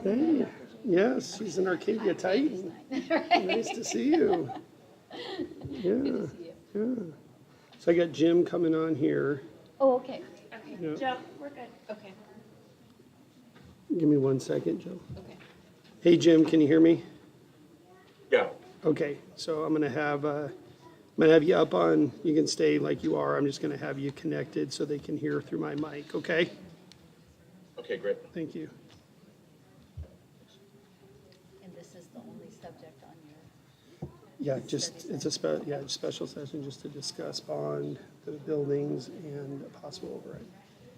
Hey, yes, she's an Arcadia Titan. Nice to see you. Yeah, yeah. So I got Jim coming on here. Oh, okay. Okay, Yeah. Joe, we're good. Okay. Give me 1 second, Joe. Okay. Hey, Jim, can you hear me? Yeah. Okay, so I'm gonna have you up on, you can stay like you are. I'm just gonna have you connected so they can hear through my mic, okay? Okay, great. Thank you. And this is the only subject on your, Yeah, just, it's a special session just to discuss bond, the buildings, and a possible override.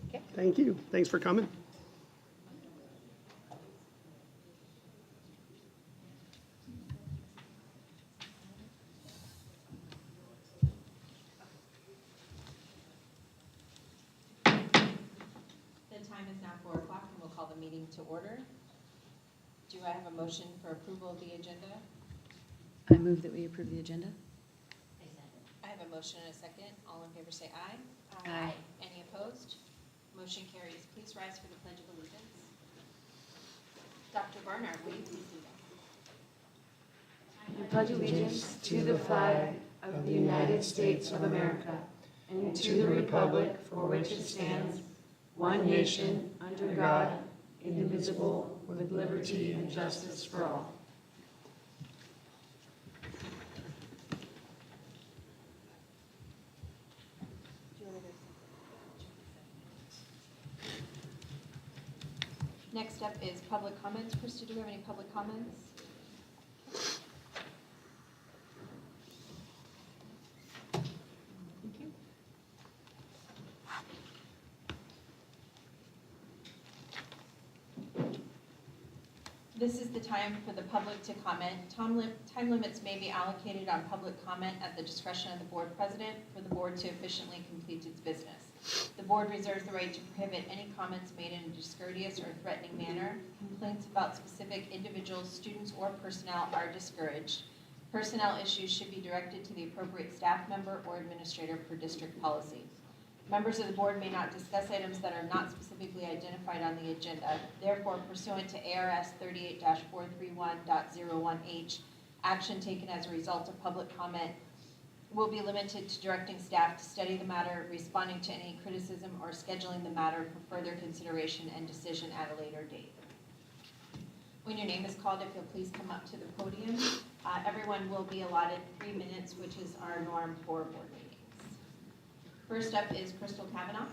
okay. Thank you. Thanks for coming. The time is now 4 o'clock and we'll call the meeting to order. Do I have a motion for approval of the agenda? I move that we approve the agenda. I have a motion and a second. All in favor say aye. Aye. Any opposed? Motion carries. Please rise for the Pledge of Allegiance. Dr. Barnard, will you please lead us? I pledge allegiance to the flag of the United States of America and to the republic for which it stands, one nation, under God, indivisible, with liberty and justice for all. Next up is public comments. Krista, do we have any public comments? Thank you. This is the time for the public to comment. Time limits may be allocated on public comment at the discretion of the board president for the board to efficiently complete its business. The board reserves the right to prohibit any comments made in a discourteous or threatening manner. Complaints about specific individuals, students, or personnel are discouraged. Personnel issues should be directed to the appropriate staff member or administrator per district policy. Members of the board may not discuss items that are not specifically identified on the agenda. Therefore, pursuant to ARS 38-431.01H, action taken as a result of public comment will be limited to directing staff to study the matter, responding to any criticism, or scheduling the matter for further consideration and decision at a later date. When your name is called, if you'll please come up to the podium. Everyone will be allotted 3 minutes, which is our norm for board meetings. First up is Crystal Kavanaugh.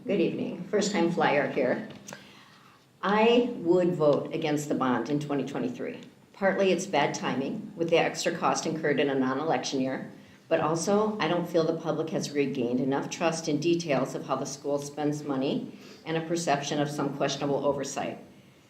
Good evening. First time flyer here. I would vote against the bond in 2023. Partly it's bad timing with the extra cost incurred in a non-election year, but also I don't feel the public has regained enough trust in details of how the school spends money and a perception of some questionable oversight.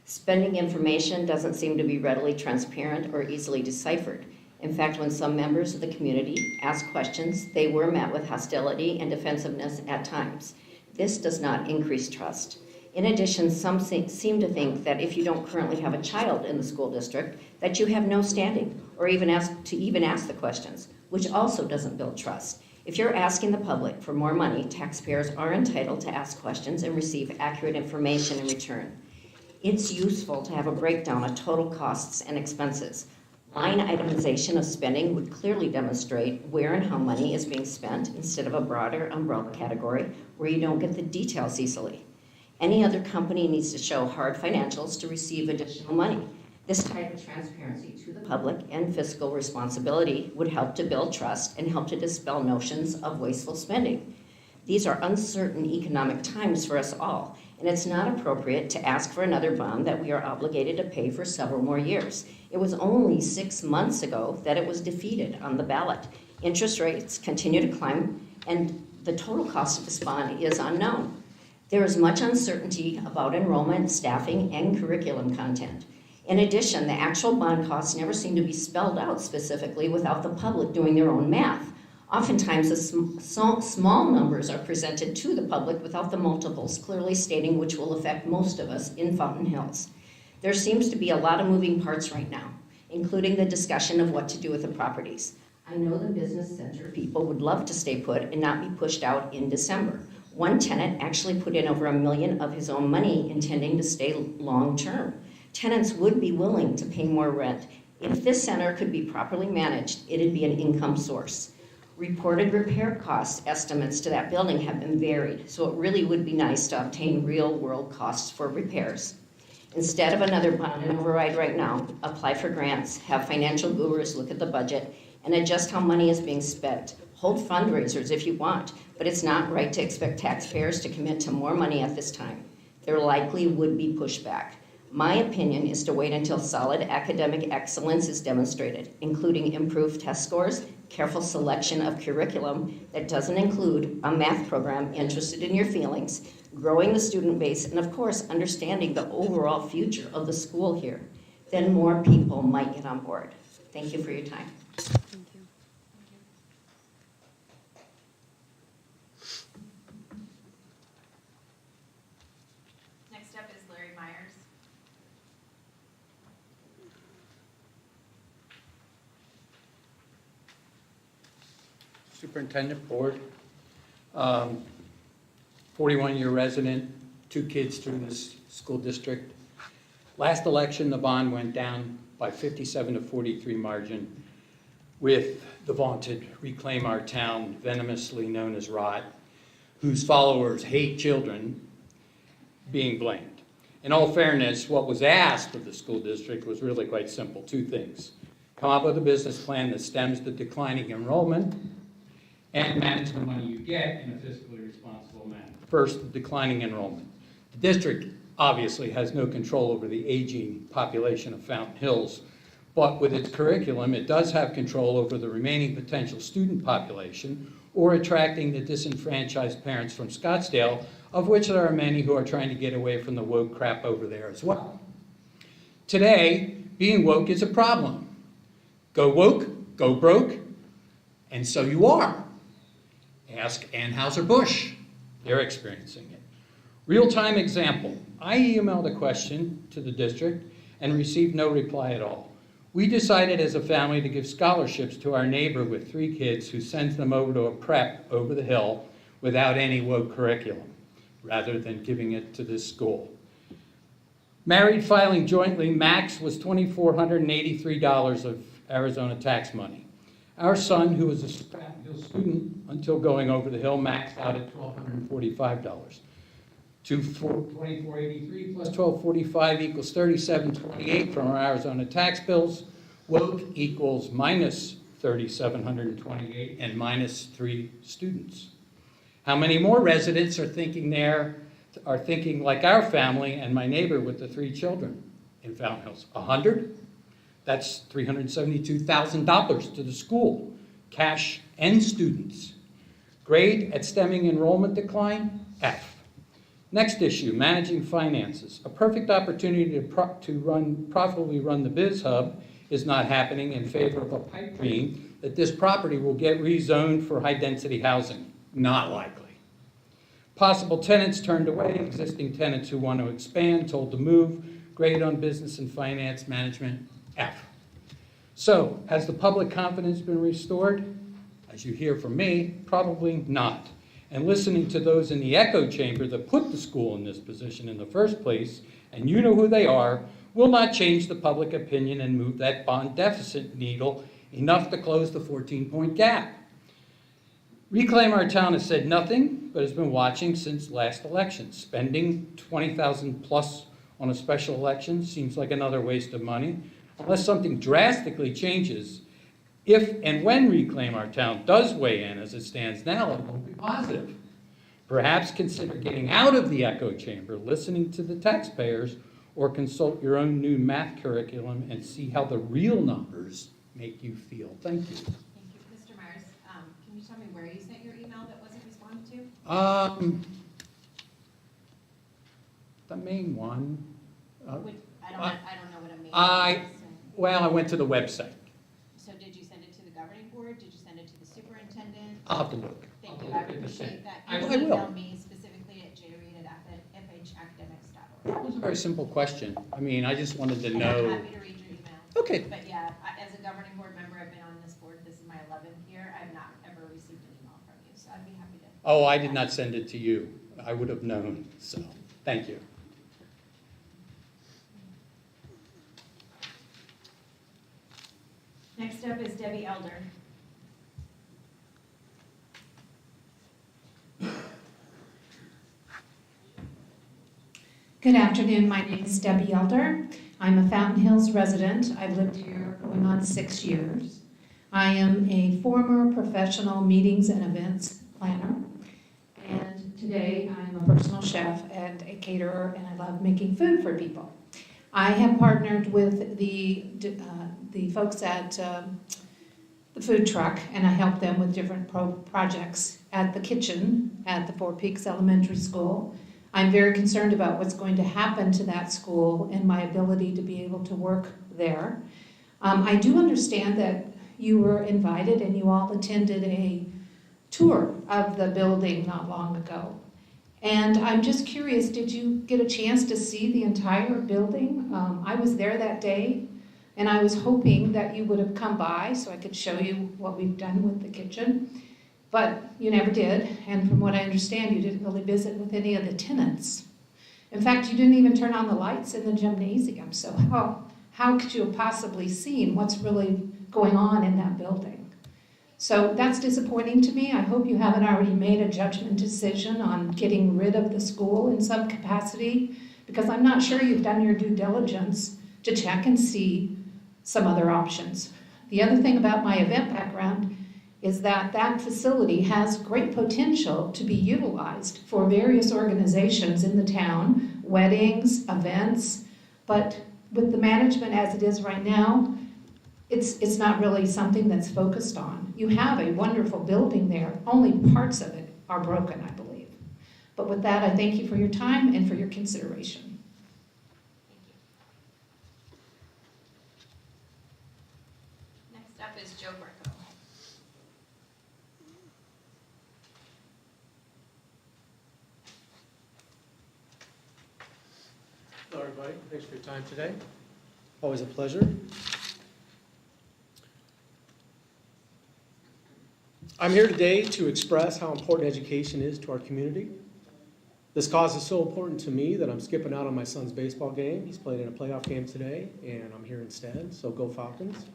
Spending information doesn't seem to be readily transparent or easily deciphered. In fact, when some members of the community asked questions, they were met with hostility and defensiveness at times. This does not increase trust. In addition, some seem to think that if you don't currently have a child in the school district, that you have no standing or even ask the questions, which also doesn't build trust. If you're asking the public for more money, taxpayers are entitled to ask questions and receive accurate information in return. It's useful to have a breakdown of total costs and expenses. Line itemization of spending would clearly demonstrate where and how money is being spent instead of a broader umbrella category where you don't get the details easily. Any other company needs to show hard financials to receive additional money. This type of transparency to the public and fiscal responsibility would help to build trust and help to dispel notions of wasteful spending. These are uncertain economic times for us all, and it's not appropriate to ask for another bond that we are obligated to pay for several more years. It was only 6 months ago that it was defeated on the ballot. Interest rates continue to climb, and the total cost of this bond is unknown. There is much uncertainty about enrollment, staffing, and curriculum content. In addition, the actual bond costs never seem to be spelled out specifically without the public doing their own math. Oftentimes, the small numbers are presented to the public without the multiples clearly stating which will affect most of us in Fountain Hills. There seems to be a lot of moving parts right now, including the discussion of what to do with the properties. I know the business center people would love to stay put and not be pushed out in December. One tenant actually put in over $1 million of his own money intending to stay long-term. Tenants would be willing to pay more rent. If this center could be properly managed, it'd be an income source. Reported repair cost estimates to that building have been varied, so it really would be nice to obtain real-world costs for repairs. Instead of another bond and override right now, apply for grants, have financial gurus look at the budget, and adjust how money is being spent. Hold fundraisers if you want, but it's not right to expect taxpayers to commit to more money at this time. There likely would be pushback. My opinion is to wait until solid academic excellence is demonstrated, including improved test scores, careful selection of curriculum that doesn't include a math program interested in your feelings, growing the student base, and of course, understanding the overall future of the school here. Then more people might get on board. Thank you for your time. Thank you. Next up is Larry Myers. Superintendent, Board, 41-year resident, 2 kids through this school district. Last election, the bond went down by 57 to 43 margin with the vaunted Reclaim Our Town, venomously known as ROT, whose followers hate children, being blamed. In all fairness, what was asked of the school district was really quite simple, 2 things. Come up with a business plan that stems the declining enrollment and manage the money you get in a fiscally responsible manner. First, the declining enrollment. The district obviously has no control over the aging population of Fountain Hills, but with its curriculum, it does have control over the remaining potential student population or attracting the disenfranchised parents from Scottsdale, of which there are many who are trying to get away from the woke crap over there as well. Today, being woke is a problem. Go woke, go broke, and so you are. Ask Anheuser-Busch. They're experiencing it. Real-time example. I emailed a question to the district and received no reply at all. We decided as a family to give scholarships to our neighbor with 3 kids who sends them over to a prep over the hill without any woke curriculum, rather than giving it to this school. Married filing jointly, max was $2,483 of Arizona tax money. Our son, who was a Fountain Hill student until going over the hill, maxed out at $1,245. $2,483 plus $1,245 equals $3,728 from our Arizona tax bills. Woke equals minus $3,728 and minus 3 students. How many more residents are thinking like our family and my neighbor with the 3 children in Fountain Hills? 100? That's $372,000 to the school, cash and students. Grade at stemming enrollment decline, F. Next issue, managing finances. A perfect opportunity to profitably run the Biz Hub is not happening in favor of a pipe dream that this property will get rezoned for high-density housing. Not likely. Possible tenants turned away, existing tenants who want to expand, told to move, grade on business and finance management, F. So, has the public confidence been restored? As you hear from me, probably not. And listening to those in the echo chamber that put the school in this position in the first place, and you know who they are, will not change the public opinion and move that bond deficit needle enough to close the 14-point gap. Reclaim Our Town has said nothing, but has been watching since last election. Spending $20,000 plus on a special election seems like another waste of money. Unless something drastically changes, if and when Reclaim Our Town does weigh in as it stands now, it won't be positive. Perhaps consider getting out of the echo chamber, listening to the taxpayers, or consult your own new math curriculum and see how the real numbers make you feel. Thank you. Thank you. Mr. Myers, can you tell me where you sent your email that wasn't responded to? The main one. I don't know what a mail I is. Well, I went to the website. So did you send it to the governing board? Did you send it to the superintendent? I'll have to look. Thank you, I would appreciate that. I You will. can email me specifically at jreed@fhacademics.org. That was a very simple question. I mean, I just wanted to And I'm know. happy to read your email. Okay. But yeah, as a governing board member, I've been on this board, this is my 11th Oh, I did not send it to you. I would have known, so thank you. Next up is Debbie Elder. Good afternoon, my name is Debbie Elder. I'm a Fountain Hills resident. I've lived here going on 6 years. I am a former professional meetings and events planner. And today I'm a personal chef and a caterer, and I love making food for people. I have partnered with the folks at the food truck, and I help them with different projects at the kitchen at the Four Peaks Elementary School. I'm very concerned about what's going to happen to that school and my ability to be able to work there. I do understand that you were invited and you all attended a tour of the building not long ago. And I'm just curious, did you get a chance to see the entire building? I was there that day, and I was hoping that you would have come by so I could show you what we've done with the kitchen. But you never did, and from what I understand, you didn't really visit with any of the tenants. In fact, you didn't even turn on the lights in the gymnasium, so how could you have possibly seen what's really going on in that building? So that's disappointing to me. I hope you haven't already made a judgment decision on getting rid of the school in some capacity, because I'm not sure you've done your due diligence to check and see some other options. The other thing about my event background is that that facility has great potential to be utilized for various organizations in the town, weddings, events, but with the management as it is right now, it's not really something that's focused on. You have a wonderful building there, only parts of it are broken, I believe. But with that, I thank you for your time and for your consideration. Next up is Joe Greco. Hello, everybody. Thanks for your time today. Always a pleasure. I'm here today to express how important education is to our community. This cause is so important to me that I'm skipping out on my son's baseball game. He's playing in a playoff game today, and I'm here instead, so go Falcons.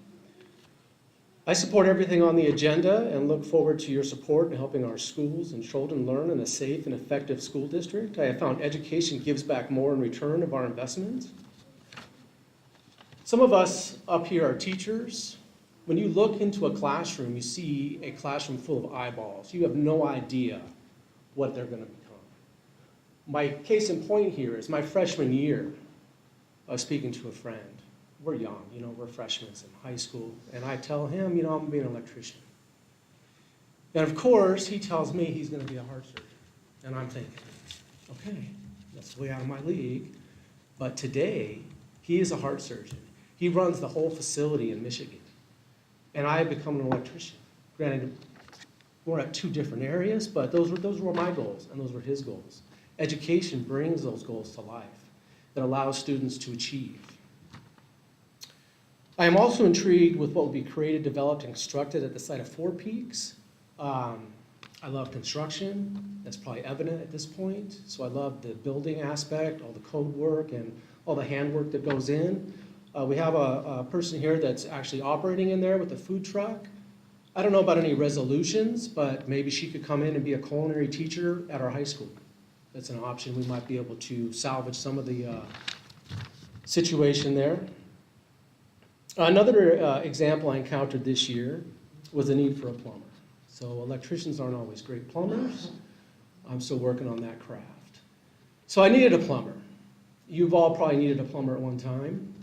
I support everything on the agenda and look forward to your support in helping our schools and children learn in a safe and effective school district. I have found education gives back more in return of our investment. Some of us up here are teachers. When you look into a classroom, you see a classroom full of eyeballs. You have no idea what they're going to become. My case in point here is my freshman year. I was speaking to a friend. We're young, we're freshmen in high school, and I tell him, I'm going to be an electrician. And of course, he tells me he's going to be a heart surgeon. And I'm thinking, okay, that's way out of my league. But today, he is a heart surgeon. He runs the whole facility in Michigan. And I have become an electrician. Granted, we're at two different areas, but those were my goals, and those were his goals. Education brings those goals to life. That allows students to achieve. I am also intrigued with what will be created, developed, and constructed at the site of Four Peaks. I love construction. That's probably evident at this point. So I love the building aspect, all the code work, and all the handwork that goes in. We have a person here that's actually operating in there with a food truck. I don't know about any resolutions, but maybe she could come in and be a culinary teacher at our high school. That's an option. We might be able to salvage some of the situation there. Another example I encountered this year was the need for a plumber. So electricians aren't always great plumbers. I'm still working on that craft. So I needed a plumber. You've all probably needed a plumber at one time.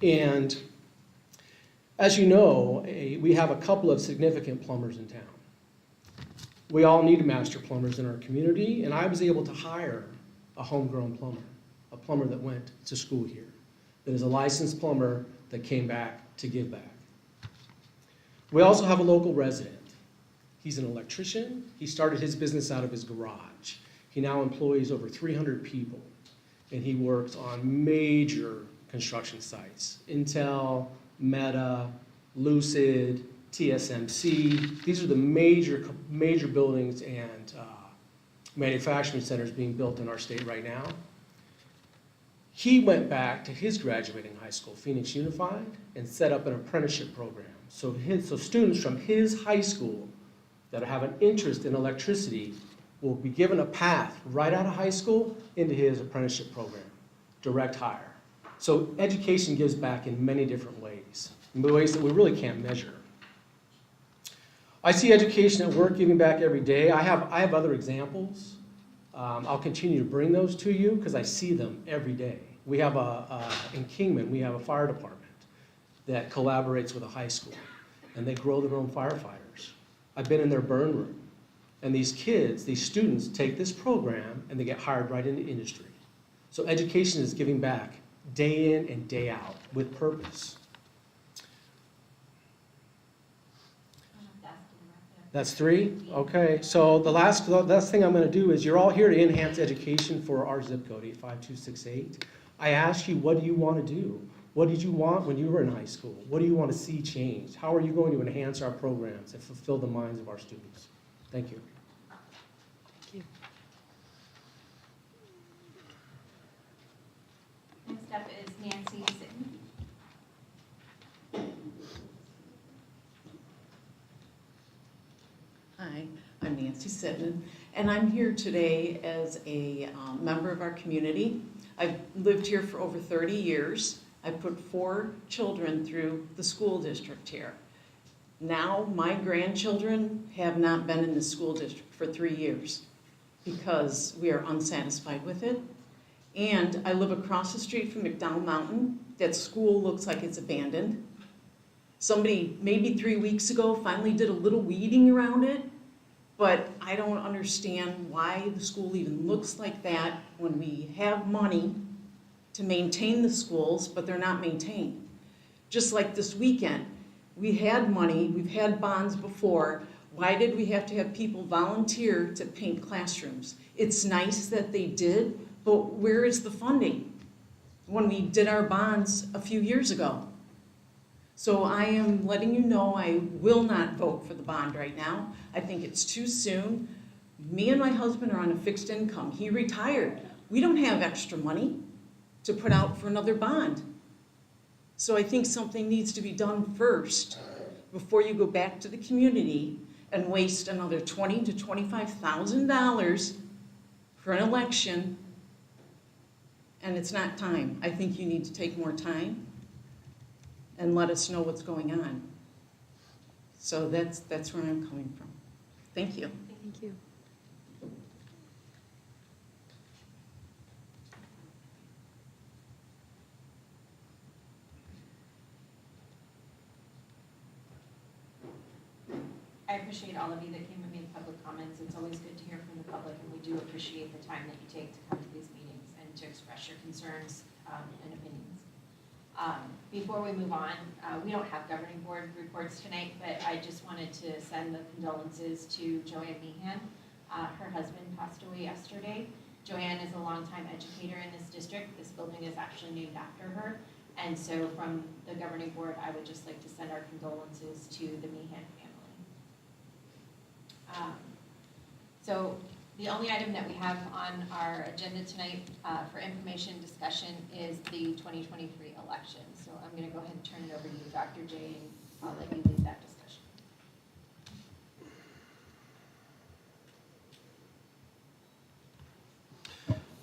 And as you know, we have a couple of significant plumbers in town. We all need master plumbers in our community, and I was able to hire a homegrown plumber, a plumber that went to school here, that is a licensed plumber that came back to give back. We also have a local resident. He's an electrician. He started his business out of his garage. He now employs over 300 people, and he works on major construction sites: Intel, Meta, Lucid, TSMC. These are the major buildings and manufacturing centers being built in our state right now. He went back to his graduating high school, Phoenix Unified, and set up an apprenticeship program. So students from his high school that have an interest in electricity will be given a path right out of high school into his apprenticeship program, direct hire. So education gives back in many different ways, in ways that we really can't measure. I see education at work giving back every day. I have other examples. I'll continue to bring those to you because I see them every day. We have in Kingman, we have a fire department that collaborates with a high school, and they grow their own firefighters. I've been in their burn room, and these kids, these students take this program and they get hired right into industry. So education is giving back day in and day out with purpose. That's 3? Okay, so the last thing I'm going to do is you're all here to enhance education for our zip code, 85268. I asked you, what do you want to do? What did you want when you were in high school? What do you want to see changed? How are you going to enhance our programs and fulfill the minds of our students? Thank you. Thank you. Next up is Nancy Sitton. Hi, I'm Nancy Sitton, and I'm here today as a member of our community. I've lived here for over 30 years. I put 4 children through the school district here. Now, my grandchildren have not been in the school district for 3 years because we are unsatisfied with it. And I live across the street from McDowell Mountain. That school looks like it's abandoned. Somebody, maybe 3 weeks ago, finally did a little weeding around it, but I don't understand why the school even looks like that when we have money to maintain the schools, but they're not maintained. Just like this weekend, we had money, we've had bonds before. Why did we have to have people volunteer to paint classrooms? It's nice that they did, but where is the funding when we did our bonds a few years ago? So I am letting you know I will not vote for the bond right now. I think it's too soon. Me and my husband are on a fixed income. He retired. We don't have extra money to put out for another bond. So I think something needs to be done first before you go back to the community and waste another $20,000 to $25,000 for an election, and it's not time. I think you need to take more time and let us know what's going on. So that's where I'm coming from. Thank you. Thank you. I appreciate all of you that came and made public comments. It's always good to hear from the public, and we do appreciate the time that you take to come to these meetings and to express your concerns and opinions. Before we move on, we don't have governing board reports tonight, but I just wanted to send the condolences to Joanne Meehan. Her husband passed away yesterday. Joanne is a longtime educator in this district. This building is actually named after her. And so from the governing board, I would just like to send our condolences to the Meehan family. So the only item that we have on our agenda tonight for information discussion is the 2023 election. So I'm going to go ahead and turn it over to you, Dr. J, and I'll let you lead that discussion.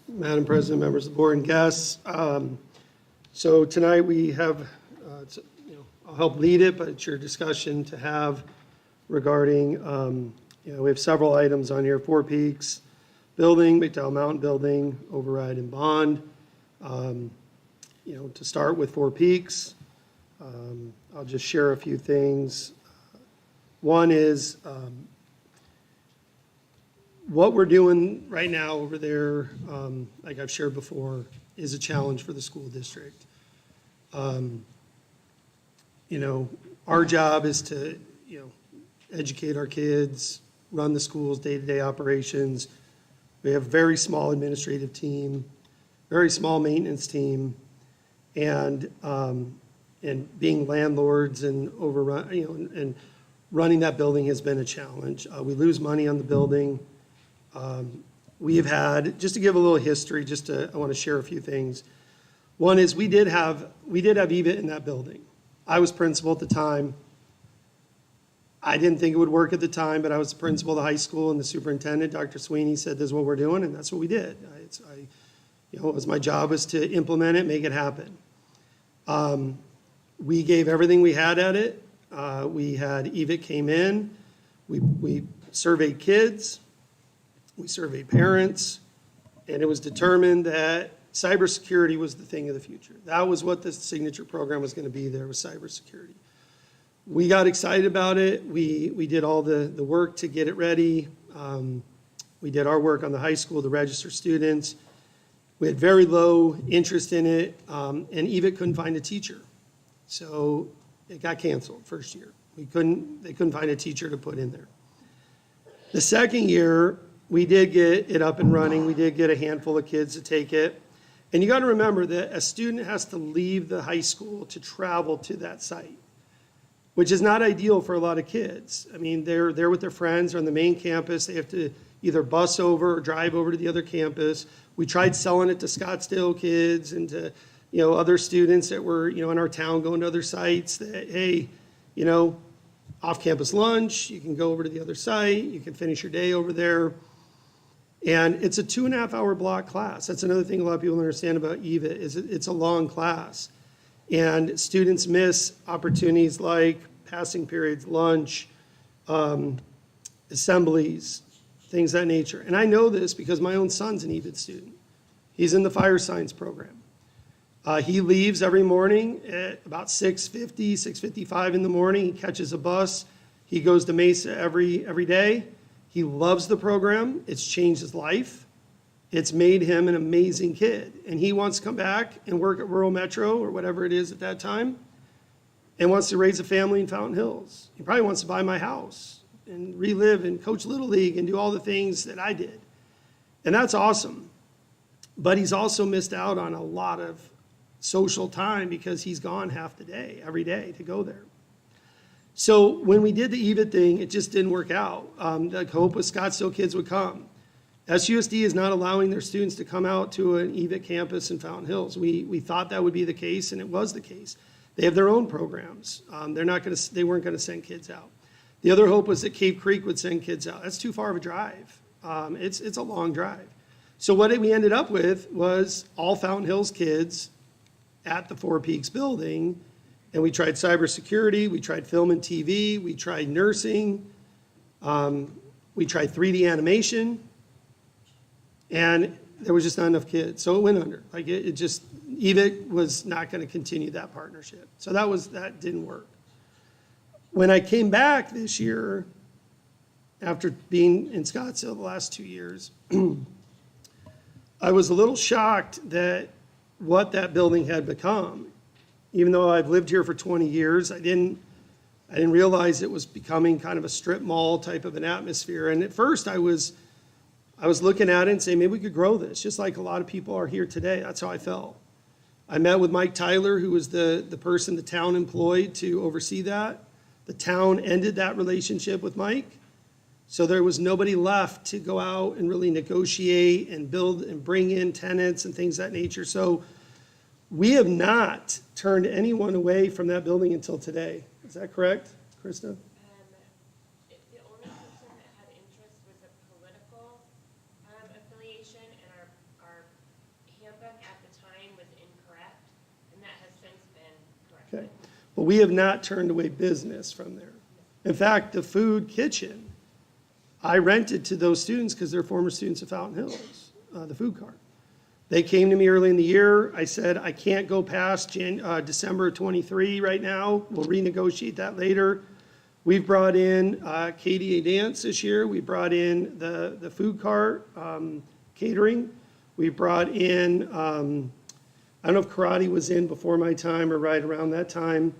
Madam President, members of the board, and guests. So tonight we have, I'll help lead it, but it's your discussion to have regarding, we have several items on here: Four Peaks Building, McDowell Mountain Building, override and bond. To start with Four Peaks, I'll just share a few things. One is what we're doing right now over there, like I've shared before, is a challenge for the school district. Our job is to, educate our kids, run the schools, day-to-day operations. We have a very small administrative team, very small maintenance team, and being landlords and overrun, and running that building has been a challenge. We lose money on the building. We have had, just to give a little history, I want to share a few things. One is we did have EVIT in that building. I was principal at the time. I didn't think it would work at the time, but I was the principal of the high school, and the superintendent, Dr. Sweeney, said, this is what we're doing, and that's what we did. It was my job was to implement it, make it happen. We gave everything we had at it. We had EVIT came in. We surveyed kids. We surveyed parents, and it was determined that cybersecurity was the thing of the future. That was what the signature program was going to be. There was cybersecurity. We got excited about it. We did all the work to get it ready. We did our work on the high school to register students. We had very low interest in it, and EVIT couldn't find a teacher. So it got canceled first year. They couldn't find a teacher to put in there. The second year, we did get it up and running. We did get a handful of kids to take it. And you got to remember that a student has to leave the high school to travel to that site, which is not ideal for a lot of kids. I mean, they're there with their friends, they're on the main campus. They have to either bus over or drive over to the other campus. We tried selling it to Scottsdale kids and to, other students that were, in our town going to other sites that, hey, off-campus lunch, you can go over to the other site, you can finish your day over there. And it's a 2.5-hour block class. That's another thing a lot of people don't understand about EVIT is it's a long class. And students miss opportunities like passing periods, lunch, assemblies, things of that nature. And I know this because my own son's an EVIT student. He's in the fire science program. He leaves every morning at about 6:50, 6:55 in the morning. He catches a bus. He goes to Mesa every day. He loves the program. It's changed his life. It's made him an amazing kid. And he wants to come back and work at Rural Metro or whatever it is at that time and wants to raise a family in Fountain Hills. He probably wants to buy my house and relive and coach Little League and do all the things that I did. And that's awesome. But he's also missed out on a lot of social time because he's gone half the day, every day to go there. So when we did the EVIT thing, it just didn't work out. The hope was Scottsdale kids would come. FHUSD is not allowing their students to come out to an EVIT campus in Fountain Hills. We thought that would be the case, and it was the case. They have their own programs. They weren't going to send kids out. The other hope was that Cave Creek would send kids out. That's too far of a drive. It's a long drive. So what we ended up with was all Fountain Hills kids at the Four Peaks building. And we tried cybersecurity, we tried film and TV, we tried nursing, we tried 3D animation, and there was just not enough kids. So it went under. EVIT was not going to continue that partnership. So that didn't work. When I came back this year, after being in Scottsdale the last 2 years, I was a little shocked that what that building had become. Even though I've lived here for 20 years, I didn't realize it was becoming kind of a strip mall type of an atmosphere. And at first I was looking at it and saying, maybe we could grow this, just like a lot of people are here today. That's how I felt. I met with Mike Tyler, who was the person the town employed to oversee that. The town ended that relationship with Mike. So there was nobody left to go out and really negotiate and build and bring in tenants and things of that nature. So we have not turned anyone away from that building until today. Is that correct, Krista? The only person that had interest was a political affiliation, and our handbook at the time was incorrect, and that has since been corrected. Okay. But we have not turned away business from there. In fact, the food kitchen, I rented to those students because they're former students of Fountain Hills, the food cart. They came to me early in the year. I said, I can't go past December 23 right now. We'll renegotiate that later. We've brought in KDA Dance this year. We brought in the food cart catering. We brought in, I don't know if karate was in before my time or right around that time.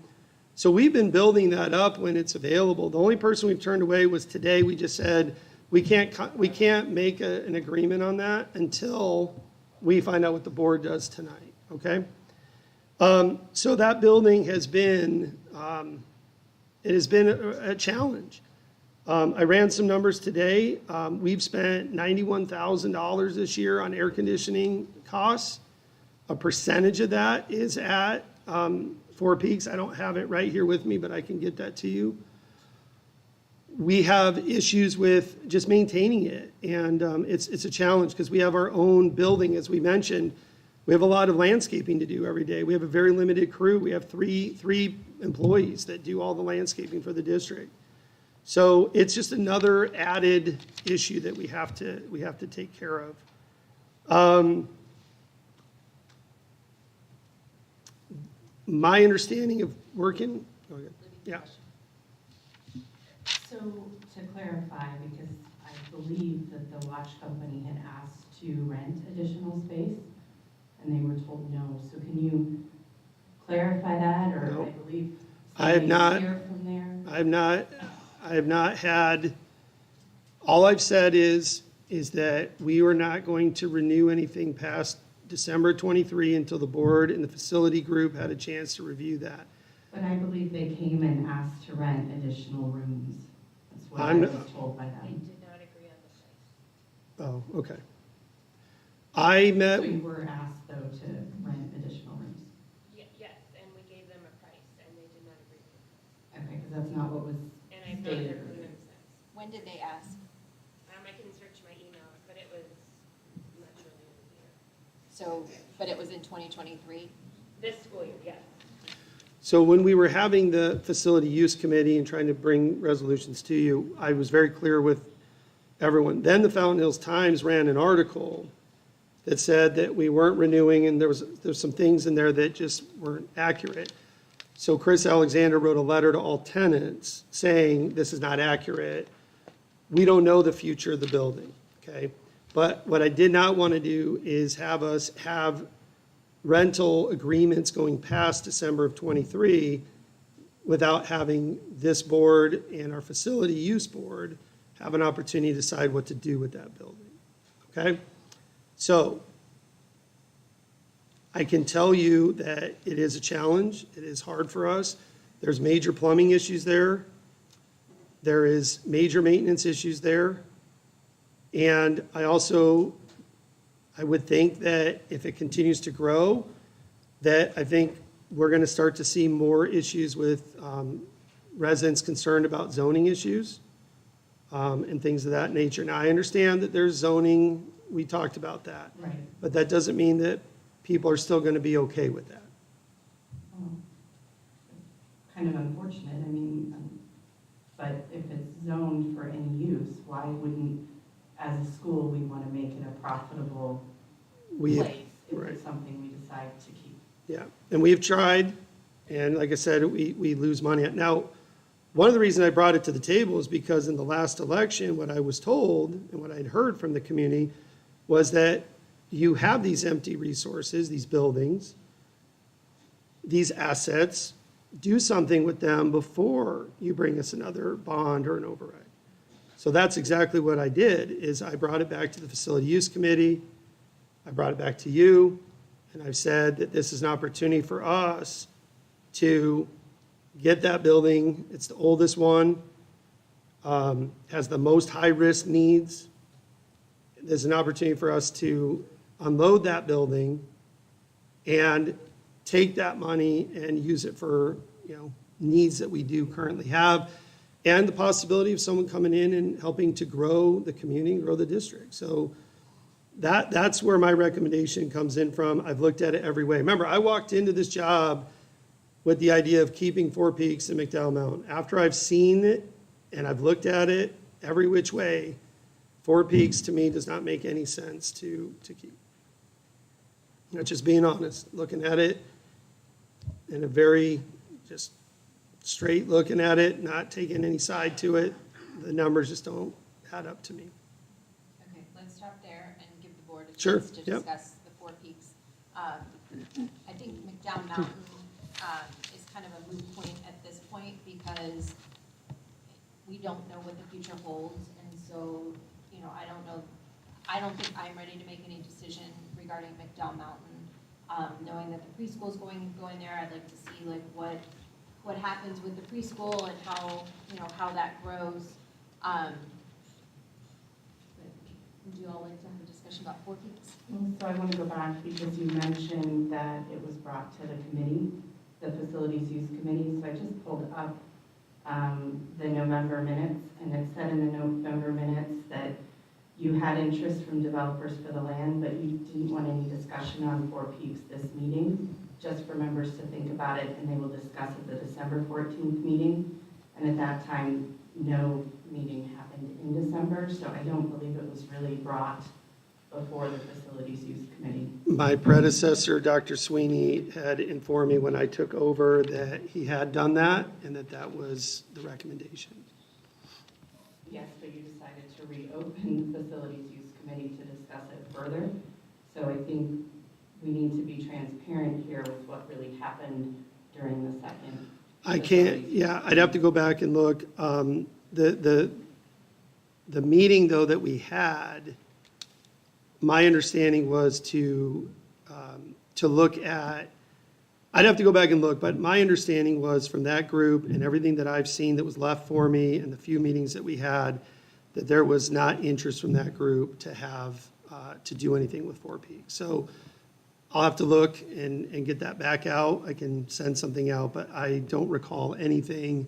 So we've been building that up when it's available. The only person we've turned away was today. We just said, we can't make an agreement on that until we find out what the board does tonight, okay? So that building has been, It has been a challenge. I ran some numbers today. We've spent $91,000 this year on air conditioning costs. A percentage of that is at Four Peaks. I don't have it right here with me, but I can get that to you. We have issues with just maintaining it, and it's a challenge because we have our own building, as we mentioned. We have a lot of landscaping to do every day. We have a very limited crew. We have three employees that do all the landscaping for the district. So it's just another added issue that we have to take care of. My understanding of working, go ahead. Yeah. So to clarify, because I believe that the watch company had asked to rent additional space and they were told no. So can you clarify that, or No. I believe I have not. hear from there? I have not had, all I've said is that we are not going to renew anything past December 23 until the board and the facility group had a chance to review that. But I believe they came and asked to rent additional rooms. That's what I I'm- was told by them. did not agree on the price. Oh, okay. I met, So you were asked, though, to rent additional rooms? Yes, and we gave them a price, and they did not agree with it. Okay, because that's not what was And I've not stated. heard from them since. When did they ask? I can search my email, but it was much earlier in the year. So, but it was in 2023? This school year, yes. so when we were having the facility use committee and trying to bring resolutions to you, I was very clear with everyone. Then the Fountain Hills Times ran an article that said that we weren't renewing, and there's some things in there that just weren't accurate. So Chris Alexander wrote a letter to all tenants saying, this is not accurate. We don't know the future of the building, okay? But what I did not want to do is have us have rental agreements going past December of '23 without having this board and our facility use board have an opportunity to decide what to do with that building, okay? So I can tell you that it is a challenge. It is hard for us. There's major plumbing issues there. There is major maintenance issues there. And I would think that if it continues to grow, that I think we're going to start to see more issues with residents concerned about zoning issues and things of that nature. Now, I understand that there's zoning. We talked about that. Right. But that doesn't mean that people are still going to be okay with that. Oh, kind of unfortunate, I mean, but if it's zoned for any use, why wouldn't, as a school, we want to make it a profitable We, place if right. it's something we decide to keep? yeah, and we've tried, and like I said, we lose money. Now, one of the reasons I brought it to the table is because in the last election, what I was told and what I'd heard from the community was that you have these empty resources, these buildings, these assets, do something with them before you bring us another bond or an override. So that's exactly what I did, is I brought it back to the facility use committee, I brought it back to you, and I've said that this is an opportunity for us to get that building. It's the oldest one, has the most high-risk needs. There's an opportunity for us to unload that building and take that money and use it for, needs that we do currently have, and the possibility of someone coming in and helping to grow the community and grow the district. So that's where my recommendation comes in from. I've looked at it every way. Remember, I walked into this job with the idea of keeping Four Peaks and McDowell Mountain. After I've seen it and I've looked at it every which way, Four Peaks to me does not make any sense to keep. That's just being honest, looking at it in a very just straight looking at it, not taking any side to it. The numbers just don't add up to me. Okay, let's stop there and give the board a Sure, chance to yep. discuss the Four Peaks. I think McDowell Mountain is kind of a moot point at this point because we don't know what the future holds, and so, I don't think I'm ready to make any decision regarding McDowell Mountain. Knowing that the preschool's going there, I'd like to see like what what happens with the preschool and how, how that grows. Would you all like to have a discussion about 4 Peaks? So I want to go back because you mentioned that it was brought to the committee, the Facilities Use Committee. So I just pulled up the November minutes, and it said in the November minutes that you had interest from developers for the land, but you didn't want any discussion on 4 Peaks this meeting, just for members to think about it, and they will discuss at the December 14th meeting. And at that time, no meeting happened in December, so I don't believe it was really brought before the Facilities Use Committee. My predecessor, Dr. Sweeney, had informed me when I took over that he had done that and that that was the recommendation. Yes, but you decided to reopen the Facilities Use Committee to discuss it further. So I think we need to be transparent here with what really happened during the second. I can't, yeah, I'd have to go back and look. The meeting, though, that we had, my understanding was to look at, I'd have to go back and look, but my understanding was from that group and everything that I've seen that was left for me and the few meetings that we had, that there was not interest from that group to have, to do anything with 4 Peaks. So I'll have to look and get that back out. I can send something out, but I don't recall anything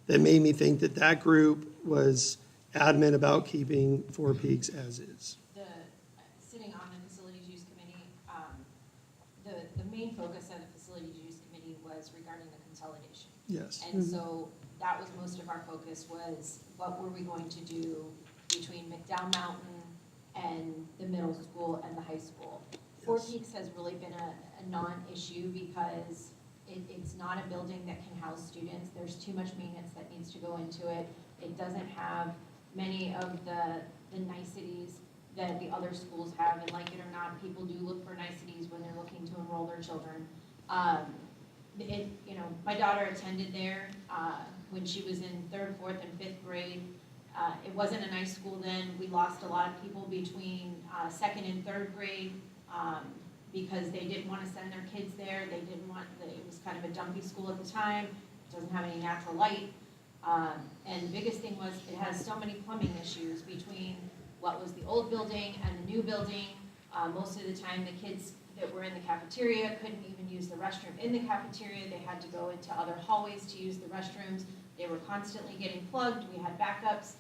that made me think that that group was adamant about keeping 4 Peaks as is. Sitting on the Facilities Use Committee, the main focus of the Facilities Use Committee was regarding the consolidation. Yes. And so that was most of our focus, was what were we going to do between McDowell Mountain and the middle school and the high school. 4 Peaks has really been a non-issue because it's not a building that can house students. There's too much maintenance that needs to go into it. It doesn't have many of the niceties that the other schools have, and like it or not, people do look for niceties when they're looking to enroll their children. My daughter attended there when she was in 3rd, 4th, and 5th grade. It wasn't a nice school then. We lost a lot of people between 2nd and 3rd grade because they didn't want to send their kids there. They didn't want, it was kind of a dumpy school at the time. It doesn't have any natural light. And the biggest thing was it has so many plumbing issues between what was the old building and the new building. Most of the time, the kids that were in the cafeteria couldn't even use the restroom in the cafeteria. They had to go into other hallways to use the restrooms. They were constantly getting plugged. We had backups.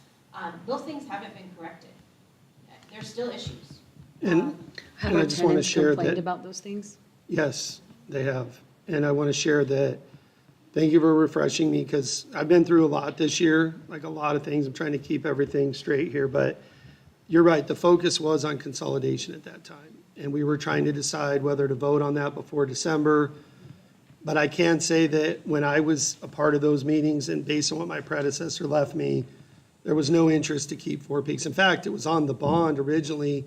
Those things haven't been corrected. There's still issues. And Have I our just want to tenants share complained that, about those things? yes, they have. And I want to share that, thank you for refreshing me, because I've been through a lot this year, like a lot of things. I'm trying to keep everything straight here, but you're right, the focus was on consolidation at that time. And we were trying to decide whether to vote on that before December. But I can say that when I was a part of those meetings, and based on what my predecessor left me, there was no interest to keep 4 Peaks. In fact, it was on the bond originally.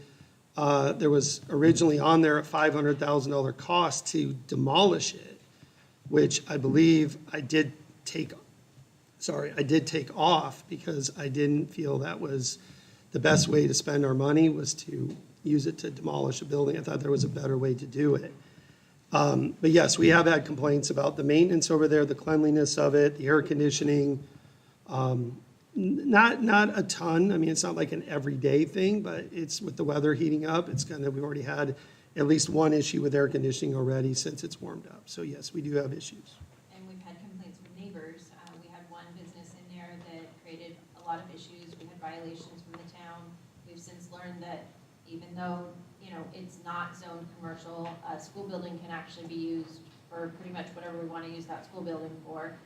There was originally on there a $500,000 cost to demolish it, which I believe I did take off because I didn't feel that was the best way to spend our money, was to use it to demolish a building. I thought there was a better way to do it. But yes, we have had complaints about the maintenance over there, the cleanliness of it, the air conditioning. Not a ton. I mean, it's not like an everyday thing, but it's with the weather heating up, we've already had at least one issue with air conditioning already since it's warmed up. So yes, we do have issues. And we've had complaints from neighbors. We had one business in there that created a lot of issues. We had violations from the town. We've since learned that even though, it's not zoned commercial, a school building can actually be used for pretty much whatever we want to use that school building for.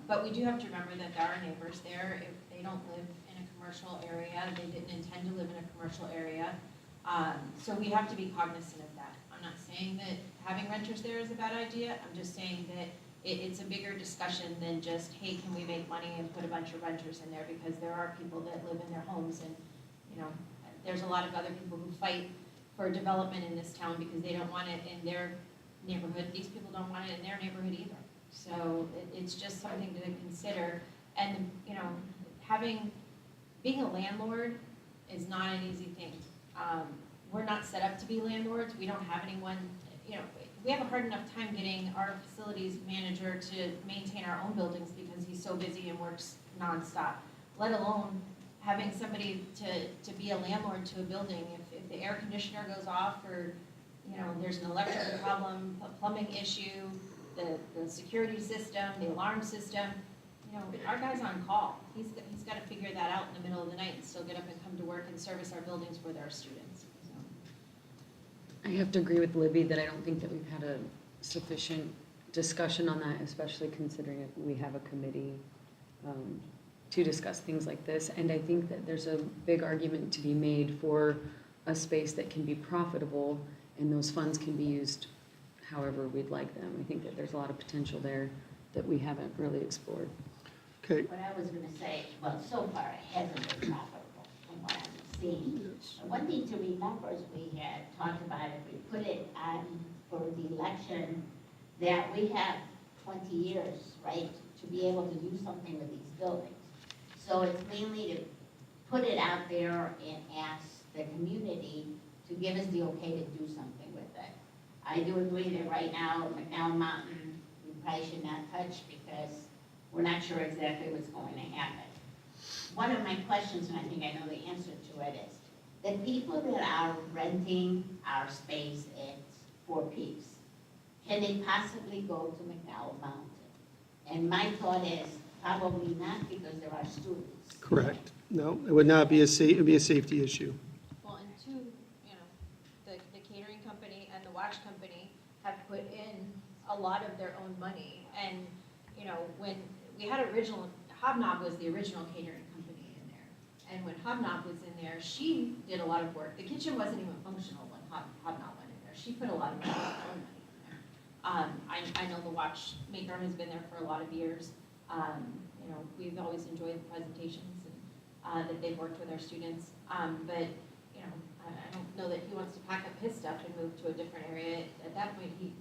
But we do have to remember that there are neighbors there. If they don't live in a commercial area, they didn't intend to live in a commercial area. So we have to be cognizant of that. I'm not saying that having renters there is a bad idea. I'm just saying that it's a bigger discussion than just, hey, can we make money and put a bunch of renters in there? Because there are people that live in their homes, and there's a lot of other people who fight for development in this town because they don't want it in their neighborhood. These people don't want it in their neighborhood either. So it's just something to consider. And, being a landlord is not an easy thing. We're not set up to be landlords. We don't have anyone, we we have a hard enough time getting our facilities manager to maintain our own buildings because he's so busy and works nonstop, let alone having somebody to be a landlord to a building. If the air conditioner goes off or, there's an electrical problem, a plumbing issue, the security system, the alarm system, our guy's on call. He's got to figure that out in the middle of the night and still get up and come to work and service our buildings for their students. I have to agree with Libby that I don't think that we've had a sufficient discussion on that, especially considering that we have a committee to discuss things like this. And I think that there's a big argument to be made for a space that can be profitable and those funds can be used however we'd like them. I think that there's a lot of potential there that we haven't really explored. Okay, What I was gonna say, well, so far it hasn't been profitable from what I'm seeing. But one thing to remember is we had talked about if we put it on for the election, that we have 20 years, right, to be able to do something with these buildings. So it's mainly to put it out there and ask the community to give us the okay to do something with it. I do agree that right now, McDowell Mountain, we probably should not touch because we're not sure exactly what's going to happen. One of my questions, and I think I know the answer to it, is the people that are renting our space at Four Peaks, can they possibly go to McDowell Mountain? And my thought is probably not because there are students. correct. No, it would not be it would be a safety issue. Well, and two, the catering company and the watch company have put in a lot of their own money. And, when we had Hobnob was the original catering company in there. And when Hobnob was in there, she did a lot of work. The kitchen wasn't even functional when Hobnob went in there. She put a lot of money, her own money in there. I know the watchmaker has been there for a lot of years. We've always enjoyed the presentations and that they've worked with our students. But I don't know that he wants to pack up his stuff and move to a different area. At that point, he'd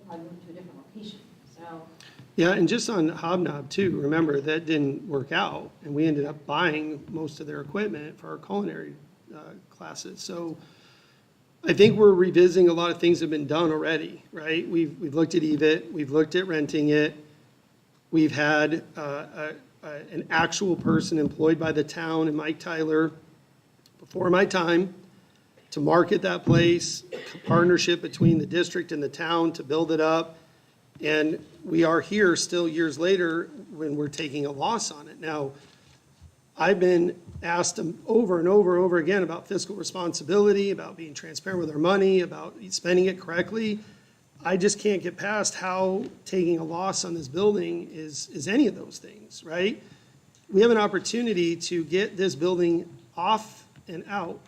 probably move to a different location. So. Yeah, and just on Hobnob too, remember that didn't work out and we ended up buying most of their equipment for our culinary classes. So I think we're revisiting a lot of things that have been done already, right? We've looked at EVIT, we've looked at renting it. We've had an actual person employed by the town and Mike Tyler before my time to market that place, a partnership between the district and the town to build it up. And we are here still years later when we're taking a loss on it. Now, I've been asked over and over again about fiscal responsibility, about being transparent with our money, about spending it correctly. I just can't get past how taking a loss on this building is any of those things, right? We have an opportunity to get this building off and out.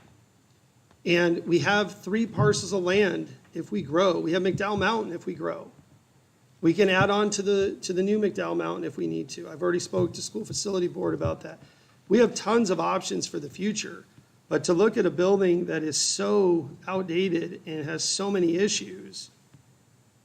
And we have 3 parcels of land if we grow. We have McDowell Mountain if we grow. We can add on to the new McDowell Mountain if we need to. I've already spoke to school facility board about that. We have tons of options for the future, but to look at a building that is so outdated and has so many issues,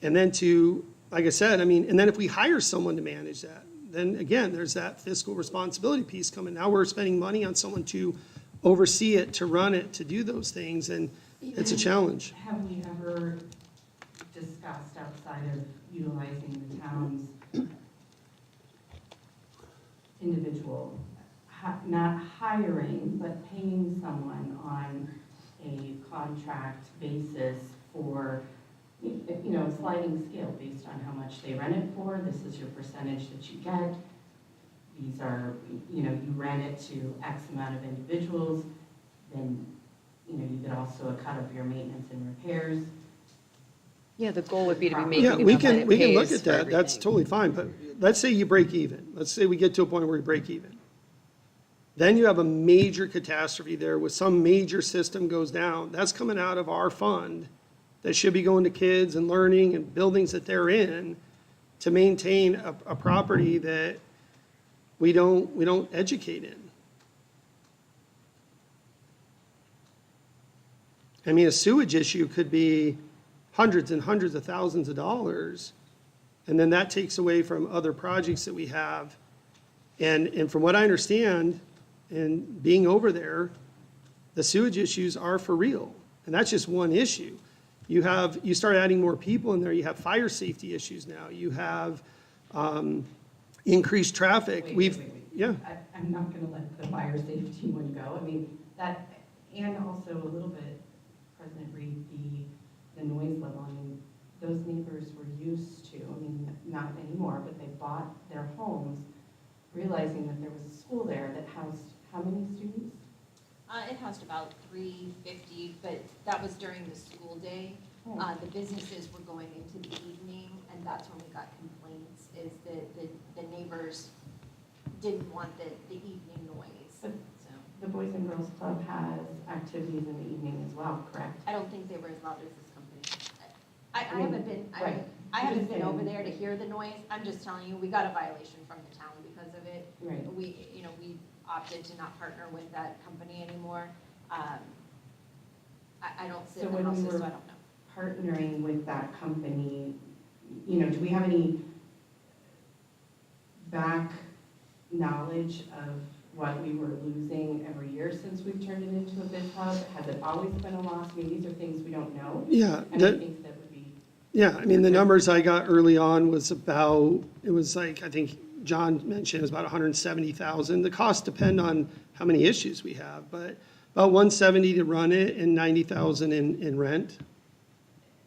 and then to, like I said, and then if we hire someone to manage that, then again, there's that fiscal responsibility piece coming. Now we're spending money on someone to oversee it, to run it, to do those things, and it's a challenge. Have we ever discussed outside of utilizing the town's individual, not hiring, but paying someone on a contract basis for, sliding scale based on how much they rent it for? This is your percentage that you get. These are, you rent it to X amount of individuals, then, you get also a cut of your maintenance and repairs. Yeah, the goal would be to be making Yeah, enough we that can it look pays at for that, that's everything. totally fine, but let's say you break even. Let's say we get to a point where we break even. Then you have a major catastrophe there with some major system goes down. That's coming out of our fund that should be going to kids and learning and buildings that they're in to maintain a property that we don't educate in. A sewage issue could be hundreds and hundreds of thousands of dollars, and then that takes away from other projects that we have. And from what I understand, and being over there, the sewage issues are for real, and that's just one issue. You start adding more people in there, you have fire safety issues now, you have increased traffic. Wait. Yeah, I'm not gonna let the fire safety one go. I mean, that, and also a little bit, President Reed, the noise level. I mean, those neighbors were used to, I mean, not anymore, but they bought their homes realizing that there was a school there that housed how many students? It housed about 350, but that was during the school day. The businesses were going into the evening, and that's when we got complaints, is that the neighbors didn't want the evening noise, But so. the Boys and Girls Club has activities in the evening as well, correct? I don't think they were as loud as this company. I haven't been, Right. I haven't Just been over saying. there to hear the noise. I'm just telling you, we got a violation from the town because of it. Right. We opted to not partner with that company anymore. I don't sit So in the when we houses, so were I don't know. partnering with that company, do we have any back knowledge of what we were losing every year since we've turned it into a bid hub? Has it always been a loss? I mean, these are things we don't know. yeah. And I think that would be, Yeah, I mean, the numbers I got early on was about, it was like, I think John mentioned, it was about 170,000. The costs depend on how many issues we have, but about 170 to run it and 90,000 in rent.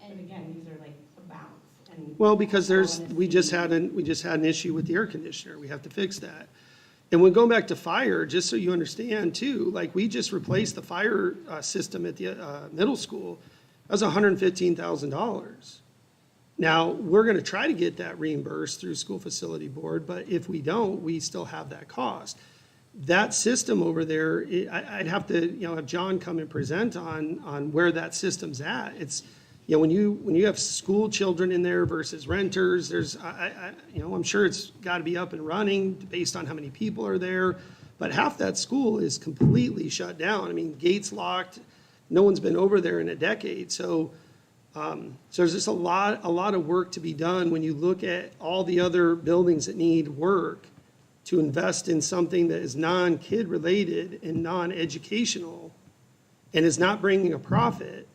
and again, these are like amounts and. Well, because I wanna we just see- had an issue with the air conditioner. We have to fix that. And when going back to fire, just so you understand too, like we just replaced the fire system at the middle school. That was $115,000. Now, we're going to try to get that reimbursed through school facility board, but if we don't, we still have that cost. That system over there, I'd have to, have John come and present on where that system's at. It's, when you have school children in there versus renters, there's, I'm sure it's got to be up and running based on how many people are there, but half that school is completely shut down. I mean, gates locked, no one's been over there in a decade, so there's just a lot of work to be done when you look at all the other buildings that need work to invest in something that is non-kid related and non-educational and is not bringing a profit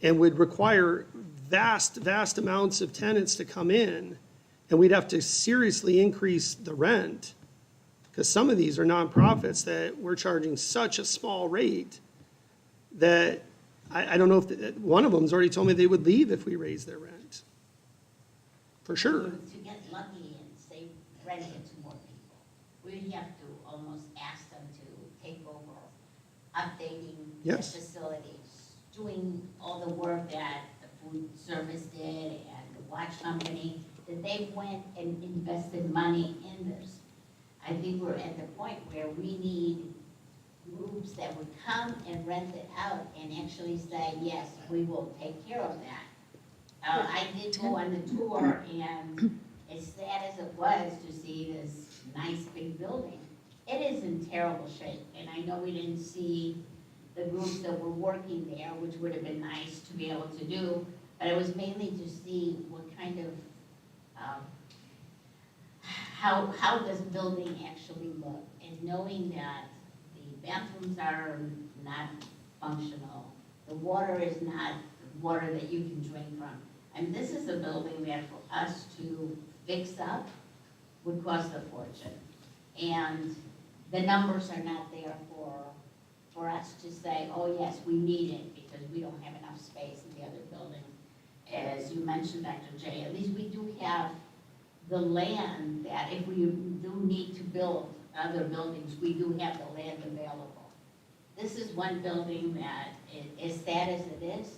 and would require vast amounts of tenants to come in, and we'd have to seriously increase the rent because some of these are nonprofits that we're charging such a small rate that I don't know if, one of them's already told me they would leave if we raise their rent. For sure. To get lucky and say, rent it to more people, we have to almost ask them to take over updating the Yes. facilities, doing all the work that the food service did and the watch company, that they went and invested money in this. I think we're at the point where we need groups that would come and rent it out and actually say, yes, we will take care of that. I did go on the tour, and as sad as it was to see this nice big building, it is in terrible shape. And I know we didn't see the groups that were working there, which would have been nice to be able to do, but it was mainly to see what kind of, how this building actually looked, and knowing that the bathrooms are not functional, the water is not water that you can drink from. And this is a building that for us to fix up would cost a fortune. And the numbers are not there for us to say, oh yes, we need it because we don't have enough space in the other building. As you mentioned, Dr. J, at least we do have the land that if we do need to build other buildings, we do have the land available. This is one building that, as sad as it is,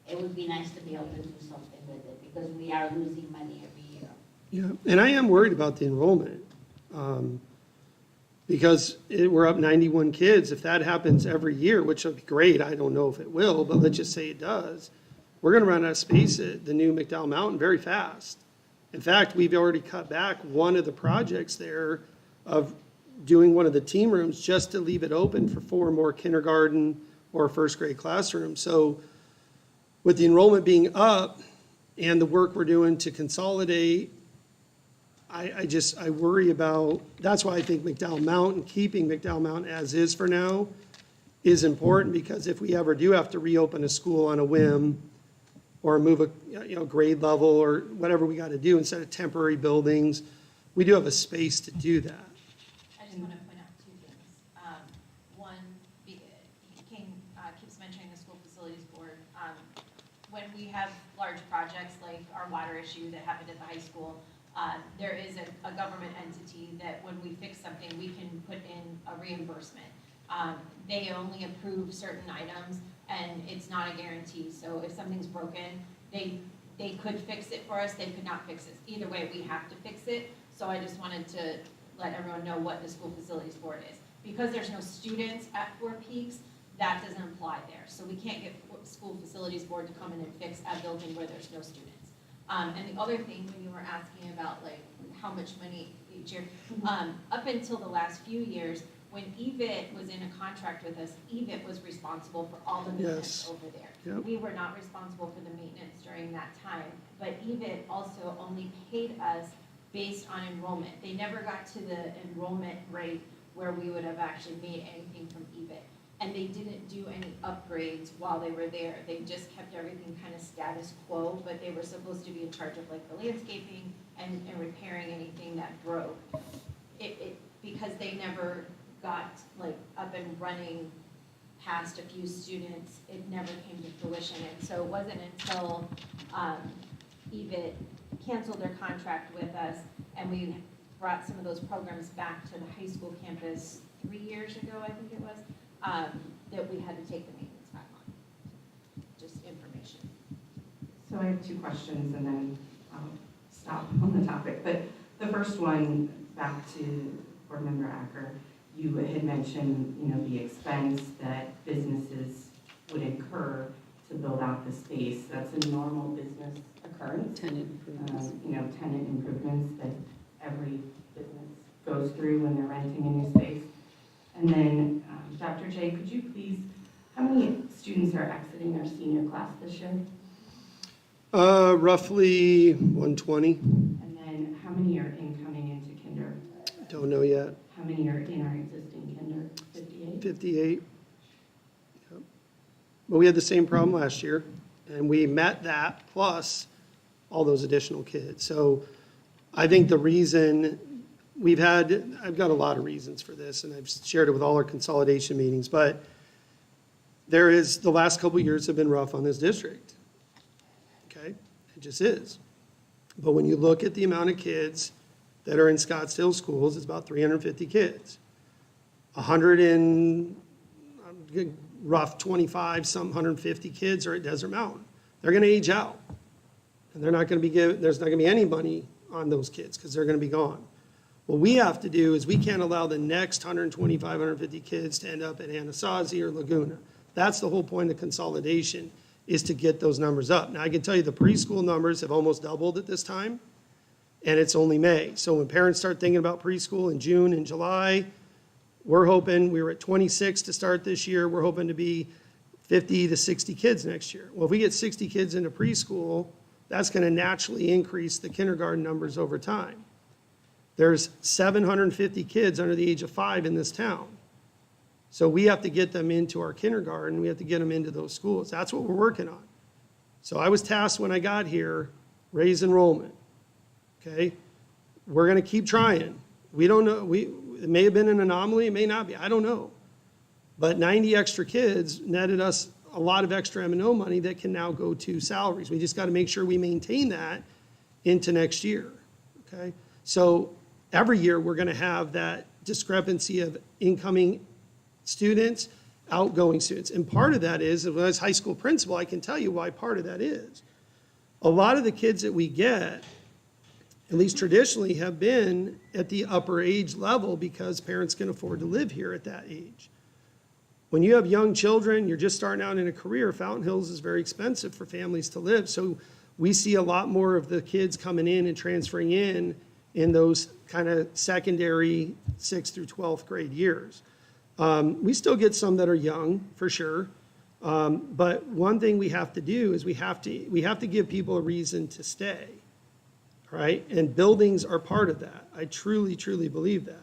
it would be nice to be able to do something with it because we are losing money every year. Yeah, and I am worried about the enrollment. Because we're up 91 kids. If that happens every year, which would be great, I don't know if it will, but let's just say it does, we're going to run out of space at the new McDowell Mountain very fast. In fact, we've already cut back one of the projects there of doing one of the team rooms just to leave it open for 4 more kindergarten or first grade classrooms. So with the enrollment being up and the work we're doing to consolidate, I worry about, that's why I think McDowell Mountain, keeping McDowell Mountain as is for now, is important, because if we ever do have to reopen a school on a whim or move a, grade level or whatever we got to do instead of temporary buildings, we do have a space to do that. I just want to point out two things. One, King keeps mentioning the school facilities board. When we have large projects like our water issue that happened at the high school, there is a government entity that when we fix something, we can put in a reimbursement. They only approve certain items, and it's not a guarantee. So if something's broken, they could fix it for us, they could not fix it. Either way, we have to fix it. So I just wanted to let everyone know what the school facilities board is. Because there's no students at Four Peaks, that doesn't apply there. So we can't get school facilities board to come in and fix a building where there's no students. And the other thing, when you were asking about like how much money each year, up until the last few years, when EVIT was in a contract with us, EVIT was responsible for all the maintenance over there. Yep. We were not responsible for the maintenance during that time, but EVIT also only paid us based on enrollment. They never got to the enrollment rate where we would have actually made anything from EVIT. And they didn't do any upgrades while they were there. They just kept everything kind of status quo, but they were supposed to be in charge of like the landscaping and repairing anything that broke. Because they never got like up and running past a few students, it never came to fruition. And so it wasn't until EVIT canceled their contract with us and we brought some of those programs back to the high school campus 3 years ago, I think it was, that we had to take the maintenance back on. Just information. So I have two questions and then I'll stop on the topic. But the first one, back to Board Member Acker, you had mentioned, the expense that businesses would incur to build out the space. That's a normal business occurrence. Tenant improvements. Tenant improvements that every business goes through when they're renting a new space. And then, Dr. J, could you please, how many students are exiting our senior class this year? Roughly 120. And then how many are incoming into kinder? Don't know yet. How many are in our existing kinder? 58? 58. Yep. But we had the same problem last year, and we met that plus all those additional kids. So I think the reason I've got a lot of reasons for this, and I've shared it with all our consolidation meetings, but the last couple of years have been rough on this district. Okay? It just is. But when you look at the amount of kids that are in Scottsdale schools, it's about 350 kids. 100 and rough 25, some 150 kids are at Desert Mountain. They're going to age out. And there's not going to be any money on those kids because they're going to be gone. What we have to do is we can't allow the next 125, 150 kids to end up at Anasazi or Laguna. That's the whole point of consolidation, is to get those numbers up. Now, I can tell you the preschool numbers have almost doubled at this time, and it's only May. So when parents start thinking about preschool in June and July, we were at 26 to start this year. We're hoping to be 50 to 60 kids next year. Well, if we get 60 kids into preschool, that's going to naturally increase the kindergarten numbers over time. There's 750 kids under the age of 5 in this town. So we have to get them into our kindergarten. We have to get them into those schools. That's what we're working on. So I was tasked when I got here, raise enrollment. Okay? We're going to keep trying. We don't know. It may have been an anomaly. It may not be. I don't know. But 90 extra kids netted us a lot of extra M&O money that can now go to salaries. We just got to make sure we maintain that into next year. Okay? So every year we're going to have that discrepancy of incoming students, outgoing students. And part of that is, as high school principal, I can tell you why part of that is. A lot of the kids that we get, at least traditionally, have been at the upper age level because parents can afford to live here at that age. When you have young children, you're just starting out in a career, Fountain Hills is very expensive for families to live. So we see a lot more of the kids coming in and transferring in those kind of secondary 6th through 12th grade years. We still get some that are young, for sure. But one thing we have to do is we have to give people a reason to stay, right? And buildings are part of that. I truly, truly believe that.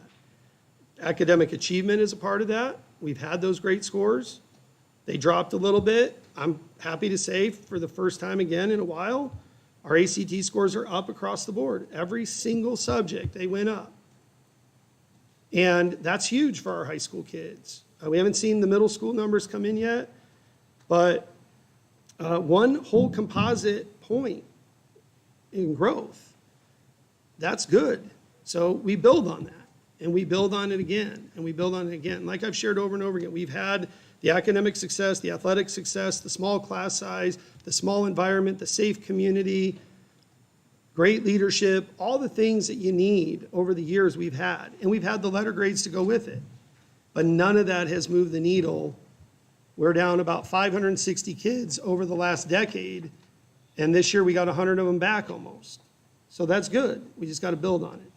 Academic achievement is a part of that. We've had those great scores. They dropped a little bit. I'm happy to say for the first time again in a while, our ACT scores are up across the board. Every single subject, they went up. And that's huge for our high school kids. We haven't seen the middle school numbers come in yet, but one whole composite point in growth, that's good. So we build on that, and we build on it again, and we build on it again. Like I've shared over and over again, we've had the academic success, the athletic success, the small class size, the small environment, the safe community, great leadership, all the things that you need over the years we've had. And we've had the letter grades to go with it. But none of that has moved the needle. We're down about 560 kids over the last decade, and this year we got 100 of them back almost. So that's good. We just got to build on it.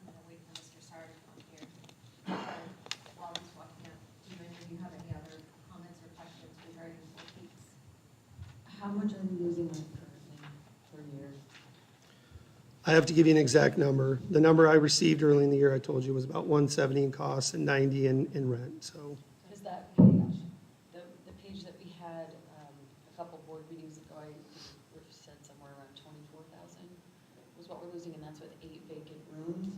I'm gonna wait for Mr. Sard to come here. While he's walking up, do any of you have any other comments or questions regarding Four Peaks? How much are we losing on it currently per year? I have to give you an exact number. The number I received early in the year, I told you, was about 170 in costs and 90 in rent, so. Is that page, the page that we had a couple board meetings ago, I would have said somewhere around 24,000 was what we're losing, and that's with 8 vacant rooms.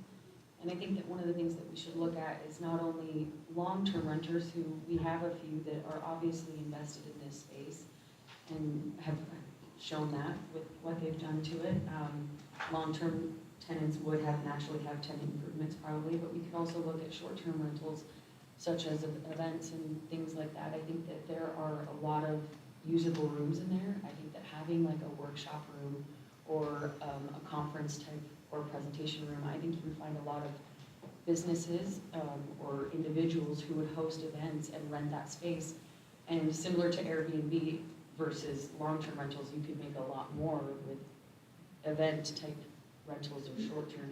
And I think that one of the things that we should look at is not only long-term renters, who we have a few that are obviously invested in this space and have shown that with what they've done to it. Long-term tenants would naturally have tenant improvements probably, but we could also look at short-term rentals such as events and things like that. I think that there are a lot of usable rooms in there. I think that having like a workshop room or a conference type or presentation room, I think you would find a lot of businesses or individuals who would host events and rent that space. And similar to Airbnb versus long-term rentals, you could make a lot more with event type rentals or short-term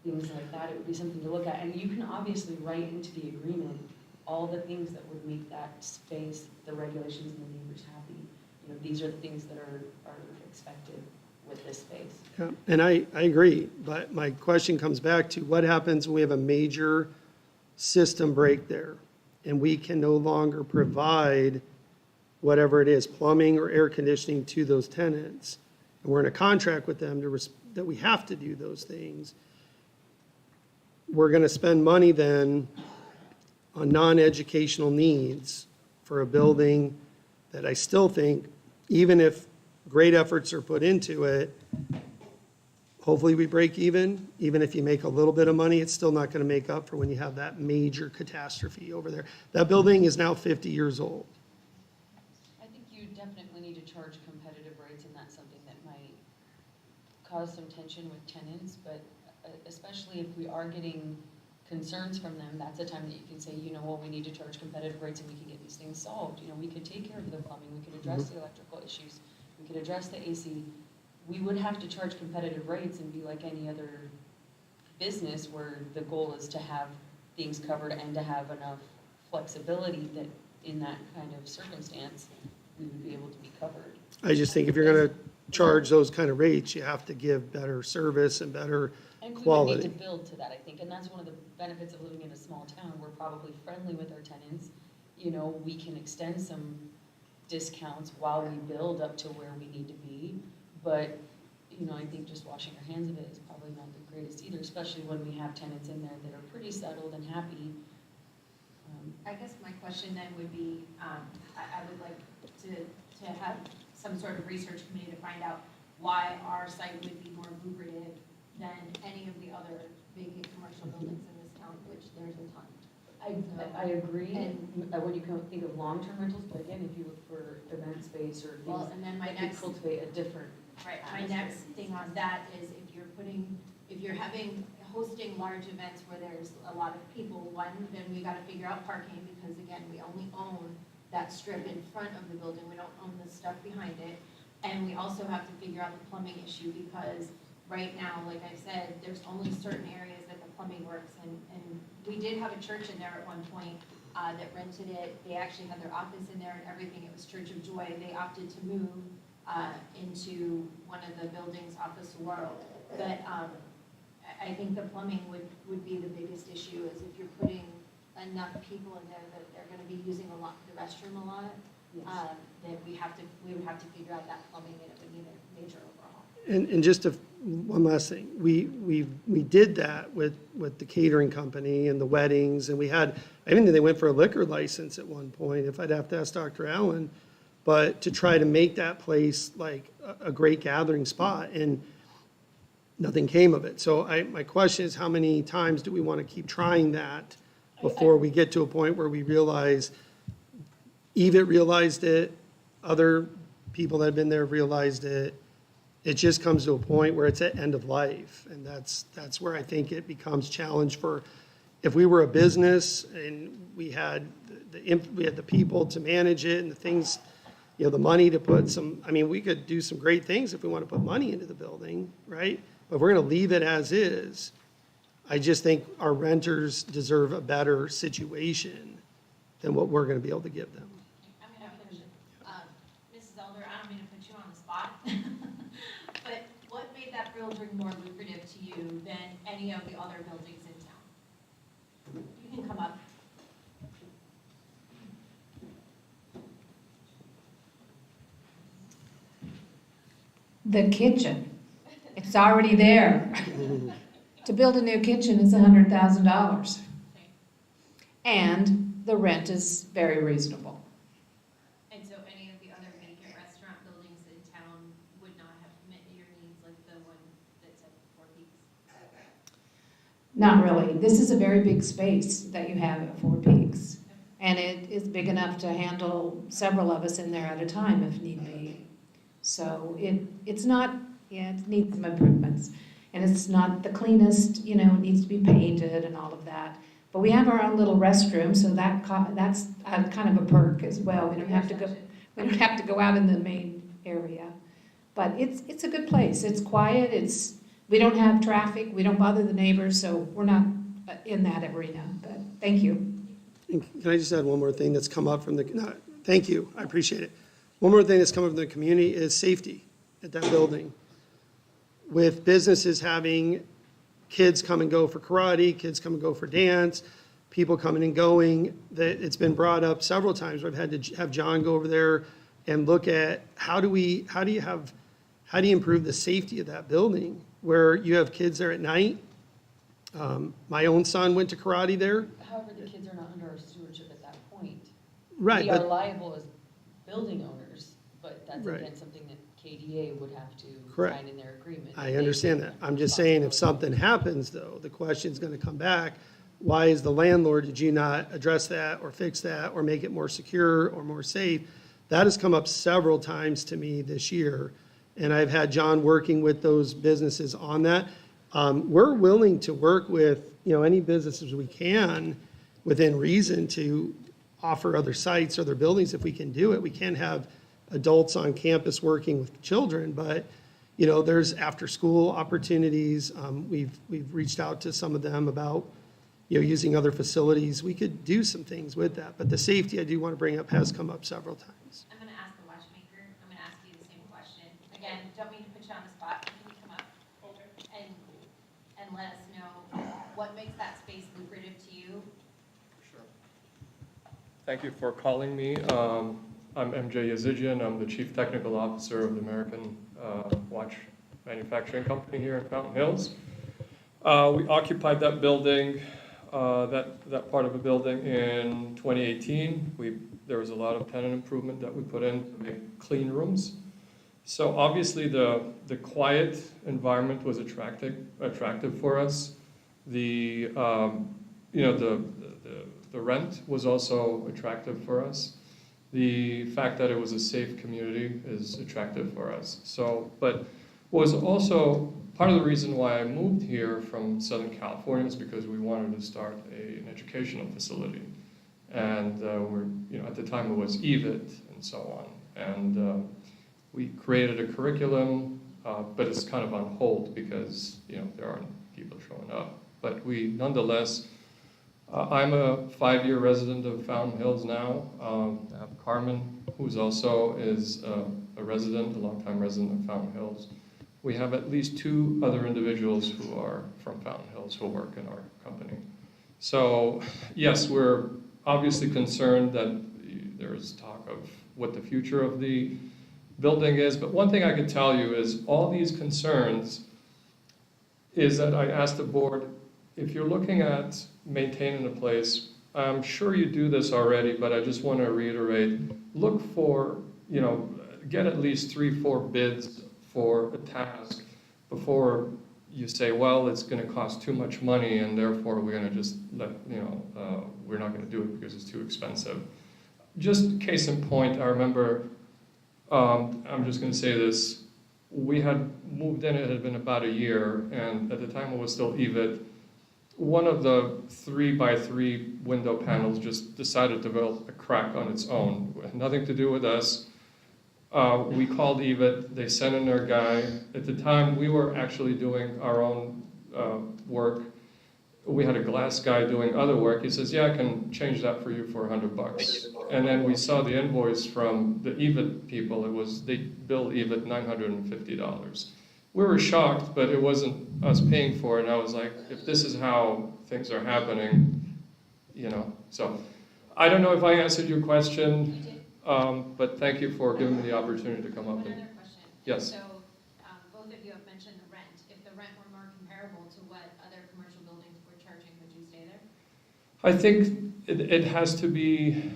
things like that. It would be something to look at. And you can obviously write into the agreement all the things that would make that space, the regulations and the neighbors happy. You know, these are the things that are expected with this space. Yeah, and I agree, but my question comes back to what happens when we have a major system break there and we can no longer provide whatever it is, plumbing or air conditioning to those tenants. And we're in a contract with them that we have to do those things. We're going to spend money then on non-educational needs for a building that I still think, even if great efforts are put into it, hopefully we break even. Even if you make a little bit of money, it's still not going to make up for when you have that major catastrophe over there. That building is now 50 years old. I think you definitely need to charge competitive rates, and that's something that might cause some tension with tenants, but especially if we are getting concerns from them, that's a time that you can say, you know, well, we need to charge competitive rates and we can get these things solved. You know, we could take care of the plumbing, we could address the electrical issues, we could address the AC. We would have to charge competitive rates and be like any other business where the goal is to have things covered and to have enough flexibility that in that kind of circumstance, we would be able to be covered. I just think if you're going to charge those kind of rates, you have to give better service and better quality. And we would need to build to that, I think, and that's one of the benefits of living in a small town. We're probably friendly with our tenants. You know, we can extend some discounts while we build up to where we need to be. But, you know, I think just washing our hands of it is probably not the greatest either, especially when we have tenants in there that are pretty settled and happy. I guess my question then would be, I would like to have some sort of research committee to find out why our site would be more lucrative than any of the other vacant commercial buildings in this town, which there's a ton. I agree, and when you think of long-term rentals, but again, if you look for event space or things, Well, and then my that could next, cultivate a different right, my next thing on that is if you're hosting large events where there's a lot of people, one, then we gotta figure out parking, because again, we only own that strip in front of the building, we don't own the stuff behind it. And we also have to figure out the plumbing issue, because right now, like I said, there's only certain areas that the plumbing works, and we did have a church in there at one point that rented it. They actually had their office in there and everything. It was Church of Joy. They opted to move into one of the buildings off of Saguaro. But I think the plumbing would be the biggest issue, is if you're putting enough people in there that they're gonna be using the restroom a lot, that we would have to figure out that plumbing, and it would need a major overhaul. And just one last thing, we did that with the catering company and the weddings, and I even think they went for a liquor license at one point, if I'd have to ask Dr. Allen, but to try to make that place like a great gathering spot, and nothing came of it. So my question is, how many times do we want to keep trying that before we get to a point where we realize, Evit realized it, other people that have been there realized it, it just comes to a point where it's at end of life. And that's where I think it becomes challenge for, if we were a business and we had the people to manage it and the things, the money to put we could do some great things if we want to put money into the building, right? But if we're going to leave it as is, I just think our renters deserve a better situation than what we're going to be able to give them. I'm gonna finish it. Mrs. Elder, I don't mean to put you on the spot, but what made that building more lucrative to you than any of the other buildings in town? You can come up. The kitchen. It's already there. To build a new kitchen is $100,000. And the rent is very reasonable. And so any of the other vacant restaurant buildings in town would not have met your needs, like the one that's at Four Peaks? Not really. This is a very big space that you have at Four Peaks. And it is big enough to handle several of us in there at a time if need be. So it's not, it needs some improvements. And it's not the cleanest, it needs to be painted and all of that. But we have our own little restroom, so that's kind of a perk as well. We don't have to go out in the main area. But it's a good place. It's quiet. We don't have traffic. We don't bother the neighbors, so we're not in that arena. But thank you. Can I just add one more thing that's come up from thank you, I appreciate it. One more thing that's come up from the community is safety at that building. With businesses having kids come and go for karate, kids come and go for dance, people coming and going, that it's been brought up several times. I've had to have John go over there and look at how do you improve the safety of that building where you have kids there at night. My own son went to karate there. However, the kids are not under our stewardship at that point. Right, We are but liable as building owners, but that's Right. again something that KDA would have to Correct. sign in their agreement. I They understand take that. I'm just saying if something happens though, the question's going to come back, why is the landlord, did you not address that or fix that or make it more secure or more safe? That has come up several times to me this year. And I've had John working with those businesses on that. We're willing to work with, any businesses we can within reason to offer other sites, other buildings if we can do it. We can't have adults on campus working with children, but, there's after-school opportunities. We've reached out to some of them about, using other facilities. We could do some things with that, but the safety I do want to bring up has come up several times. I'm gonna ask the watchmaker, I'm gonna ask you the same question. Again, don't mean to put you on the spot, but can you come up? And let us know what makes that space lucrative to you? Sure. Thank you for calling me. I'm MJ Yazidian. I'm the Chief Technical Officer of the American Watch Manufacturing Company here in Fountain Hills. We occupied that building, that part of the building in 2018. There was a lot of tenant improvement that we put in to make clean rooms. So obviously the quiet environment was attractive for us. The rent was also attractive for us. The fact that it was a safe community is attractive for us. But was also part of the reason why I moved here from Southern California is because we wanted to start an educational facility. And at the time it was Evit and so on. And we created a curriculum, but it's kind of on hold because there aren't people showing up. But we nonetheless, I'm a 5-year resident of Fountain Hills now. I have Carmen, who's also is a resident, a longtime resident of Fountain Hills. we have at least 2 other individuals who are from Fountain Hills who work in our company. So yes, we're obviously concerned that there's talk of what the future of the building is, but one thing I could tell you is all these concerns is that I asked the board, if you're looking at maintaining a place, I'm sure you do this already, but I just want to reiterate, look for, get at least 3-4 bids for a task before you say, well, it's going to cost too much money and therefore we're going to just we're not going to do it because it's too expensive. Just case in point, I remember, I'm just going to say this, we had moved in, it had been about a year, and at the time it was still EVIT. One of the 3x3 window panels just decided to develop a crack on its own. It had nothing to do with us. We called EVIT, they sent in their guy. At the time, we were actually doing our own work. We had a glass guy doing other work. He says, yeah, I can change that for you for $100. And then we saw the invoice from the EVIT people. They billed EVIT $950. We were shocked, but it wasn't us paying for it. And I was like, if this is how things are happening, So I don't know if I answered your question, but thank you for giving me the opportunity to come up. One other question. Yes. So both of you have mentioned the rent. If the rent were more comparable to what other commercial buildings were charging, would you stay there? I think it has to be,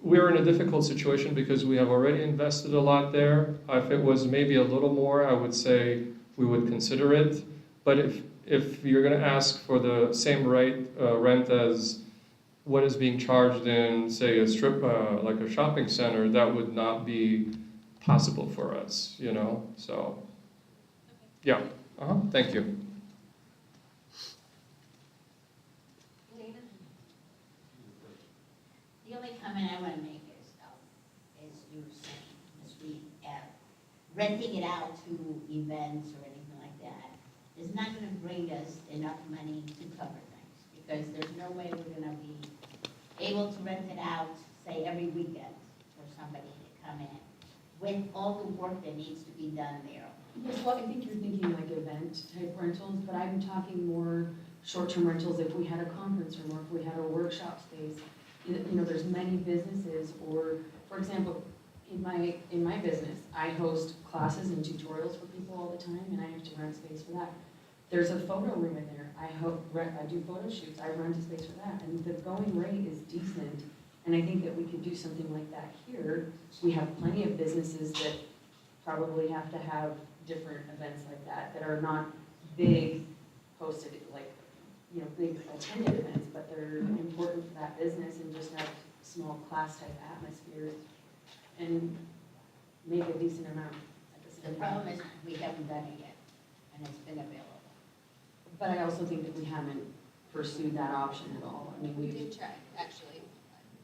we're in a difficult situation because we have already invested a lot there. If it was maybe a little more, I would say we would consider it. But if you're going to ask for the same rent as what is being charged in, say, a strip, like a shopping center, that would not be possible for us, So, yeah. Thank you. The only comment I want to make is you were saying, Ms. Reed, renting it out to events or anything like that is not going to bring us enough money to cover things, because there's no way we're going to be able to rent it out, say, every weekend for somebody to come in with all the work that needs to be done there. Yes, well, I think you're thinking like event-type rentals, but I'm talking more short-term rentals if we had a conference room or if we had a workshop space. There's many businesses, or, for example, in my business, I host classes and tutorials for people all the time, and I have to rent space for that. There's a photo room in there. I do photo shoots. I rent a space for that, and the going rate is decent. And I think that we could do something like that here. We have plenty of businesses that probably have to have different events like that are not big posted, big attended events, but they're important for that business, and just have small class type atmospheres and make a decent amount at the The same time. problem is, we haven't done it yet, and it's been available. But I also think that we haven't pursued that option at all. I mean, We did try, actually.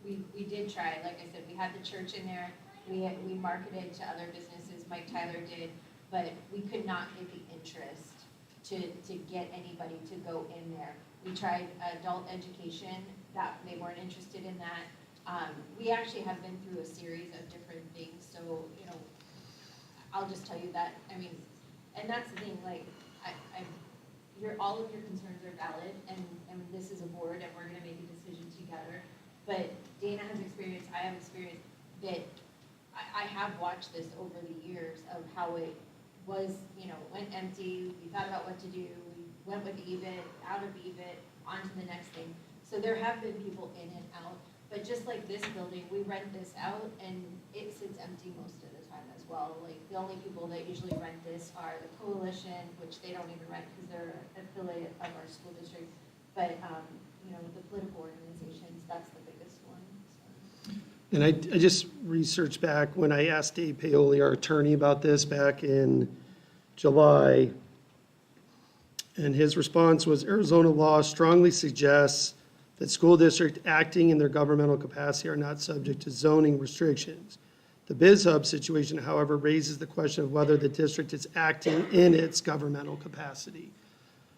We did try. Like I said, we had the church in there. We marketed to other businesses. Mike Tyler did, but we could not get the interest to get anybody to go in there. We tried adult education, that they weren't interested in that. We actually have been through a series of different things, so, I'll just tell you that, and that's the thing, all of your concerns are valid, and this is a board, and we're gonna make a decision together. But Dana has experience, I have experience, that I have watched this over the years of how it was, went empty, we thought about what to do, we went with EVIT, out of EVIT, on to the next thing. So there have been people in and out, but just like this building, we rent this out and it sits empty most of the time as well. Like, the only people that usually rent this are the coalition, which they don't even rent because they're an affiliate of our school district. But, the political organizations, that's the biggest one. So. And I just researched back when I asked Dave Paoli, our attorney, about this back in July. And his response was, Arizona law strongly suggests that school districts acting in their governmental capacity are not subject to zoning restrictions. The BizHub situation, however, raises the question of whether the district is acting in its governmental capacity.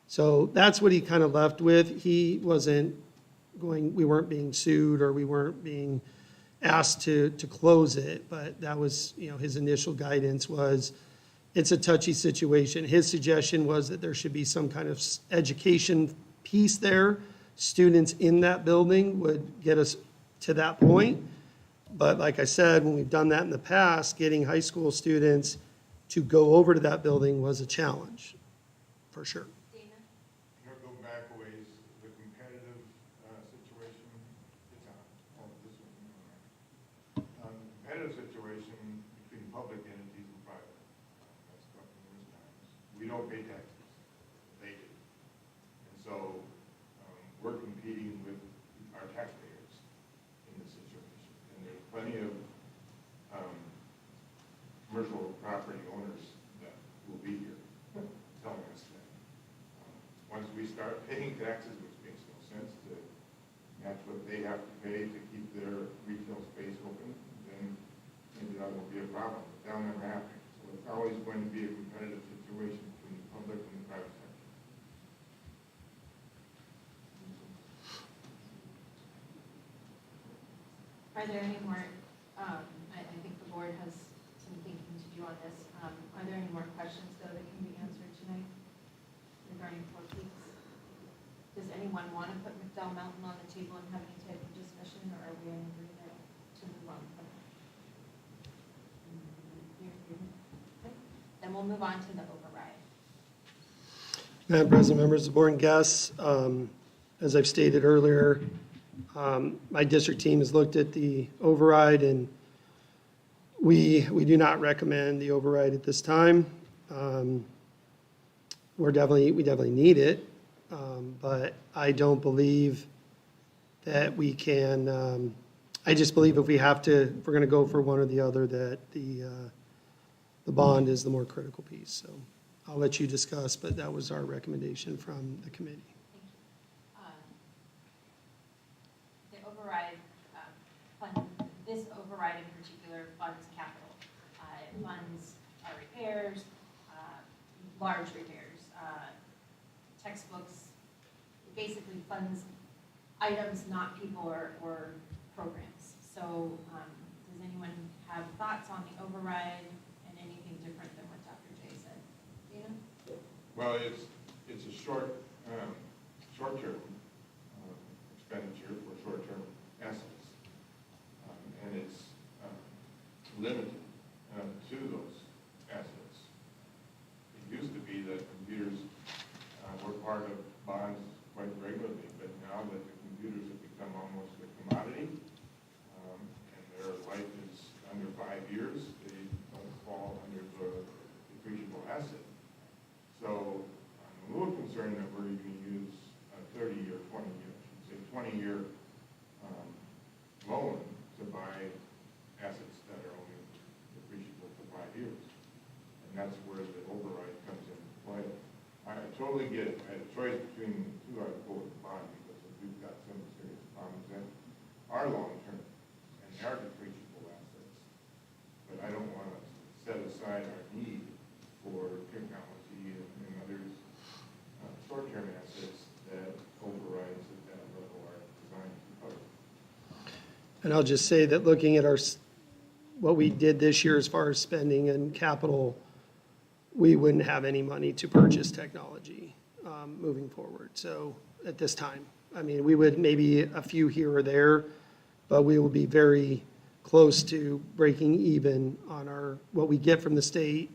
So that's what he kind of left with. He wasn't we weren't being sued, or we weren't being asked to close it, but that was, his initial guidance was, it's a touchy situation. His suggestion was that there should be some kind of education piece there. Students in that building would get us to that point. But like I said, when we've done that in the past, getting high school students to go over to that building was a challenge, for sure. Dana? I'm gonna go back a ways, the competitive situation, it's on, this one. The competitive situation between public entities and private, that's come numerous times. We don't pay taxes, they do. And so, we're competing with our taxpayers in this situation. And there's plenty of commercial property owners that will be here telling us that. Once we start paying taxes, which makes no sense to match what they have to pay to keep their retail space open, then maybe that won't be a problem. But that'll never happen. So it's always going to be a competitive situation between the public and the private sector. Are there any more, I think the board has some thinking to do on this. Are there any more questions, though, that can be answered tonight regarding 4 Peaks? Does anyone want to put McDowell Mountain on the table and have any type of discussion, or are we in agreement to move on from it? Okay. Then we'll move on to the override. Madam President, members of the board and guests, as I've stated earlier, my district team has looked at the override, and we do not recommend the override at this time. We definitely need it, but I don't believe that we can. I just believe if we're going to go for one or the other, that the bond is the more critical piece. So I'll let you discuss, but that was our recommendation from the committee. The override, this override in particular funds capital. It funds our repairs, large repairs, textbooks. It basically funds items, not people or programs. So does anyone have thoughts on the override and anything different than what Dr. J said? Dana? Well, it's a short-term expenditure for short-term assets, and it's limited to those assets. It used to be that computers were part of bonds quite regularly, but now that the computers have become almost a commodity, and their life is under 5 years, they don't fall under the depreciable asset. So I'm a little concerned that we're going to use a 30 or 20-year, I should say 20-year loan to buy assets that are only depreciable for 5 years. And that's where the override comes into play. I totally get it. I had a choice between the two. I'd go with the bond because we've got some serious bonds that are long-term and they are depreciable assets. But I don't want to set aside our need for technology and others, short-term assets that overrides at that level are designed to cover. And I'll just say that looking at what we did this year as far as spending and capital, we wouldn't have any money to purchase technology moving forward. So at this time, I mean, we would maybe a few here or there, but we will be very close to breaking even on what we get from the state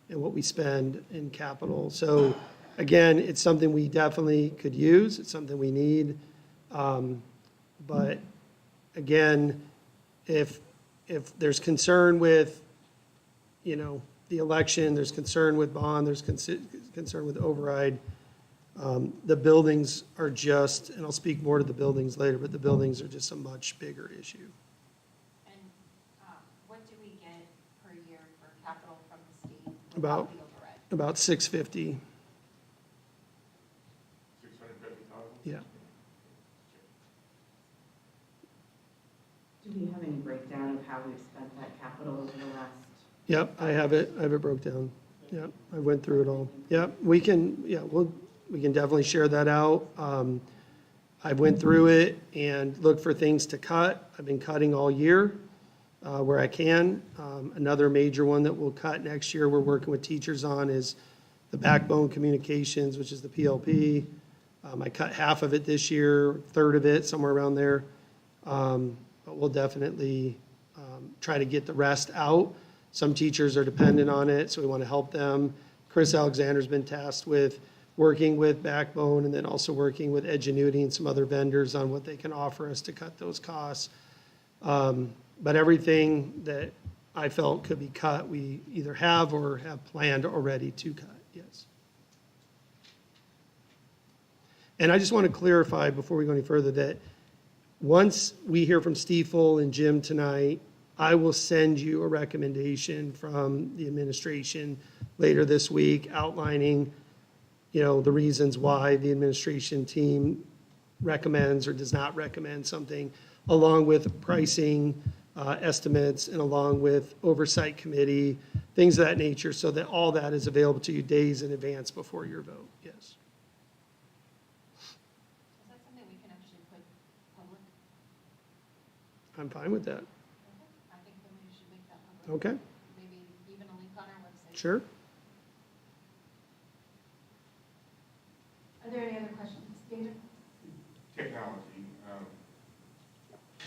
and what we spend in capital. So again, it's something we definitely could use. It's something we need. But again, if there's concern with, the election, there's concern with bond, there's concern with override, the buildings are just, and I'll speak more to the buildings later, but the buildings are just a much bigger issue. And what do we get per year for capital from the state About- without the override? About 650, 650,000? yeah. Do we have any breakdown of how we've spent that capital over the last? Yep, I have it broke down. Yep, I went through it all. Yep, we can definitely share that out. I went through it and looked for things to cut. I've been cutting all year. where I can. Another major one that we'll cut next year, we're working with teachers on, is the backbone communications, which is the PLP. I cut half of it this year, third of it, somewhere around there. But we'll definitely try to get the rest out. Some teachers are dependent on it, so we want to help them. Chris Alexander's been tasked with working with Backbone and then also working with Edgenuity and some other vendors on what they can offer us to cut those costs. But everything that I felt could be cut, we either have or have planned already to cut, yes. And I just want to clarify before we go any further that once we hear from Stiefel and Jim tonight, I will send you a recommendation from the administration later this week outlining, the reasons why the administration team recommends or does not recommend something, along with pricing estimates and along with oversight committee, things of that nature, so that all that is available to you days in advance before your vote, yes. Is that something we can actually put public? I'm fine with that. I think that we should make that public. Okay, Maybe even a link on our website. sure. Are there any other questions? David? Technology,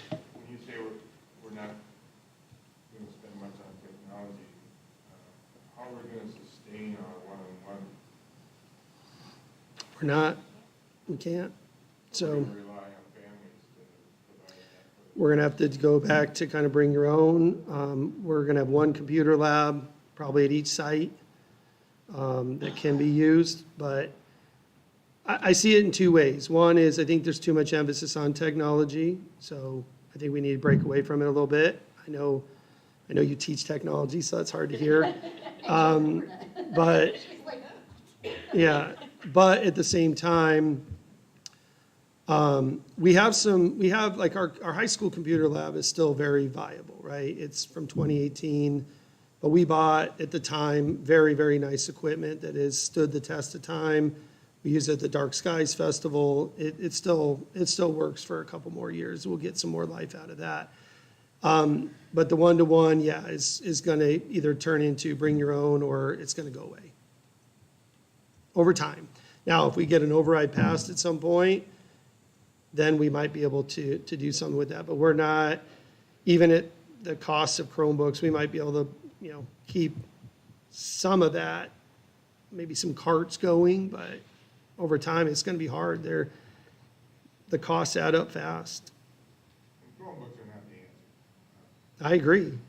when you say we're not going to spend much on technology, how are we going to sustain our one-on-one? We're not, we can't. So Rely on families to provide that. we're going to have to go back to kind of bring your own. We're going to have one computer lab, probably at each site, that can be used. But I see it in two ways. One is I think there's too much emphasis on technology, so I think we need to break away from it a little bit. I know you teach technology, so that's hard to hear. But yeah, but at the same time, we have like our high school computer lab is still very viable, right? It's from 2018, but we bought at the time very, very nice equipment that has stood the test of time. We use it at the Dark Skies Festival. It still works for a couple more years. We'll get some more life out of that. But the one-to-one, yeah, is going to either turn into bring your own or it's going to go away over time. Now, if we get an override passed at some point, then we might be able to do something with that. But we're not, even at the cost of Chromebooks, we might be able to, keep some of that, maybe some carts going, but over time, it's going to be hard. The costs add up fast. And Chromebooks are not the answer. I agree.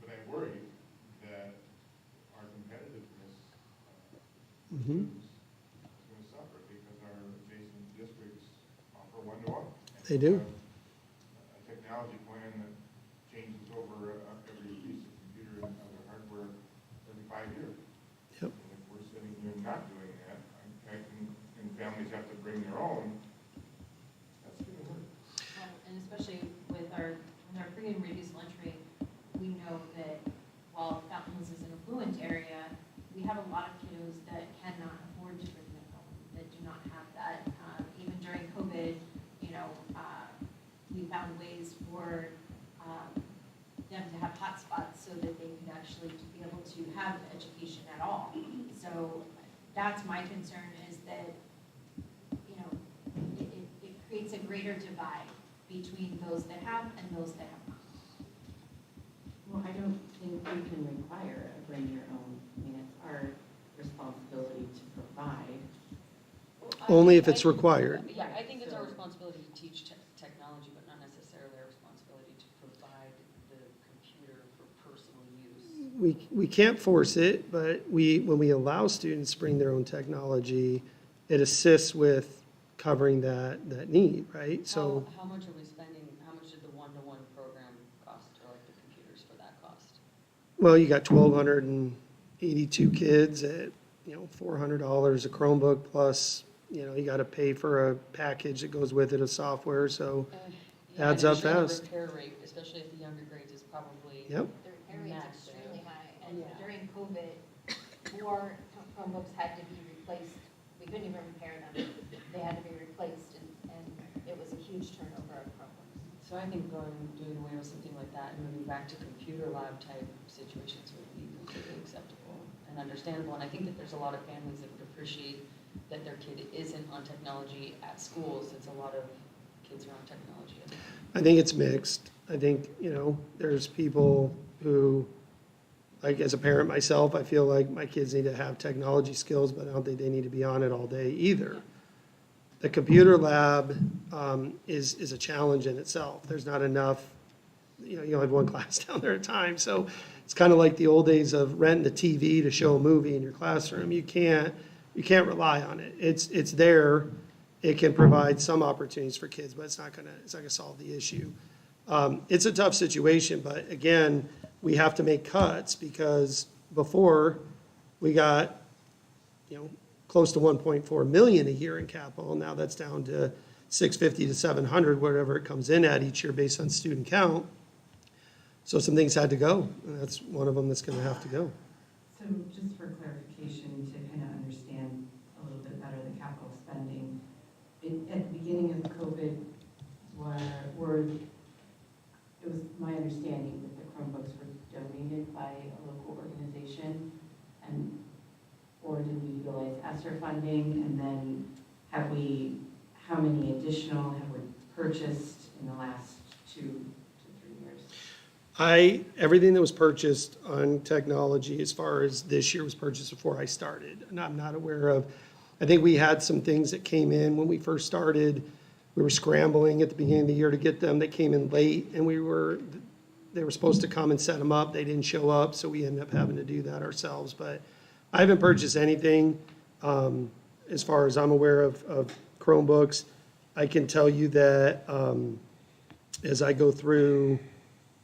But I worry that our competitiveness Mhm. is going to suffer because our adjacent districts offer one-to-one. They do. A technology plan that changes over every piece of computer and other hardware every 5 years. Yep. And if we're sitting here not doing that, and families have to bring their own, that's going to hurt. Well, and especially with our free and reduced lunch rate, we know that while Fountain Hills is an affluent area, we have a lot of kiddos that cannot afford to bring their own, that do not have that. Even during COVID, we found ways for them to have hotspots so that they could actually be able to have education at all. So that's my concern, is that, it creates a greater divide between those that have and those that have not. Well, I don't think we can require a bring your own. I mean, it's our responsibility to provide. Only if it's required. Yeah, I think it's our responsibility to teach technology, but not necessarily our responsibility to provide the computer for personal use. We can't force it, but when we allow students to bring their own technology, it assists with covering that need, right? So How much are we spending, how much did the one-to-one program cost, or like the computers for that cost? well, you got 1,282 kids at, $400 a Chromebook plus, you got to pay for a package that goes with it of software, so Yeah, adds and up I'm sure fast. The repair rate, especially at the younger grades, is probably. Yep. The repair rate's Massive. extremely high, and Yeah. during COVID, more Chromebooks had to be replaced. We couldn't even repair them. They had to be replaced, and it was a huge turnover of Chromebooks. So I think doing away with something like that and moving back to computer lab type situations would be completely acceptable and understandable. And I think that there's a lot of families that would appreciate that their kid isn't on technology at school, since a lot of kids are on technology. I think it's mixed. I think, there's people who, like as a parent myself, I feel like my kids need to have technology skills, but I don't think they need to be on it all day either. The computer lab is a challenge in itself. There's not enough, you only have one class down there at a time. So it's kind of like the old days of renting a TV to show a movie in your classroom. You can't rely on it. It's there. It can provide some opportunities for kids, but it's not gonna solve the issue. It's a tough situation, but again, we have to make cuts because before we got, close to 1.4 million a year in capital. Now that's down to 650 to 700, whatever it comes in at each year based on student count. So some things had to go, and that's one of them that's gonna have to go. So just for clarification, to kind of understand a little bit better the capital spending, at the beginning of COVID, it was my understanding that the Chromebooks were donated by a local organization, or did we utilize ESSER funding? And then how many additional have we purchased in the last 2 to 3 years? Everything that was purchased on technology as far as this year was purchased before I started. And I'm not aware of, I think we had some things that came in when we first started. We were scrambling at the beginning of the year to get them. They came in late and they were supposed to come and set them up. They didn't show up, so we ended up having to do that ourselves. But I haven't purchased anything as far as I'm aware of Chromebooks. I can tell you that as I go through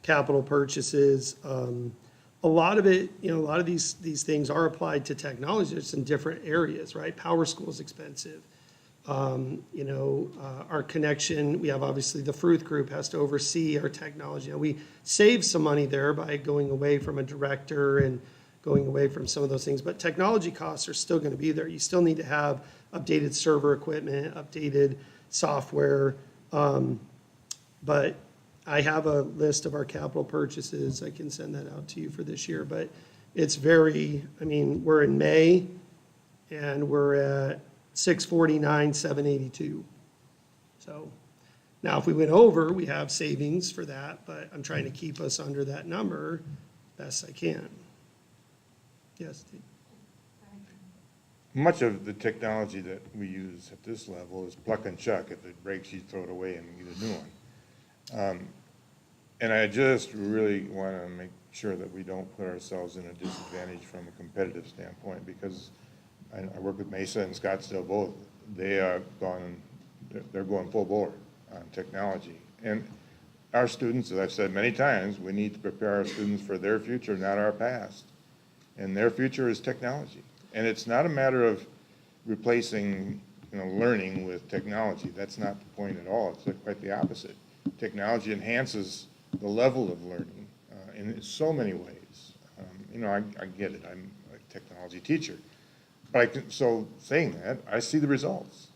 capital purchases, a lot of it, a lot of these things are applied to technology. It's in different areas, right? PowerSchool is expensive. Our connection, we have obviously the Fruth Group has to oversee our technology. And we save some money there by going away from a director and going away from some of those things, but technology costs are still going to be there. You still need to have updated server equipment, updated software. But I have a list of our capital purchases. I can send that out to you for this year, but it's we're in May and we're at 649, 782. So now if we went over, we have savings for that, but I'm trying to keep us under that number best I can. Yes, Steve. Much of the technology that we use at this level is pluck and chuck. If it breaks, you throw it away and get a new one. And I just really want to make sure that we don't put ourselves in a disadvantage from a competitive standpoint, because I work with Mesa and Scottsdale both. They're going full bore on technology. And our students, as I've said many times, we need to prepare our students for their future, not our past. And their future is technology. And it's not a matter of replacing, learning with technology. That's not the point at all. It's quite the opposite. Technology enhances the level of learning in so many ways. I get it. I'm a technology teacher. But saying that, I see the results.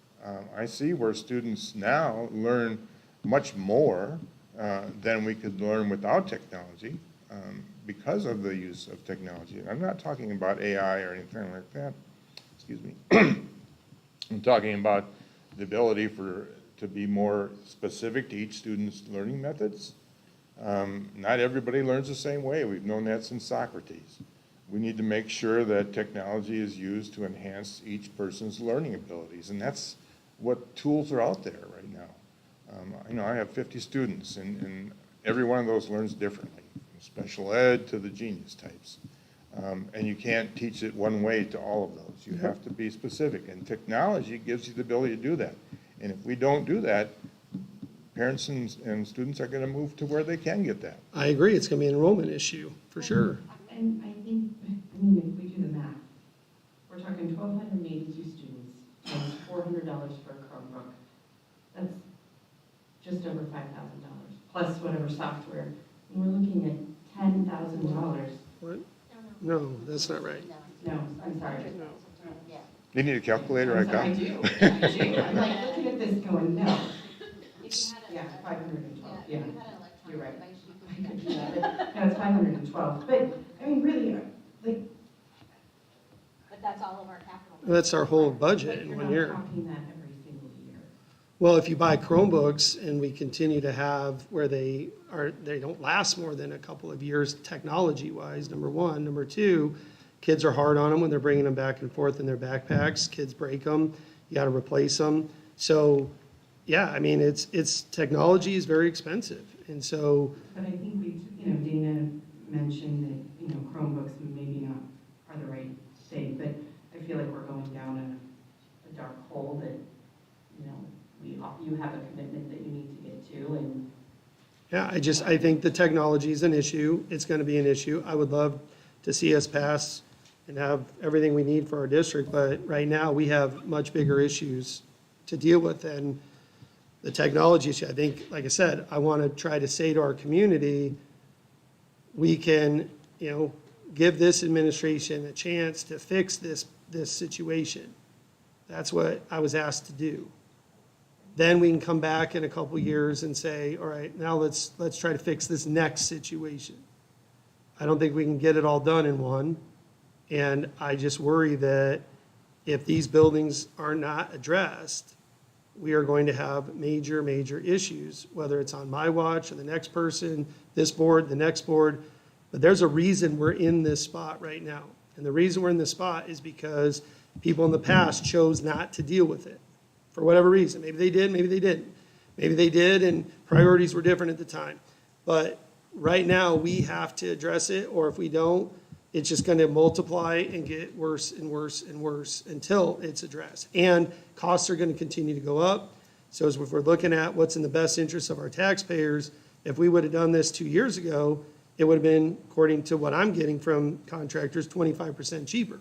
I see where students now learn much more than we could learn without technology because of the use of technology. And I'm not talking about AI or anything like that. Excuse me. I'm talking about the ability to be more specific to each student's learning methods. Not everybody learns the same way. We've known that since Socrates. We need to make sure that technology is used to enhance each person's learning abilities, and that's what tools are out there right now. I have 50 students, and every one of those learns differently, from special ed to the genius types. And you can't teach it one way to all of those. You have to be specific, and technology gives you the ability to do that. And if we don't do that, parents and students are going to move to where they can get that. I agree. It's going to be an enrollment issue, for sure. And I think, if we do the math, we're talking 1,282 students times $400 for a Chromebook. That's just over $5,000, plus whatever software. And we're looking at $10,000. What? No, that's not right. No, I'm sorry. You need a calculator, I do. I'm like looking at this going, no. Yeah, 512, yeah. If you had an You're electronic right. device, you I could could do do that. that, but, no, it's 512. But, I mean, really, like, But that's all of our capital. That's our whole budget but in you're 1 not year. talking that every single year. Well, if you buy Chromebooks and we continue to have where they don't last more than a couple of years technology-wise, number one. Number two, kids are hard on them when they're bringing them back and forth in their backpacks. Kids break them, you got to replace them. So, yeah, I mean, it's technology is very expensive. And so, But I think we, Dana mentioned that, Chromebooks maybe not are the right thing, but I feel like we're going down a dark hole that, you have a commitment that you need to get to, and yeah, I think the technology is an issue. It's going to be an issue. I would love to see us pass and have everything we need for our district, but right now we have much bigger issues to deal with than the technology issue. I think, like I said, I want to try to say to our community, we can, give this administration a chance to fix this situation. That's what I was asked to do. Then we can come back in a couple years and say, all right, now let's try to fix this next situation. I don't think we can get it all done in one. And I just worry that if these buildings are not addressed, we are going to have major, major issues, whether it's on my watch or the next person, this board, the next board. But there's a reason we're in this spot right now. And the reason we're in this spot is because people in the past chose not to deal with it for whatever reason. Maybe they did, maybe they didn't. Maybe they did and priorities were different at the time. But right now, we have to address it, or if we don't, it's just going to multiply and get worse and worse and worse until it's addressed. And costs are going to continue to go up. So as if we're looking at what's in the best interest of our taxpayers, if we would have done this 2 years ago, it would have been, according to what I'm getting from contractors, 25% cheaper.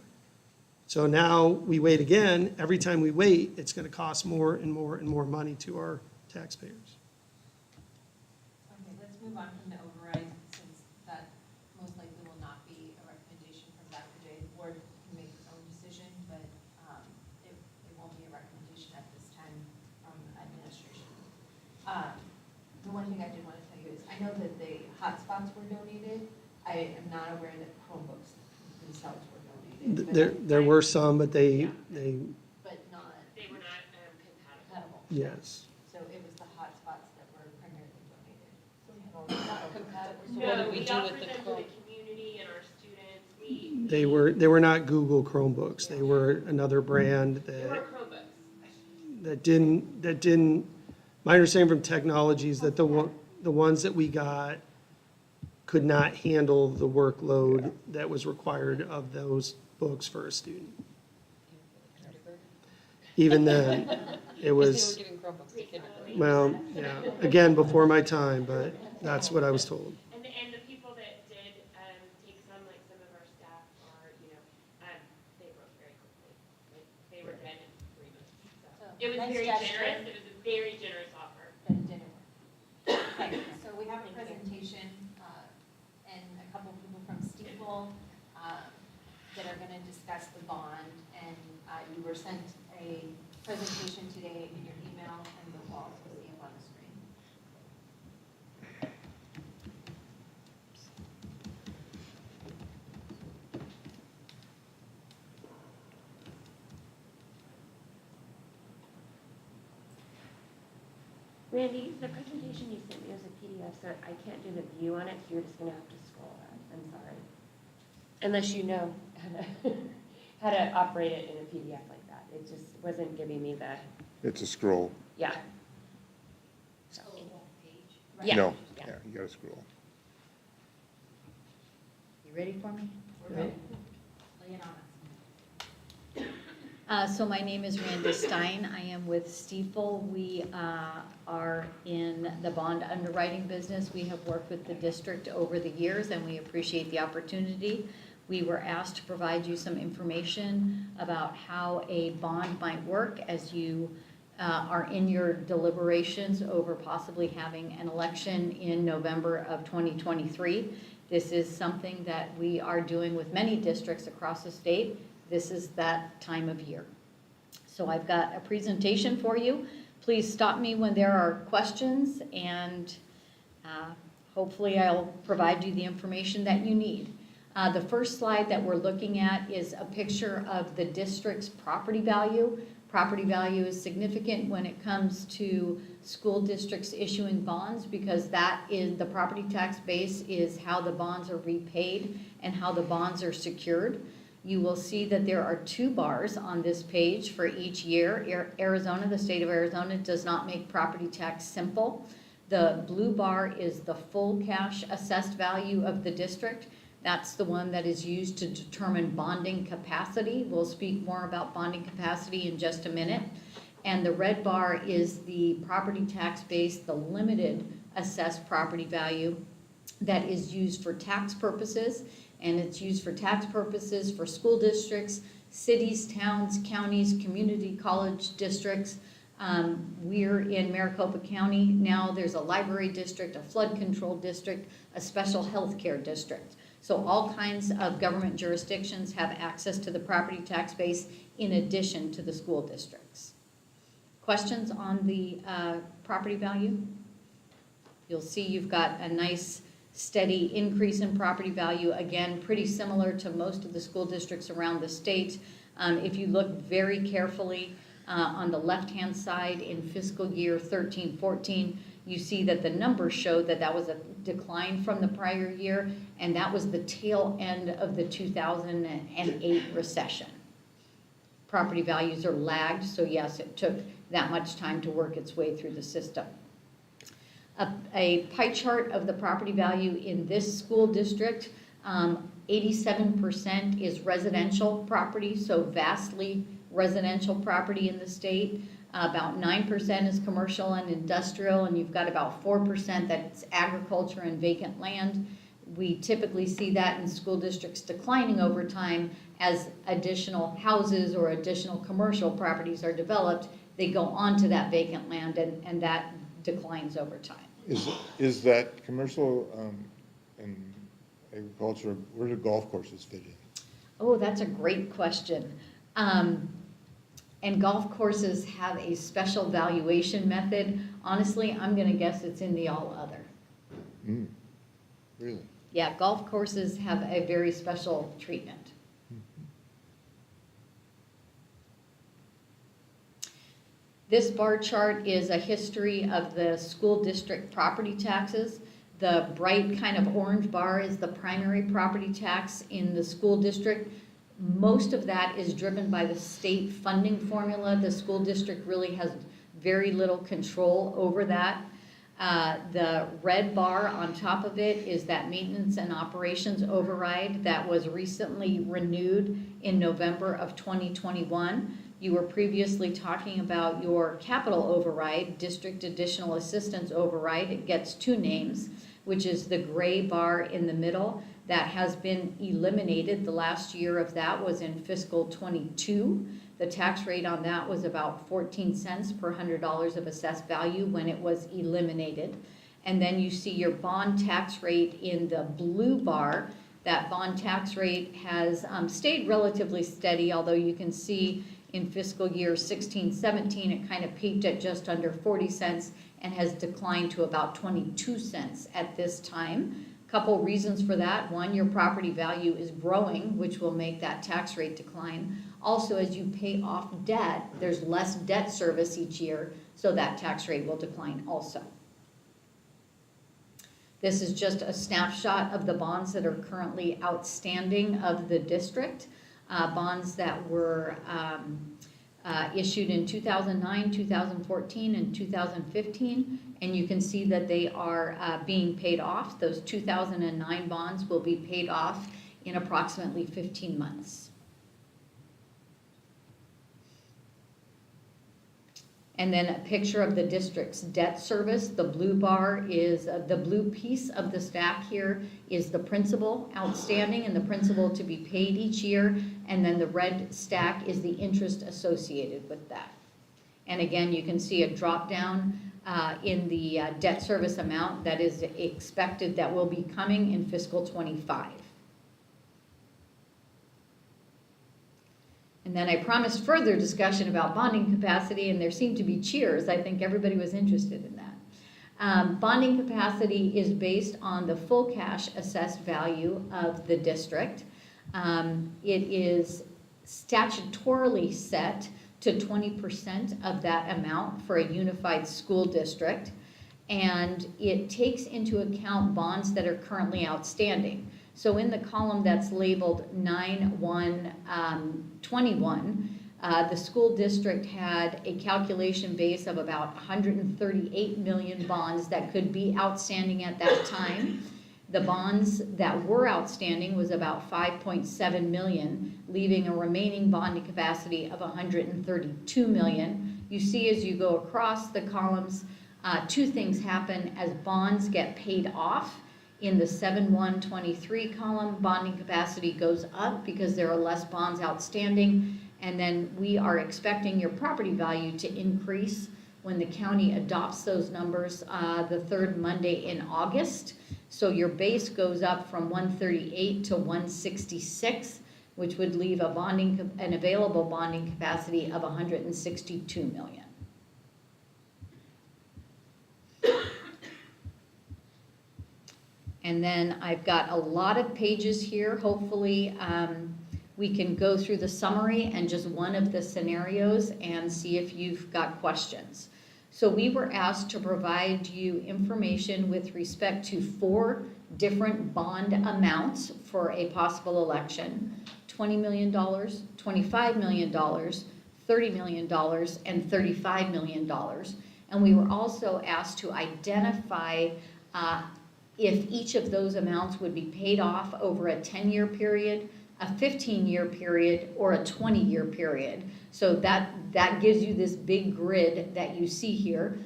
So now we wait again. Every time we wait, it's going to cost more and more and more money to our taxpayers. Okay, let's move on from the override, since that most likely will not be a recommendation from Dr. J. The board can make its own decision, but it won't be a recommendation at this time from administration. The one thing I did want to tell you is, I know that the hotspots were donated. I am not aware that Chromebooks themselves were donated. There were some, but they But not They were not compatible. compatible. yes. So it was the hotspots that were primarily donated. Compatible. So what No, do we we do offered with the them to Chrome? the community and our students. They were not Google Chromebooks. They were another brand They were Chromebooks. that didn't, my understanding from technologies that the ones that we got could not handle the workload that was required of those books for a student. Even then, it was, They were giving Chromebooks to kindergarten. well, yeah, again, before my time, but that's what I was told. And the people that did take some, like some of our staff are, they broke very quickly. Like, they were dead in 3 months. So So, it was nice very gesture. generous. It was a very generous offer. But it didn't work. Okay, so we have a presentation, and a couple of people from Stifel, that are gonna discuss the bond, and, you were sent a presentation today in your email, and the walls will see up on the screen. Randy, the presentation you sent me was a PDF, so I can't do the view on it, so you're just gonna have to scroll that. I'm sorry. Unless you know how to operate it in a PDF like that. It just wasn't giving me the, It's a scroll. yeah. So, page. Yeah. No, Yeah. yeah, you gotta scroll. You ready for me? We're ready. Lay it on us. So my name is Randy Stein. I am with Stifel. We are in the bond underwriting business. We have worked with the district over the years, and we appreciate the opportunity. We were asked to provide you some information about how a bond might work as you are in your deliberations over possibly having an election in November of 2023. This is something that we are doing with many districts across the state. This is that time of year. So I've got a presentation for you. Please stop me when there are questions, and hopefully I'll provide you the information that you need. The first slide that we're looking at is a picture of the district's property value. Property value is significant when it comes to school districts issuing bonds, because that is, the property tax base is how the bonds are repaid and how the bonds are secured. You will see that there are 2 bars on this page for each year. Arizona, the state of Arizona, does not make property tax simple. The blue bar is the full cash assessed value of the district. That's the one that is used to determine bonding capacity. We'll speak more about bonding capacity in just a minute. And the red bar is the property tax base, the limited assessed property value that is used for tax purposes. And it's used for tax purposes for school districts, cities, towns, counties, community college districts. We're in Maricopa County now. There's a library district, a flood control district, a special health care district. So all kinds of government jurisdictions have access to the property tax base in addition to the school districts. Questions on the property value? You'll see you've got a nice steady increase in property value, again, pretty similar to most of the school districts around the state. If you look very carefully on the left-hand side in fiscal year 13-14, you see that the numbers show that that was a decline from the prior year, and that was the tail end of the 2008 recession. Property values are lagged, so yes, it took that much time to work its way through the system. A pie chart of the property value in this school district, 87% is residential property, so vastly residential property in the state. About 9% is commercial and industrial, and you've got about 4% that's agriculture and vacant land. We typically see that in school districts declining over time as additional houses or additional commercial properties are developed. They go onto that vacant land, and that declines over time. Is that commercial and agriculture, where do golf courses fit in? Oh, that's a great question. And golf courses have a special valuation method. Honestly, I'm going to guess it's in the all other. Really? Yeah, golf courses have a very special treatment. This bar chart is a history of the school district property taxes. The bright kind of orange bar is the primary property tax in the school district. Most of that is driven by the state funding formula. The school district really has very little control over that. The red bar on top of it is that maintenance and operations override that was recently renewed in November of 2021. You were previously talking about your capital override, district additional assistance override. It gets 2 names, which is the gray bar in the middle. That has been eliminated. The last year of that was in fiscal 22. The tax rate on that was about 14 cents per $100 of assessed value when it was eliminated. And then you see your bond tax rate in the blue bar. That bond tax rate has stayed relatively steady, although you can see in fiscal year 16-17 it kind of peaked at just under 40 cents and has declined to about 22 cents at this time. Couple reasons for that. One, your property value is growing, which will make that tax rate decline. Also, as you pay off debt, there's less debt service each year, so that tax rate will decline also. This is just a snapshot of the bonds that are currently outstanding of the district. Bonds that were issued in 2009, 2014, and 2015, and you can see that they are being paid off. Those 2009 bonds will be paid off in approximately 15 months. And then a picture of the district's debt service. The blue bar is, the blue piece of the stack here is the principal outstanding and the principal to be paid each year. And then the red stack is the interest associated with that. And again, you can see a drop down in the debt service amount that is expected that will be coming in fiscal 25. And then I promised further discussion about bonding capacity, and there seemed to be cheers. I think everybody was interested in that. Bonding capacity is based on the full cash assessed value of the district. It is statutorily set to 20% of that amount for a unified school district, and it takes into account bonds that are currently outstanding. So in the column that's labeled 9/1/21, the school district had a calculation base of about 138 million bonds that could be outstanding at that time. The bonds that were outstanding was about 5.7 million, leaving a remaining bonding capacity of 132 million. You see as you go across the columns, two things happen as bonds get paid off. In the 7/1/23 column, bonding capacity goes up because there are less bonds outstanding, and then we are expecting your property value to increase when the county adopts those numbers the third Monday in August. So your base goes up from 138 to 166, which would leave an available bonding capacity of 162 million. And then I've got a lot of pages here. Hopefully we can go through the summary and just one of the scenarios and see if you've got questions. So we were asked to provide you information with respect to 4 different bond amounts for a possible election: $20 million, $25 million, $30 million, and $35 million. And we were also asked to identify if each of those amounts would be paid off over a 10-year period, a 15-year period, or a 20-year period. So that gives you this big grid that you see here.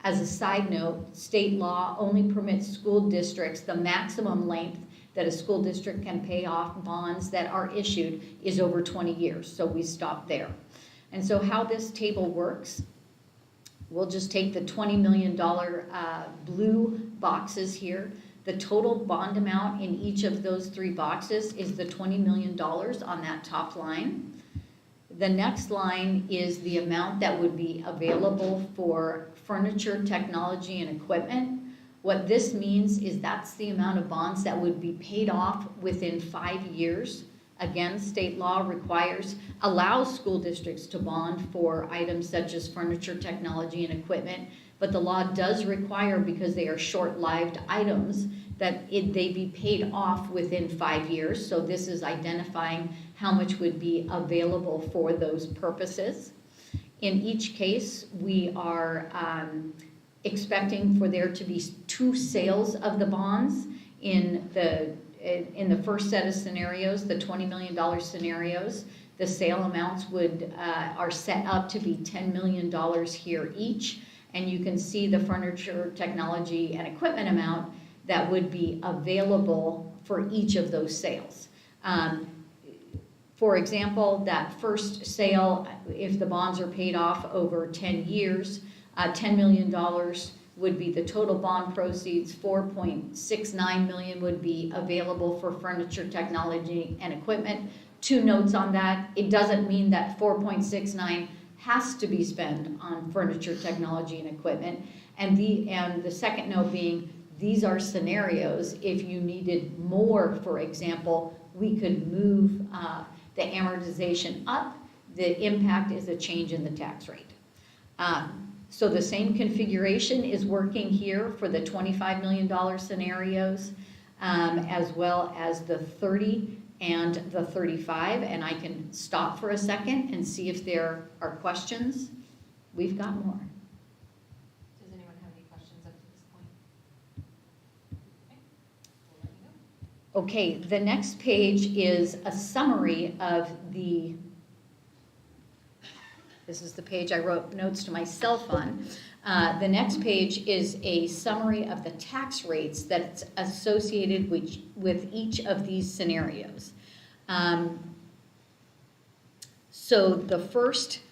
As a side note, state law only permits school districts, the maximum length that a school district can pay off bonds that are issued is over 20 years. So we stop there. And so how this table works, we'll just take the $20 million blue boxes here. The total bond amount in each of those 3 boxes is the $20 million on that top line. The next line is the amount that would be available for furniture, technology, and equipment. What this means is that's the amount of bonds that would be paid off within 5 years. Again, state law allows school districts to bond for items such as furniture, technology, and equipment, but the law does require, because they are short-lived items, that they be paid off within 5 years. So this is identifying how much would be available for those purposes. In each case, we are expecting for there to be 2 sales of the bonds. In the first set of scenarios, the $20 million scenarios, the sale amounts are set up to be $10 million here each. And you can see the furniture, technology, and equipment amount that would be available for each of those sales. For example, that first sale, if the bonds are paid off over 10 years, $10 million would be the total bond proceeds. 4.69 million would be available for furniture, technology, and equipment. 2 notes on that. It doesn't mean that 4.69 has to be spent on furniture, technology, and equipment. And the second note being, these are scenarios. If you needed more, for example, we could move the amortization up. The impact is a change in the tax rate. So the same configuration is working here for the $25 million scenarios, as well as the 30 and the 35. And I can stop for a second and see if there are questions. We've got more. Does anyone have any questions up to this point? Okay, we'll let you know. Okay, the next page is a summary of this is the page I wrote notes to myself on. The next page is a summary of the tax rates that's associated with each of these scenarios. So the first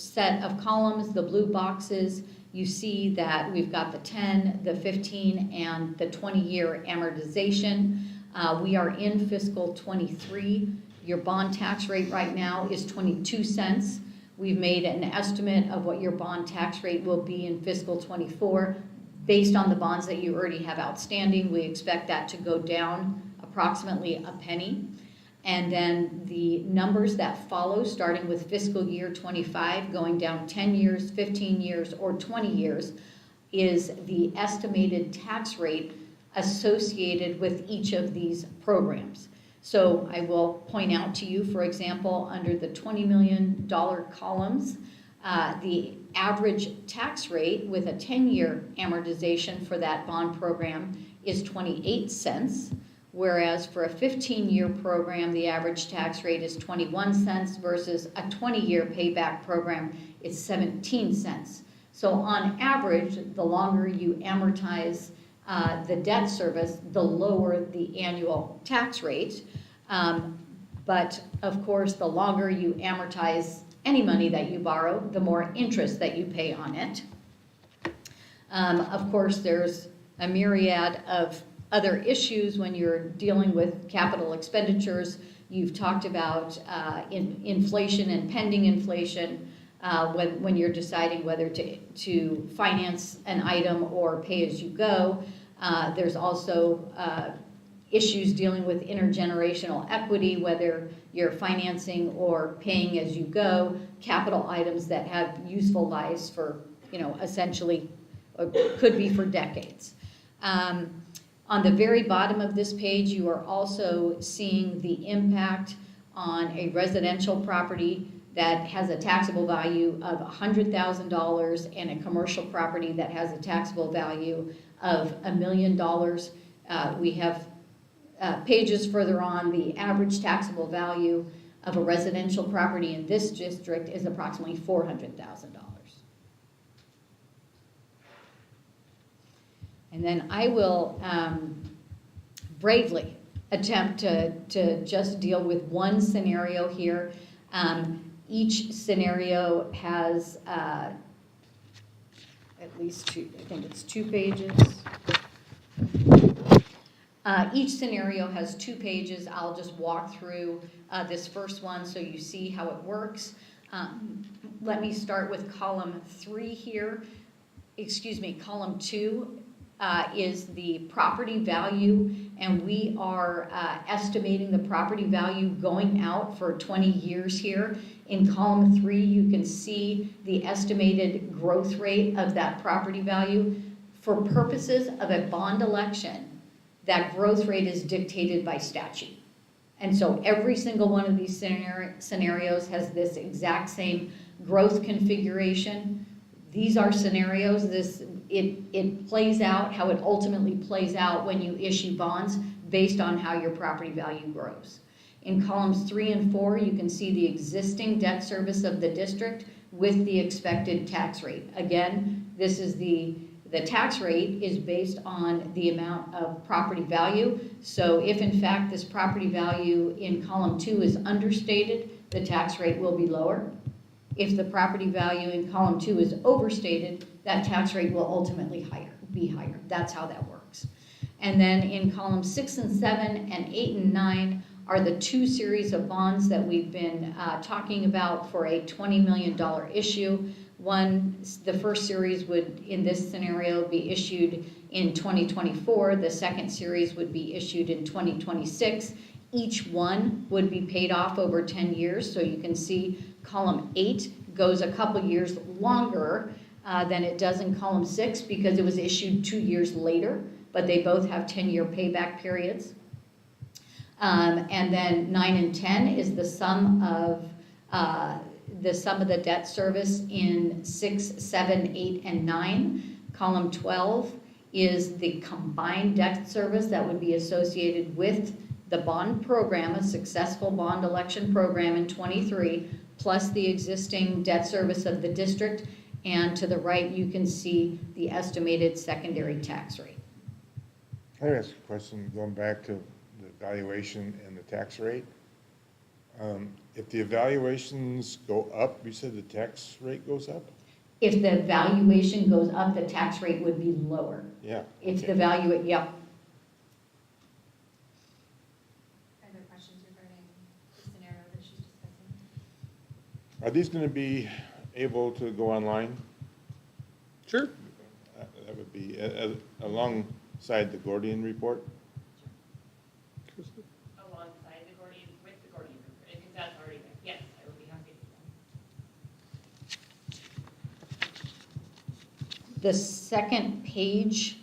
set of columns, the blue boxes, you see that we've got the 10, the 15, and the 20-year amortization. We are in fiscal 23. Your bond tax rate right now is 22 cents. We've made an estimate of what your bond tax rate will be in fiscal '24. Based on the bonds that you already have outstanding, we expect that to go down approximately a penny. And then the numbers that follow, starting with fiscal year '25, going down 10 years, 15 years, or 20 years, is the estimated tax rate associated with each of these programs. So I will point out to you, for example, under the $20 million columns, the average tax rate with a 10-year amortization for that bond program is 28 cents, whereas for a 15-year program, the average tax rate is 21 cents versus a 20-year payback program is 17 cents. So on average, the longer you amortize the debt service, the lower the annual tax rate. But of course, the longer you amortize any money that you borrow, the more interest that you pay on it. Of course, there's a myriad of other issues when you're dealing with capital expenditures. You've talked about inflation and pending inflation when you're deciding whether to finance an item or pay as you go. There's also issues dealing with intergenerational equity, whether you're financing or paying as you go, capital items that have useful lives for, essentially, could be for decades. On the very bottom of this page, you are also seeing the impact on a residential property that has a taxable value of $100,000 and a commercial property that has a taxable value of $1 million. We have pages further on. The average taxable value of a residential property in this district is approximately $400,000. And then I will bravely attempt to just deal with one scenario here. Each scenario has at least two, I think it's 2 pages. Each scenario has 2 pages. I'll just walk through this first one so you see how it works. Let me start with column 3 here. Column 2 is the property value, and we are estimating the property value going out for 20 years here. In column 3, you can see the estimated growth rate of that property value. For purposes of a bond election, that growth rate is dictated by statute. And so every single one of these scenarios has this exact same growth configuration. These are scenarios. It plays out how it ultimately plays out when you issue bonds based on how your property value grows. In columns 3 and 4, you can see the existing debt service of the district with the expected tax rate. Again, this is the tax rate is based on the amount of property value. So if in fact this property value in column 2 is understated, the tax rate will be lower. If the property value in column 2 is overstated, that tax rate will ultimately be higher. That's how that works. And then in columns 6 and 7 and 8 and 9 are the 2 series of bonds that we've been talking about for a $20 million issue. The first series would, in this scenario, be issued in 2024. The second series would be issued in 2026. Each one would be paid off over 10 years. So you can see column 8 goes a couple years longer than it does in column 6 because it was issued 2 years later, but they both have 10-year payback periods. And then 9 and 10 is the sum of the debt service in 6, 7, 8, and 9. Column 12 is the combined debt service that would be associated with the bond program, a successful bond election program in 23, plus the existing debt service of the district. And to the right, you can see the estimated secondary tax rate. Can I ask a question going back to the valuation and the tax rate? If the evaluations go up, you said the tax rate goes up? If the valuation goes up, the tax rate would be lower. Yeah. If the value, yep. Other questions regarding the Are these going to be able to go online? Sure. That would be alongside the Gordian report? Alongside the Gordian, with the Gordian report, because that's already there. Yes, I would be happy to do that. The second page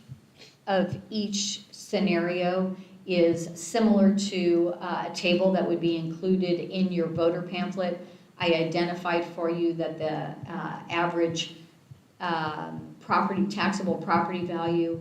of each scenario is similar to a table that would be included in your voter pamphlet. I identified for you that the average taxable property value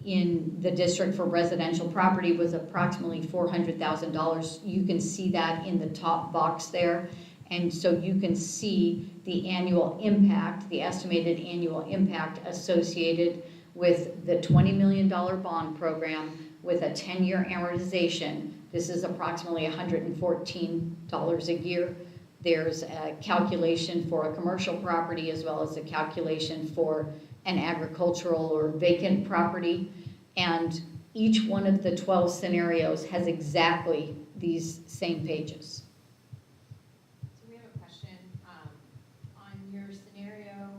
in the district for residential property was approximately $400,000. You can see that in the top box there. And so you can see the annual impact, the estimated annual impact associated with the $20 million bond program with a 10-year amortization. This is approximately $114 a year. There's a calculation for a commercial property as well as a calculation for an agricultural or vacant property. And each one of the 12 scenarios has exactly these same pages. So we have a question, on your scenario,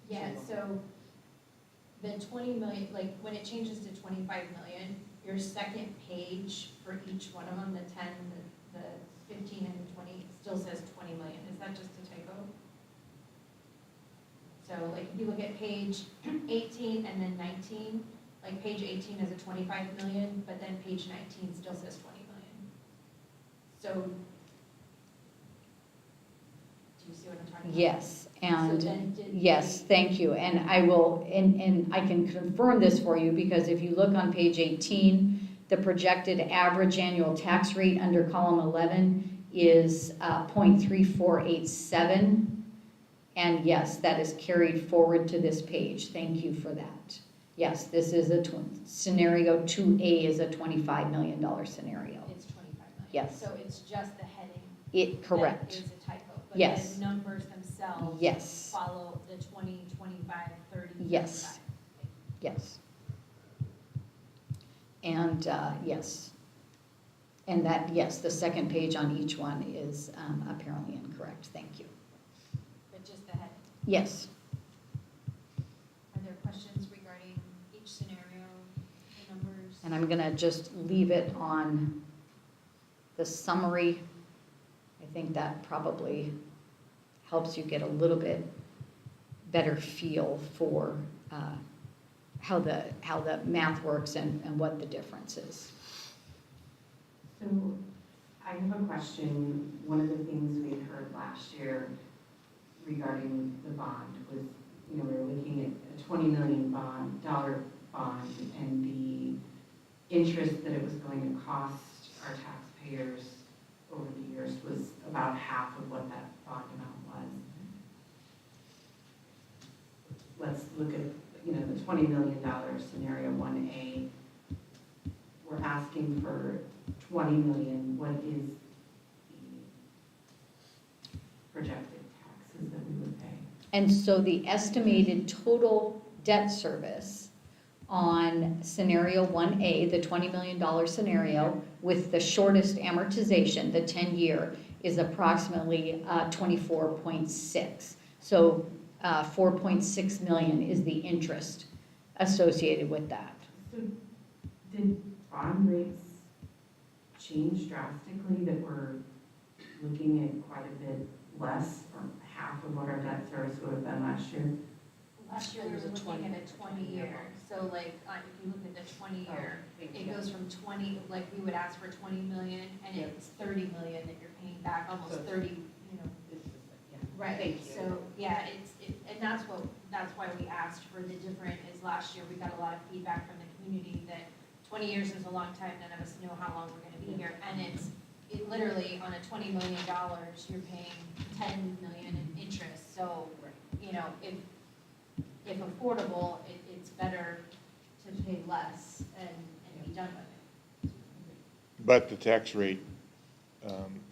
yeah, so the 20 million, like when it changes to 25 million, your second page for each one of them, the 10, the 15 and 20, still says 20 million. Is that just a typo? So like if you look at page 18 and then 19, like page 18 has a 25 million, but then page 19 still says 20 million. So, do you see what I'm talking about? Yes, and So then did yes, thank you. And I will, and I can confirm this for you because if you look on page 18, the projected average annual tax rate under column 11 is 0.3487. And yes, that is carried forward to this page. Thank you for that. Yes, this is a scenario 2A is a $25 million scenario. It's 25 million. Yes. So it's just the heading. Correct. That is a typo. But Yes. the numbers themselves Yes. follow the 20, 25, 30, Yes. 35. Yes. And yes. And that, yes, the second page on each one is apparently incorrect. Thank you. But just the heading. Yes. Are there questions regarding each scenario, the numbers? And I'm going to just leave it on the summary. I think that probably helps you get a little bit better feel for how the math works and what the difference is. So I have a question. One of the things we had heard last year regarding the bond was, we were looking at a $20 million bond and the interest that it was going to cost our taxpayers over the years was about half of what that bond amount was. Let's look at, the $20 million scenario 1A. We're asking for 20 million. What is the projected taxes that we would pay? And so the estimated total debt service on scenario 1A, the $20 million scenario, with the shortest amortization, the 10-year, is approximately 24.6. So 4.6 million is the interest associated with that. So did bond rates change drastically that we're looking at quite a bit less or half of what our debt service would have been last year? Last year, we were looking at a 20-year, so like, if you look at the 20-year, it goes from 20, like, we would ask for 20 million, and it's 30 million that you're paying back, almost 30, Right, Thank you. so, yeah, and that's why we asked for the different, is last year, we got a lot of feedback from the community that 20 years is a long time, none of us know how long we're gonna be here, and it literally, on a $20 million, you're paying 10 million in interest, so, if affordable, it's better to pay less and be done with it. But the tax rate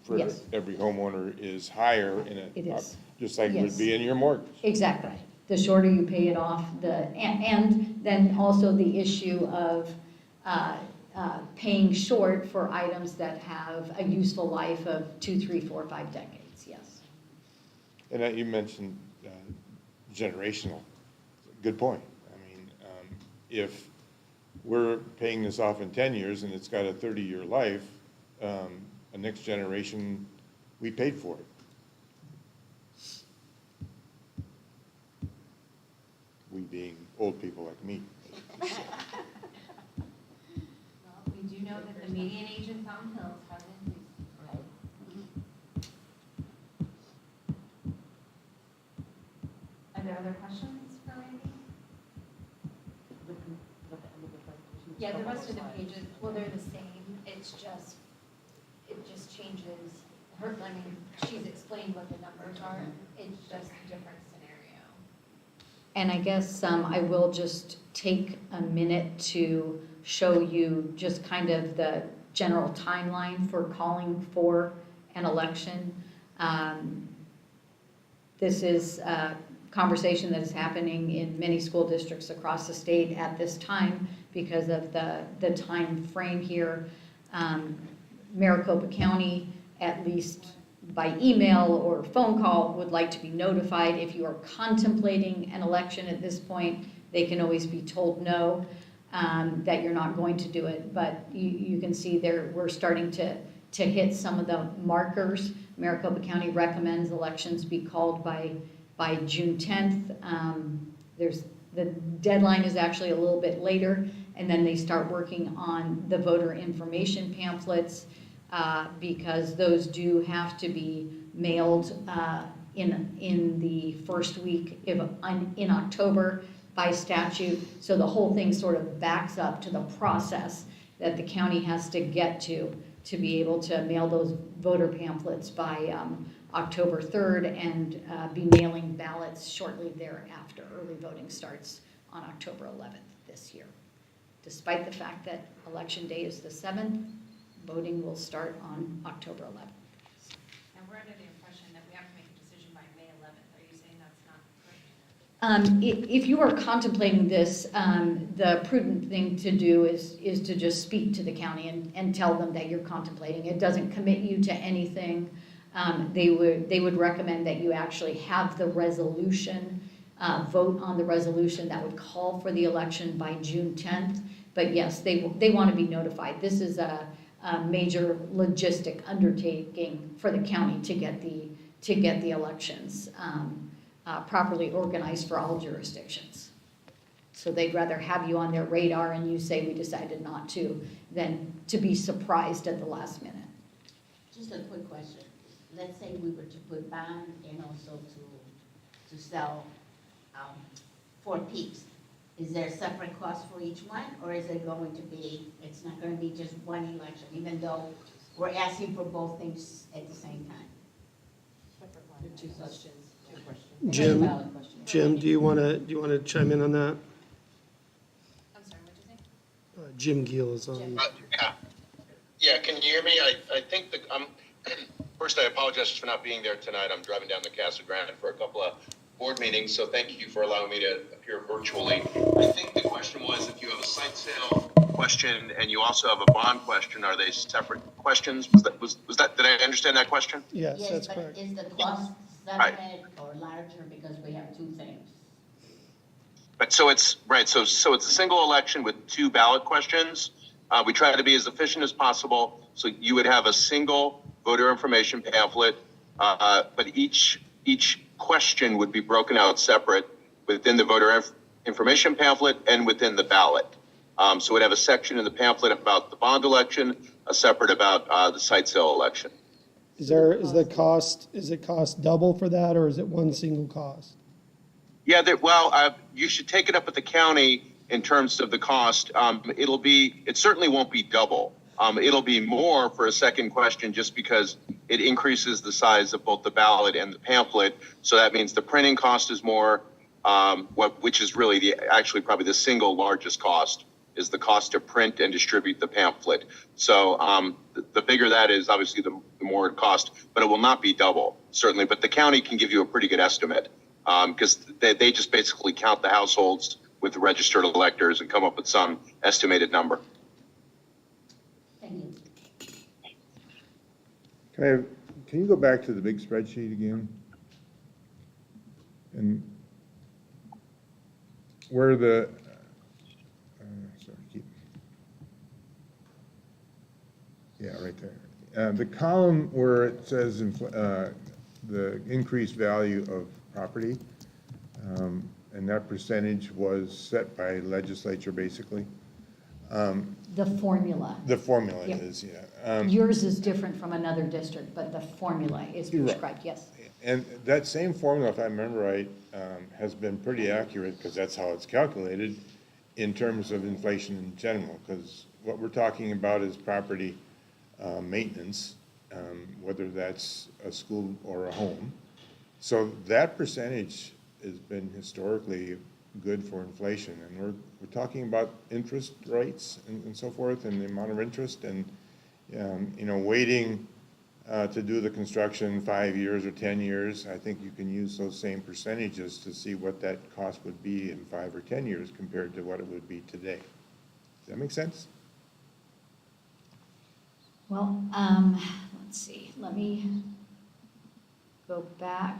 for Yes. every homeowner is higher in It is. just like it would Yes. be in your mortgage. Exactly. The shorter you pay it off, and then also the issue of paying short for items that have a useful life of 2, 3, 4, 5 decades, yes. And you mentioned generational. Good point. I mean, if we're paying this off in 10 years and it's got a 30-year life, the next generation, we paid for it. We being old people like me. Well, we do know that the median age in Fountain Hills has increased. Are there other questions for Randy? Yeah, the rest of the pages, well, they're the same, it just changes, I mean, she's explained what the numbers are, it's just a different scenario. And I guess I will just take a minute to show you just kind of the general timeline for calling for an election. This is a conversation that is happening in many school districts across the state at this time because of the time frame here. Maricopa County, at least by email or phone call, would like to be notified. If you are contemplating an election at this point, they can always be told no, that you're not going to do it. But you can see there we're starting to hit some of the markers. Maricopa County recommends elections be called by June 10th. The deadline is actually a little bit later, and then they start working on the voter information pamphlets because those do have to be mailed in the first week in October by statute. So the whole thing sort of backs up to the process that the county has to get to be able to mail those voter pamphlets by October 3rd and be mailing ballots shortly thereafter. Early voting starts on October 11th this year. Despite the fact that election day is the 7th, voting will start on October 11th. And we're under the impression that we have to make a decision by May 11th. Are you saying that's not correct? If you are contemplating this, the prudent thing to do is to just speak to the county and tell them that you're contemplating. It doesn't commit you to anything. They would recommend that you actually have the resolution, vote on the resolution that would call for the election by June 10th. But yes, they want to be notified. This is a major logistic undertaking for the county to get the elections properly organized for all jurisdictions. So they'd rather have you on their radar and you say we decided not to than to be surprised at the last minute. Just a quick question. Let's say we were to put bond and also to sell 4 Peaks. Is there a separate cost for each one, or is it going to be, it's not going to be just one election, even though we're asking for both things at the same time? Two questions. Jim, do you want to chime in on that? I'm sorry, what'd you say? Jim Giel is on. Yeah, can you hear me? I think first I apologize for not being there tonight. I'm driving down the Casa Grande for a couple of board meetings, so thank you for allowing me to appear virtually. I think the question was if you have a site sale question and you also have a bond question, are they separate questions? Was that did I understand that question? Yes, Yes, that's but correct. is the cost separate or larger because we have 2 things? But so it's right. So it's a single election with 2 ballot questions. We try to be as efficient as possible. So you would have a single voter information pamphlet, but each question would be broken out separate within the voter information pamphlet and within the ballot. So we'd have a section in the pamphlet about the bond election, a separate about the site sale election. Is it cost double for that, or is it one single cost? Yeah, you should take it up with the county in terms of the cost. It certainly won't be double. It'll be more for a second question just because it increases the size of both the ballot and the pamphlet. So that means the printing cost is more, which is really actually probably the single largest cost is the cost to print and distribute the pamphlet. So the bigger that is, obviously the more it costs, but it will not be double, certainly. But the county can give you a pretty good estimate because they just basically count the households with the registered electors and come up with some estimated number. Can you go back to the big spreadsheet again? And where the, yeah, right there. The column where it says the increased value of property, and that percentage was set by legislature, basically. The formula. The formula Yep. is, yeah. Yours is different from another district, but the formula is You're right. prescribed, yes. And that same formula, if I remember right, has been pretty accurate, because that's how it's calculated, in terms of inflation in general, because what we're talking about is property maintenance, whether that's a school or a home. So that percentage has been historically good for inflation, and we're talking about interest rates and so forth, and the amount of interest, and you know, waiting to do the construction 5 years or 10 years. I think you can use those same percentages to see what that cost would be in 5 or 10 years compared to what it would be today. Does that make sense? Well, let's see, let me go back.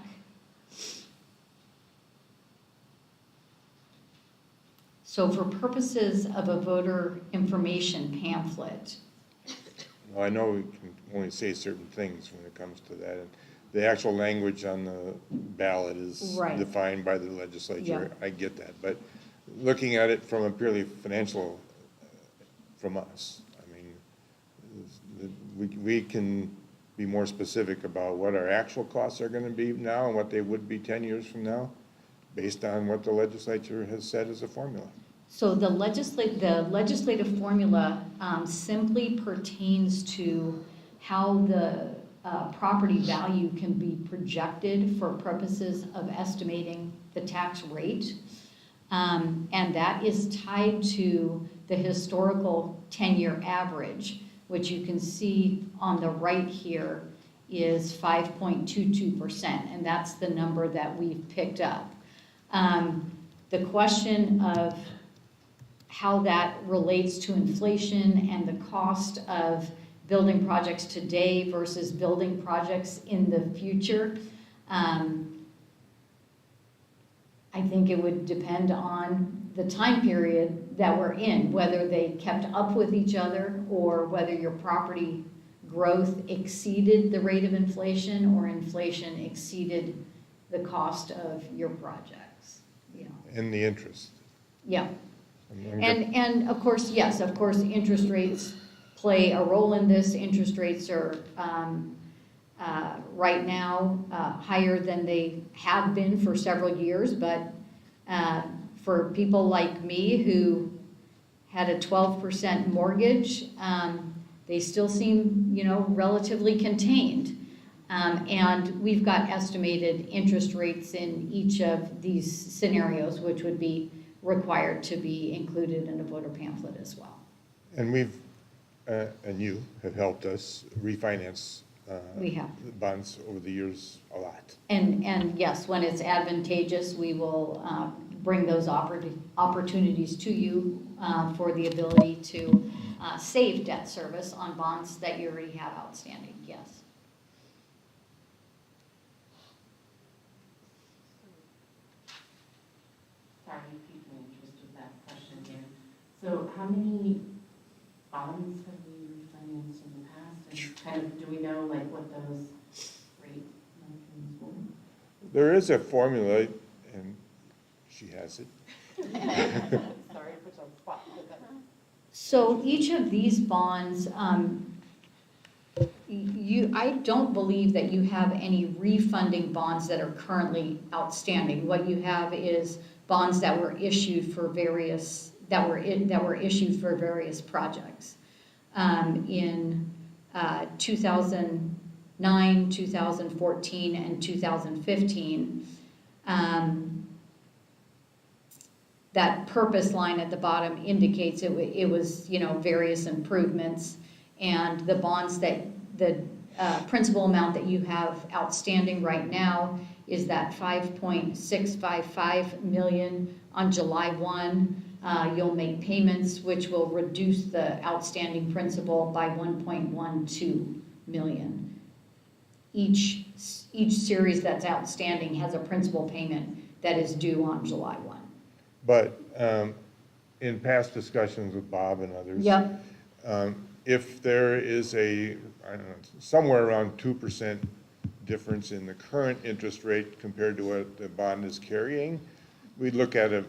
So for purposes of a voter information pamphlet, Well, I know we can only say certain things when it comes to that, and the actual language on the ballot is Right. defined by the legislature. Yeah. I get that, but looking at it from a purely financial, from us, I mean, we can be more specific about what our actual costs are gonna be now and what they would be 10 years from now, based on what the legislature has said as a formula. so the legislative formula simply pertains to how the property value can be projected for purposes of estimating the tax rate. And that is tied to the historical 10-year average, which you can see on the right here is 5.22%, and that's the number that we've picked up. The question of how that relates to inflation and the cost of building projects today versus building projects in the future, I think it would depend on the time period that we're in, whether they kept up with each other or whether your property growth exceeded the rate of inflation or inflation exceeded the cost of your projects, you know. And the interest. Yeah. I'm And of course, yes, of course, interest rates play a role in this. Interest rates are right now higher than they have been for several years, but for people like me who had a 12% mortgage, they still seem, you know, relatively contained. And we've got estimated interest rates in each of these scenarios, which would be required to be included in a voter pamphlet as well. And we've, and you have helped us refinance We have. the bonds over the years a lot. And yes, when it's advantageous, we will bring those opportunities to you for the ability to save debt service on bonds that you already have outstanding, yes. Sorry, piqued my interest with that question again. So how many bonds have we refinanced in the past? And kind of, do we know like what those rate mechanisms were? There is a formula, and she has it. Sorry to put you on the spot with that. So each of these bonds, I don't believe that you have any refunding bonds that are currently outstanding. What you have is bonds that were issued for various, that were issued for various projects. In 2009, 2014, and 2015, that purpose line at the bottom indicates it was, you know, various improvements, and the bonds that the principal amount that you have outstanding right now is that 5.655 million. On July 1, you'll make payments which will reduce the outstanding principal by 1.12 million. each series that's outstanding has a principal payment that is due on July 1. But in past discussions with Bob and others. Yep. If there is I don't know, somewhere around 2% difference in the current interest rate compared to what the bond is carrying, we'd look at a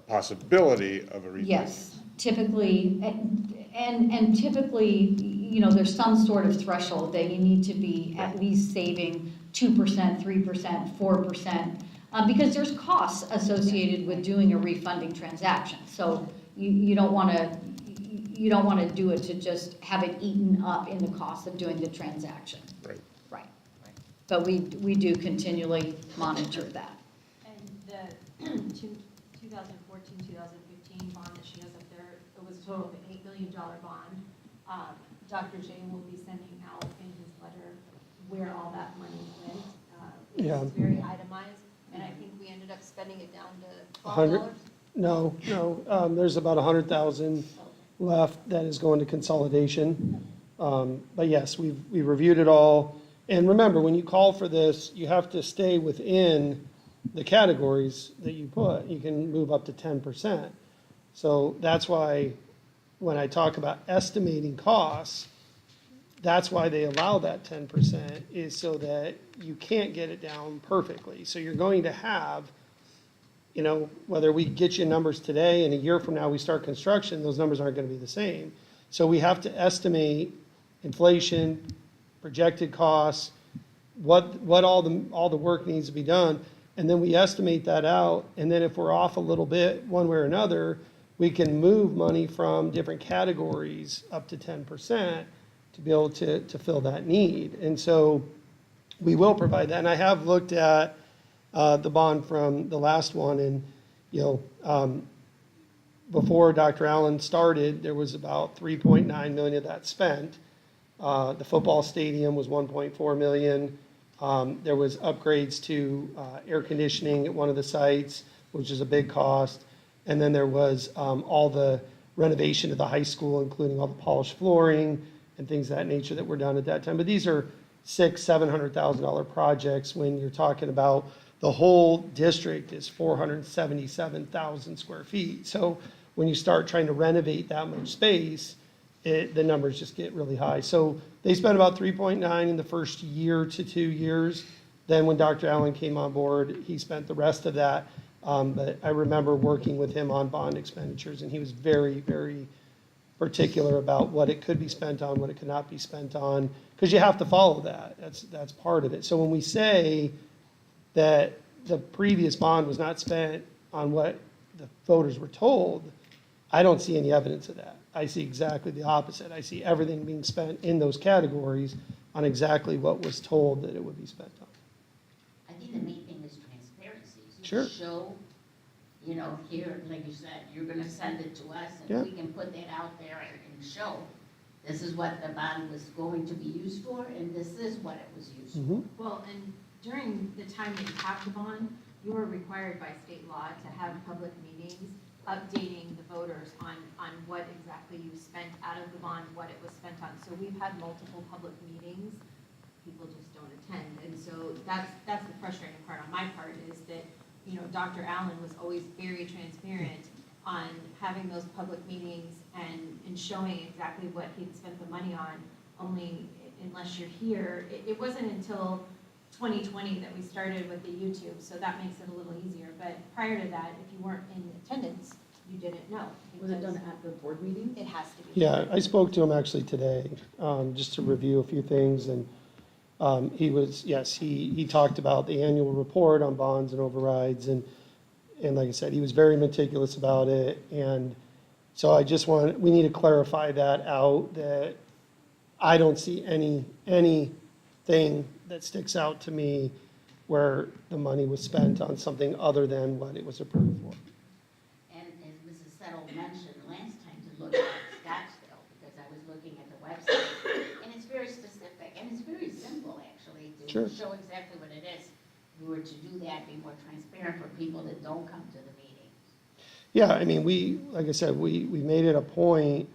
possibility of a refinance. Yes, typically, and typically, you know, there's some sort of threshold that you need to be at least saving 2%, 3%, 4%, because there's costs associated with doing a refunding transaction. So you don't want to do it to just have it eaten up in the cost of doing the transaction. Right. Right. But we do continually monitor that. And the 2014, 2015 bond that she has up there, it was a total of an $8 million bond. Dr. J will be sending out in his letter where all that money went. Yeah. It's very itemized, and I think we ended up spending it down to $100. $12. No, there's about 100,000 left that is going to consolidation. But yes, we reviewed it all. And remember, when you call for this, you have to stay within the categories that you put. You can move up to 10%. So that's why when I talk about estimating costs, that's why they allow that 10%, is so that you can't get it down perfectly. So you're going to have, you know, whether we get you numbers today and a year from now we start construction, those numbers aren't going to be the same. So we have to estimate inflation, projected costs, what all the work needs to be done, and then we estimate that out. And then if we're off a little bit one way or another, we can move money from different categories up to 10% to be able to fill that need. And so we will provide that. And I have looked at the bond from the last one, and, you know, before Dr. Allen started, there was about 3.9 million of that spent. The football stadium was 1.4 million. There was upgrades to air conditioning at one of the sites, which is a big cost. And then there was all the renovation of the high school, including all the polished flooring and things of that nature that were done at that time. But these are $600,000-$700,000 projects when you're talking about the whole district is 477,000 square feet. So when you start trying to renovate that much space, the numbers just get really high. So they spent about 3.9 in the first year to 2 years. Then when Dr. Allen came on board, he spent the rest of that. But I remember working with him on bond expenditures, and he was very, very particular about what it could be spent on, what it could not be spent on, because you have to follow that. That's part of it. So when we say that the previous bond was not spent on what the voters were told, I don't see any evidence of that. I see exactly the opposite. I see everything being spent in those categories on exactly what was told that it would be spent on. I think the main thing is transparency. Sure. Show, you know, here, like you said, you're gonna send it to us, Yeah. and we can put that out there and show, this is what the bond was going to be used for, and this is what it was used for. Well, and during the time that you have the bond, you are required by state law to have public meetings updating the voters on what exactly you spent out of the bond, what it was spent on. So we've had multiple public meetings, people just don't attend. And so that's the frustrating part on my part, is that, you know, Dr. Allen was always very transparent on having those public meetings and showing exactly what he'd spent the money on, only unless you're here. It wasn't until 2020 that we started with the YouTube, so that makes it a little easier. But prior to that, if you weren't in attendance, you didn't know. Was it done at the board meeting? It has to be. Yeah, I spoke to him actually today, just to review a few things, and he was, yes, he talked about the annual report on bonds and overrides, and like I said, he was very meticulous about it, and so we need to clarify that out, that I don't see anything that sticks out to me where the money was spent on something other than what it was approved for. And as Mrs. Settle mentioned last time, to look at Scottsdale, because I was looking at the website, and it's very specific, and it's very simple, actually, to Sure. show exactly what it is. If we were to do that, be more transparent for people that don't come to the meeting. Yeah, I mean, like I said, we made it a point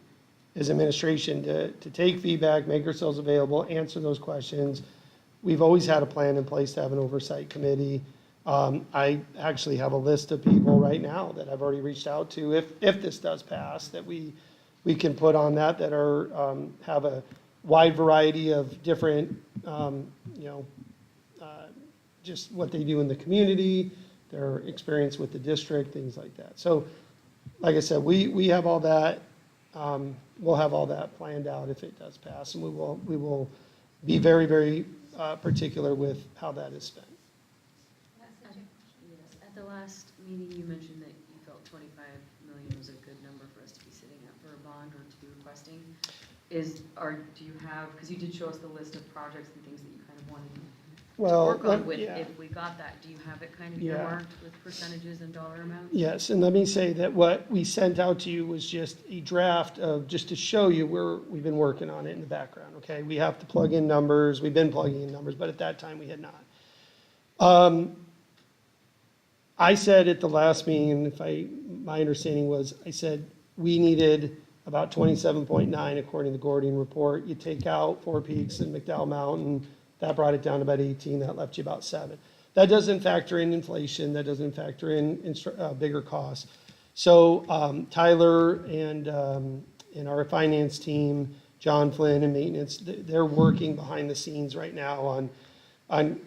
as administration to take feedback, make ourselves available, answer those questions. we've always had a plan in place to have an oversight committee. I actually have a list of people right now that I've already reached out to, if this does pass, that we can put on that are, have a wide variety of different, just what they do in the community, their experience with the district, things like that. So, like I said, we have all that, we'll have all that planned out if it does pass, and we will be very, very particular with how that is spent. Yes, at the last meeting, you mentioned that you felt 25 million was a good number for us to be sitting at for a bond or to be requesting. Do you have, because you did show us the list of projects and things that you kind of wanted to work on with, if we got that, do you have it kind of earmarked with percentages and dollar amounts? Yes, and let me say that what we sent out to you was just a draft of, just to show you we've been working on it in the background, okay? We have to plug in numbers, we've been plugging in numbers, but at that time we had not. I said at the last meeting, and my understanding was, I said we needed about 27.9 according to the Gordian report. You take out Four Peaks and McDowell Mountain, that brought it down to about 18, that left you about 7. That doesn't factor in inflation, that doesn't factor in bigger costs. So Tyler and our finance team, John Flynn and maintenance, they're working behind the scenes right now on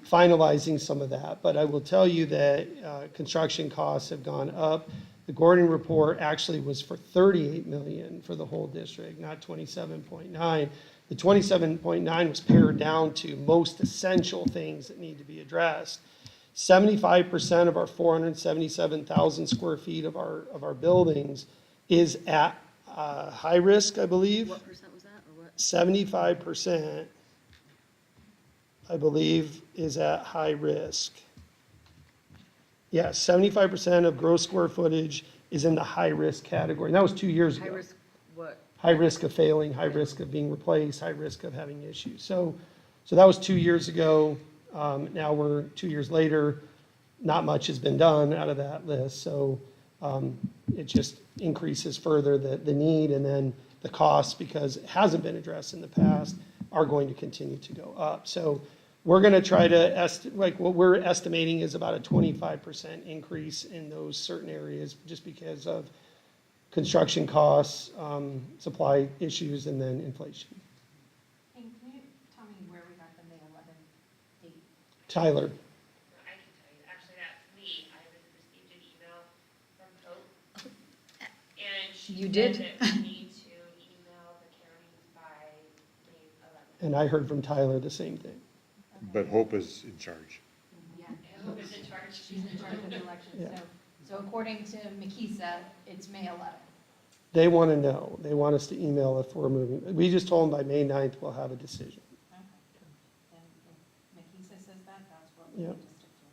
finalizing some of that. But I will tell you that construction costs have gone up. The Gordon report actually was for 38 million for the whole district, not 27.9. The 27.9 was pared down to most essential things that need to be addressed. 75% of our 477,000 square feet of our buildings is at high risk, I believe. What percent was that, or what? 75%, I believe, is at high risk. Yes, 75% of gross square footage is in the high risk category. And that was 2 years ago. High risk what? High risk of failing, high risk of being replaced, high risk of having issues. So that was 2 years ago. Now we're 2 years later. Not much has been done out of that list. So it just increases further the need, and then the costs, because it hasn't been addressed in the past, are going to continue to go up. So we're going to try to like what we're estimating is about a 25% increase in those certain areas, just because of construction costs, supply issues, and then inflation. And can you tell me where we got the May 11th date? Tyler. I can tell you, actually, that's me. I received an email from Hope. And she You said did? that we need to email the counties by May 11th. And I heard from Tyler the same thing. But Hope is in charge. Yeah, Hope is in charge. she's in charge of the election. Yeah. So according to Makisa, it's May 11th. They want to know. They want us to email if we're moving. We just told them by May 9th we'll have a decision. Okay. Then if Makisa says that, that's what we Yep. need to stick to.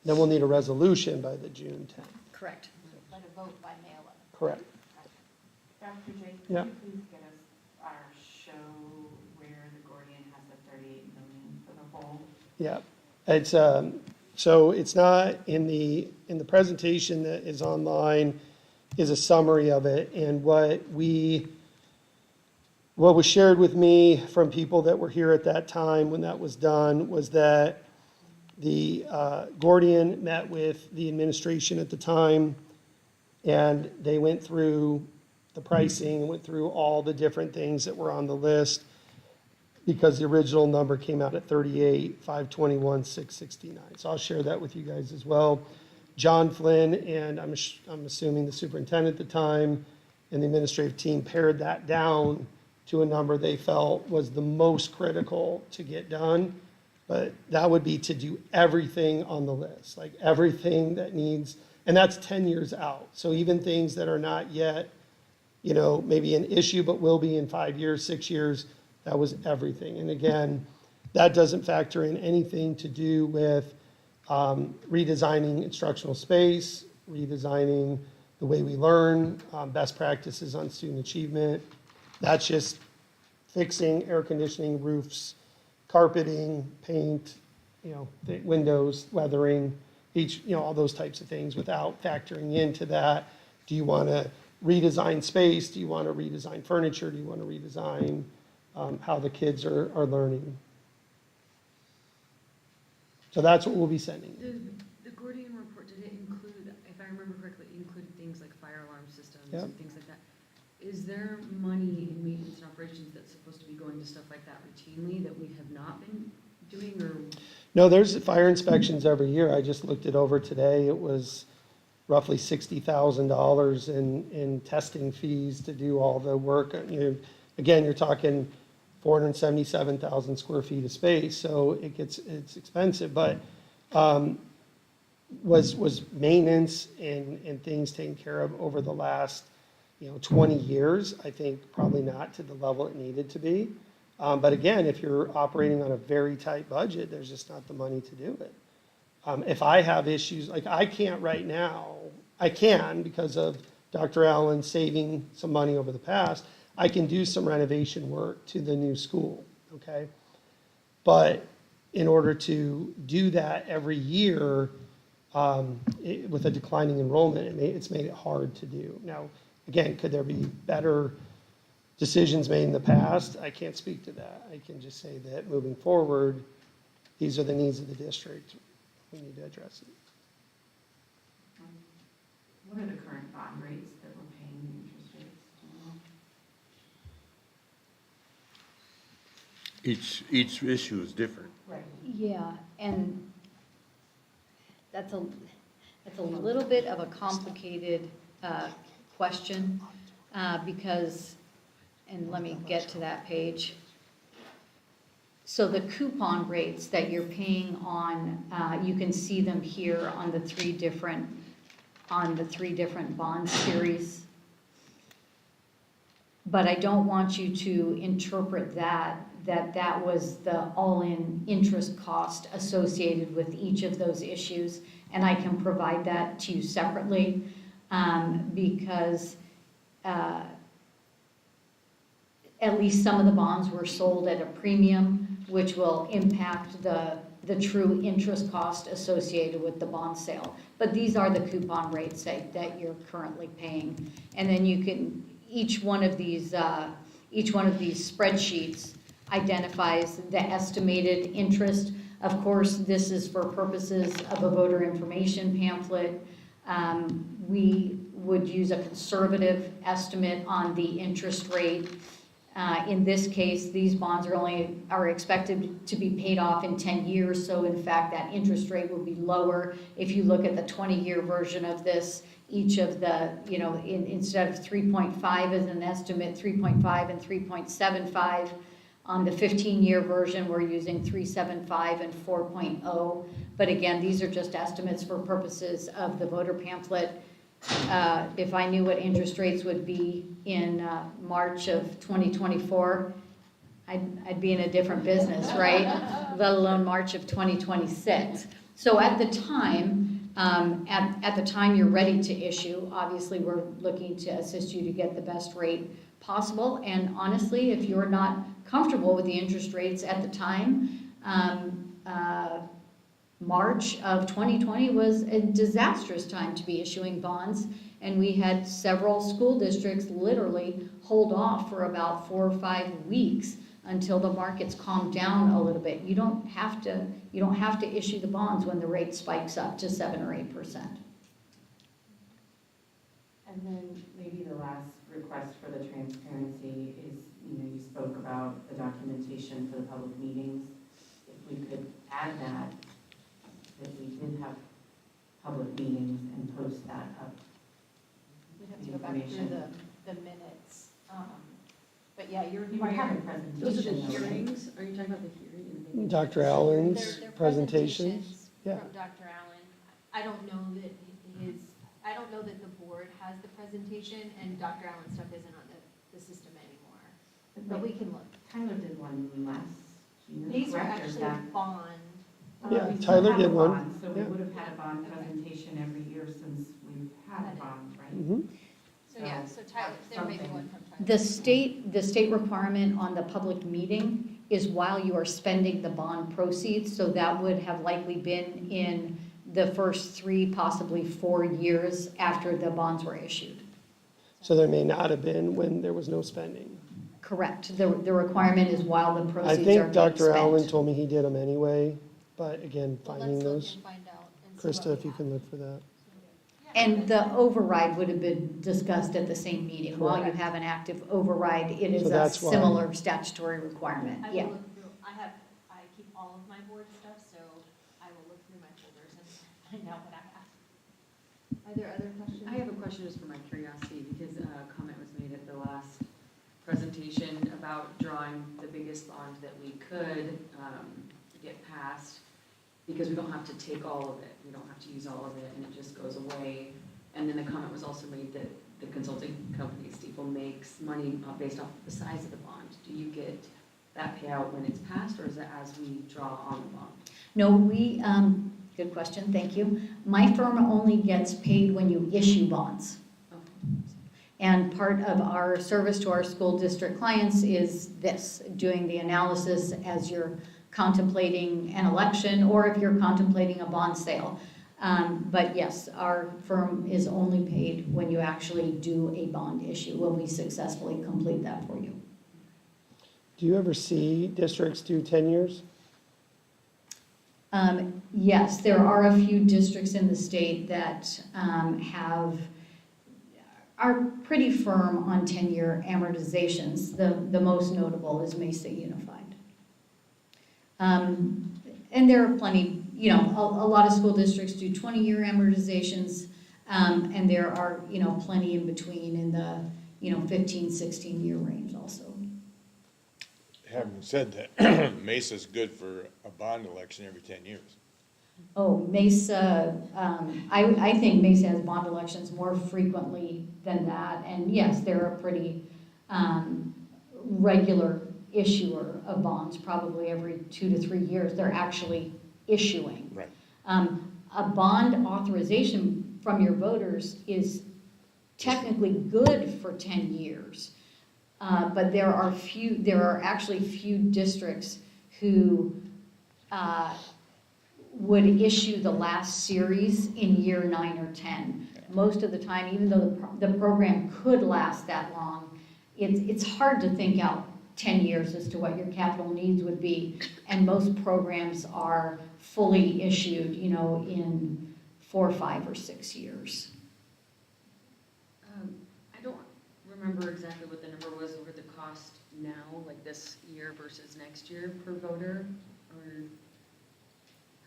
Then we'll need a resolution by the June 10th. Correct. Let it vote by May 11th. Correct. Dr. J, Yeah. could you please get us our show where the Gordian has the 38 million for the whole? Yeah. It's, so it's not in the presentation that is online is a summary of it. And what was shared with me from people that were here at that time when that was done was that the Gordian met with the administration at the time, and they went through the pricing, went through all the different things that were on the list, because the original number came out at 38, 521, 669. So I'll share that with you guys as well. John Flynn and I'm assuming the superintendent at the time and the administrative team pared that down to a number they felt was the most critical to get done. But that would be to do everything on the list, like everything that needs, and that's 10 years out. So even things that are not yet, maybe an issue, but will be in 5 years, 6 years, that was everything. And again, that doesn't factor in anything to do with redesigning instructional space, redesigning the way we learn, best practices on student achievement. That's just fixing air conditioning, roofs, carpeting, paint, the windows, weathering, all those types of things, without factoring into that. Do you want to redesign space? Do you want to redesign furniture? Do you want to redesign how the kids are learning? So that's what we'll be sending. The Gordian report, did it include, if I remember correctly, it included things like fire alarm systems Yep. and things like that? Is there money in maintenance and operations that's supposed to be going to stuff like that routinely that we have not been doing, or? No, there's fire inspections every year. I just looked it over today. It was roughly $60,000 in testing fees to do all the work. Again, you're talking 477,000 square feet of space, so it's expensive, but was maintenance and things taken care of over the last 20 years? I think probably not to the level it needed to be. But again, if you're operating on a very tight budget, there's just not the money to do it. If I have issues, like I can't right now, I can because of Dr. Allen saving some money over the past, I can do some renovation work to the new school, okay? But in order to do that every year with a declining enrollment, it's made it hard to do. Now, again, could there be better decisions made in the past? I can't speak to that. I can just say that moving forward, these are the needs of the district. We need to address it. What are the current bond rates that we're paying, the interest rates? Do you know? Each issue is different. Right. Yeah, and that's a little bit of a complicated question because, and let me get to that page. So the coupon rates that you're paying on, you can see them here on the three different bond series. But I don't want you to interpret that was the all-in interest cost associated with each of those issues. And I can provide that to you separately because at least some of the bonds were sold at a premium, which will impact the true interest cost associated with the bond sale. But these are the coupon rates that you're currently paying. And then you can, each one of these spreadsheets identifies the estimated interest. Of course, this is for purposes of a voter information pamphlet. We would use a conservative estimate on the interest rate. In this case, these bonds are expected to be paid off in 10 years, so in fact, that interest rate will be lower. If you look at the 20-year version of this, each of the, instead of 3.5 as an estimate, 3.5 and 3.75. On the 15-year version, we're using 3.75 and 4.0. But again, these are just estimates for purposes of the voter pamphlet. If I knew what interest rates would be in March of 2024, I'd be in a different business, right? Let alone March of 2026. So at the time, at the time you're ready to issue, obviously we're looking to assist you to get the best rate possible. And honestly, if you're not comfortable with the interest rates at the time, March of 2020 was a disastrous time to be issuing bonds, and we had several school districts literally hold off for about 4 or 5 weeks until the markets calmed down a little bit. You don't have to issue the bonds when the rate spikes up to 7 or 8%. And then maybe the last request for the transparency is, you spoke about the documentation for the public meetings. If we could add that we did have public meetings and post that up. We'd have to go back through the minutes. But yeah, You might have a presentation. Those are the though, right? hearings? Are you talking about the hearing? Dr. Allen's They're presentations. presentations from Dr. Allen. I don't know that the board has the presentation, and Dr. Allen's stuff isn't on the system anymore. But we can look. Tyler did one last year. These are correct, or is actually that- bond. Yeah, we still Tyler have a did one. bond, So we Yeah. would have had a bond presentation every year since we've had a bond, right? Mhm. So yeah, so Tyler, there may be one from Tyler. The state requirement on the public meeting is while you are spending the bond proceeds, so that would have likely been in the first 3, possibly 4 years after the bonds were issued. So there may not have been when there was no spending. Correct. The requirement is while the I proceeds are being think Dr. Allen spent. told me he did them anyway, but again, Well, finding let's look those. and find out and see what Krista, we if you have. can look for that. And the override would have been discussed at the same meeting. While you Correct. have an active override, it is So a that's why- similar statutory requirement, I yeah. will look through, I keep all of my board stuff, so I will look through my folders and find out what I have. Are there other questions? I have a question just for my curiosity, because a comment was made at the last presentation about drawing the biggest bond that we could get passed, because we don't have to take all of it, we don't have to use all of it, and it just goes away. And then the comment was also made that the consulting company, Steeple, makes money based off of the size of the bond. Do you get that payout when it's passed, or is it as we draw on the bond? No, we, good question, thank you. My firm only gets paid when you issue bonds. And part of our service to our school district clients is this, doing the analysis as you're contemplating an election or if you're contemplating a bond sale. But yes, our firm is only paid when you actually do a bond issue, when we successfully complete that for you. Do you ever see districts do 10 years? Yes, there are a few districts in the state that are pretty firm on 10-year amortizations. The most notable is Mesa Unified. And there are plenty, you know, a lot of school districts do 20-year amortizations, and there are, you know, plenty in between in the, you know, 15, 16-year range also. Having said that, Mesa's good for a bond election every 10 years. Oh, Mesa, I think Mesa has bond elections more frequently than that, and yes, they're a pretty regular issuer of bonds, probably every 2 to 3 years, they're actually issuing. Right. A bond authorization from your voters is technically good for 10 years. But there are actually few districts who would issue the last series in year 9 or 10. Most of the time, even though the program could last that long, it's hard to think out 10 years as to what your capital needs would be. And most programs are fully issued, you know, in 4, 5, or 6 years. I don't remember exactly what the number was over the cost now, like this year versus next year per voter, or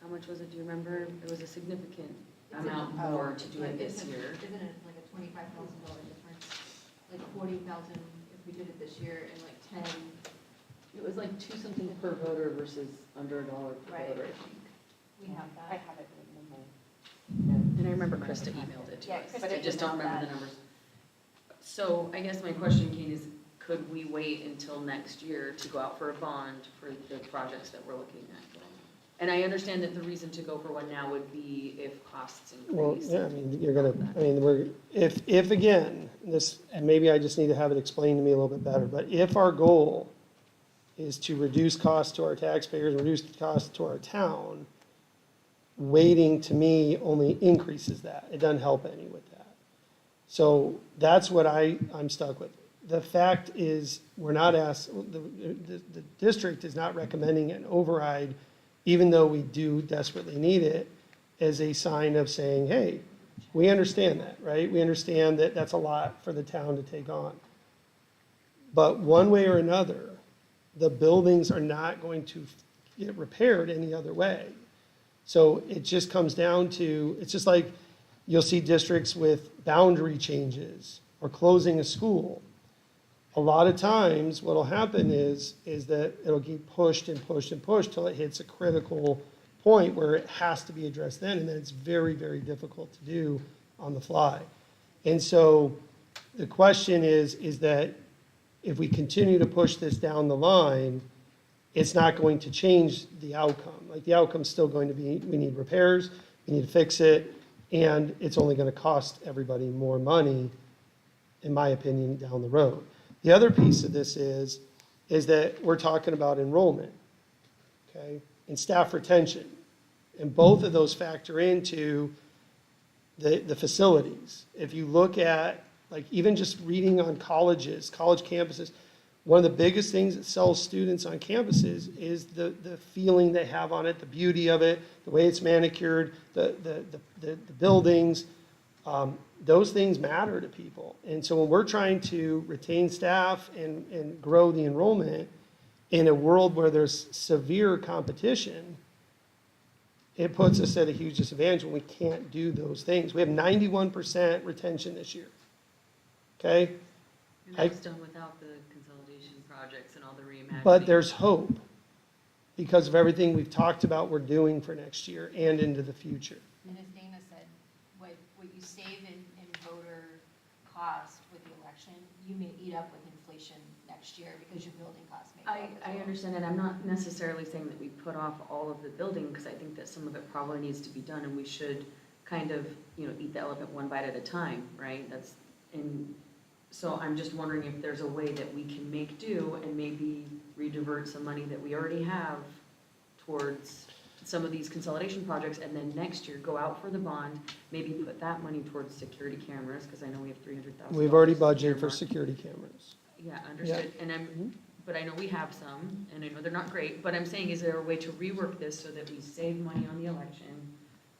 how much was it, do you remember? It was a significant amount more to do it this year. Isn't it like a $25,000 difference? Like 40,000 if we did it this year and like 10. It was like 2 something per voter versus under $1 per Right. voter, I think. We have that. I have it in my. And I remember Krista emailed it to Yeah, us, Krista but I just don't emailed remember that. the numbers. So I guess my question, Kate, is could we wait until next year to go out for a bond for the projects that we're looking at? And I understand that the reason to go for one now would be if costs Well, increase. yeah, I mean, you're gonna, I mean, if again, this, and maybe I just need to have it explained to me a little bit better, but if our goal is to reduce costs to our taxpayers, reduce costs to our town, waiting to me only increases that. It doesn't help any with that. So that's what I'm stuck with. The fact is, we're not asked, the district is not recommending an override, even though we do desperately need it, as a sign of saying, hey, we understand that, right? We understand that that's a lot for the town to take on. But one way or another, the buildings are not going to get repaired any other way. So it just comes down to, it's just like you'll see districts with boundary changes or closing a school. A lot of times what'll happen is that it'll get pushed and pushed and pushed till it hits a critical point where it has to be addressed then, and then it's very, very difficult to do on the fly. And so the question is that if we continue to push this down the line, it's not going to change the outcome. Like, the outcome's still going to be, we need repairs, we need to fix it, and it's only gonna cost everybody more money, in my opinion, down the road. The other piece of this is that we're talking about enrollment, okay, and staff retention. And both of those factor into the facilities. If you look at, like, even just reading on colleges, college campuses, one of the biggest things that sells students on campuses is the feeling they have on it, the beauty of it, the way it's manicured, the buildings. Those things matter to people. And so when we're trying to retain staff and grow the enrollment in a world where there's severe competition, it puts us at a huge disadvantage when we can't do those things. We have 91% retention this year. Okay? And that's done without the consolidation projects and all the reimagining. But there's hope because of everything we've talked about we're doing for next year and into the future. And as Dana said, what you save in voter cost with the election, you may eat up with inflation next year because your building costs may go up as I well. understand, and I'm not necessarily saying that we put off all of the building, because I think that some of it probably needs to be done, and we should kind of, eat the elephant one bite at a time, right? So I'm just wondering if there's a way that we can make do and maybe redivert some money that we already have towards some of these consolidation projects, and then next year go out for the bond, maybe put that money towards security cameras, because I know we have $300,000. We've already budgeted for security cameras. Yeah, understood, but I know we have some, and I know they're not great, but I'm saying, is there a way to rework this so that we save money on the election,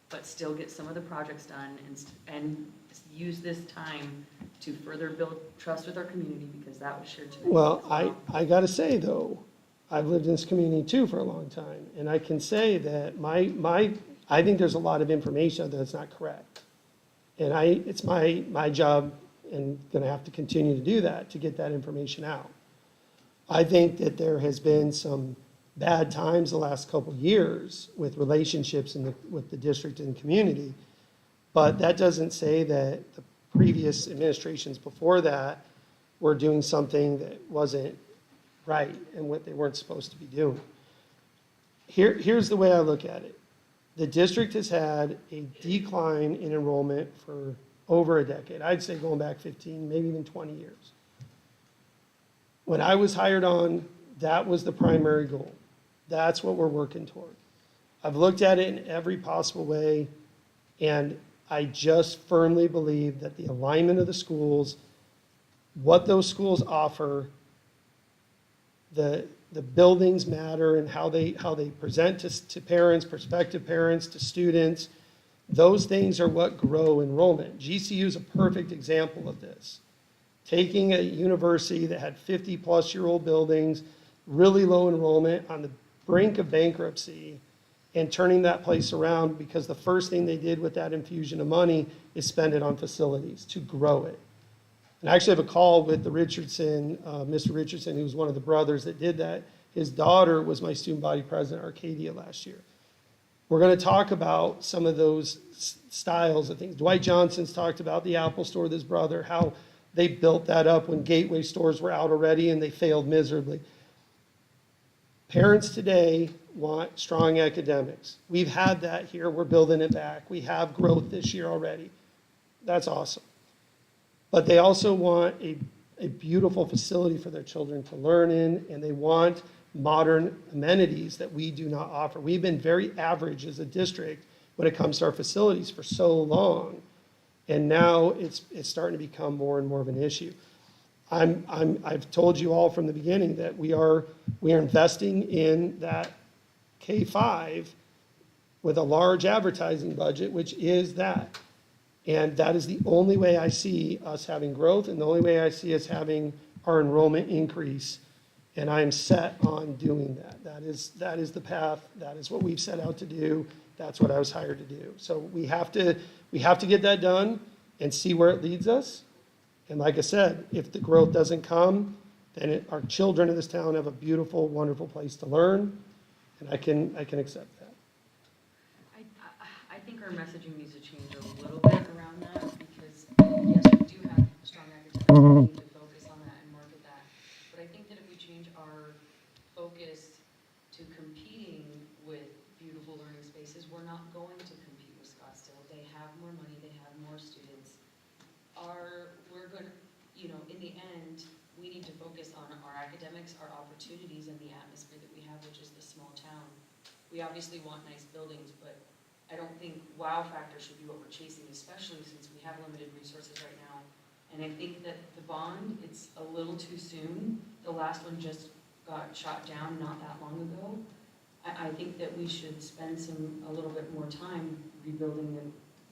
but still get some of the projects done and use this time to further build trust with our community, because that was shared tonight. Well, I gotta say though, I've lived in this community too for a long time, and I can say that I think there's a lot of information that's not correct. And it's my job, and gonna have to continue to do that, to get that information out. I think that there has been some bad times the last couple of years with relationships with the district and community, but that doesn't say that the previous administrations before that were doing something that wasn't right and what they weren't supposed to be doing. Here's the way I look at it. The district has had a decline in enrollment for over a decade. I'd say going back 15, maybe even 20 years. When I was hired on, that was the primary goal. That's what we're working toward. I've looked at it in every possible way, and I just firmly believe that the alignment of the schools, what those schools offer, the buildings matter, and how they present to parents, prospective parents, to students. Those things are what grow enrollment. GCU is a perfect example of this. Taking a university that had 50-plus-year-old buildings, really low enrollment, on the brink of bankruptcy, and turning that place around, because the first thing they did with that infusion of money is spend it on facilities to grow it. And I actually have a call with the Richardson, Mr. Richardson, who was one of the brothers that did that. His daughter was my student body president at Arcadia last year. We're going to talk about some of those styles of things. Dwight Johnson's talked about the Apple Store with his brother, how they built that up when Gateway stores were out already and they failed miserably. Parents today want strong academics. We've had that here. We're building it back. We have growth this year already. That's awesome. But they also want a beautiful facility for their children to learn in, and they want modern amenities that we do not offer. We've been very average as a district when it comes to our facilities for so long, and now it's starting to become more and more of an issue. I've told you all from the beginning that we are investing in that K-5 with a large advertising budget, which is that. And that is the only way I see us having growth, and the only way I see us having our enrollment increase. And I am set on doing that. That is the path. That is what we've set out to do. That's what I was hired to do. So we have to get that done and see where it leads us. And like I said, if the growth doesn't come, then our children in this town have a beautiful, wonderful place to learn, and I can accept that. I think our messaging needs to change a little bit around that, because yes, we do have strong academics, we need to focus on that and market that. But I think that if we change our focus to competing with beautiful learning spaces, we're not going to compete with Scottsdale. They have more money, they have more students. We're going to, in the end, we need to focus on our academics, our opportunities, and the atmosphere that we have, which is the small town. We obviously want nice buildings, but I don't think wow factor should be what we're chasing, especially since we have limited resources right now, And I think that the bond, it's a little too soon. The last one just got shot down not that long ago. I think that we should spend a little bit more time rebuilding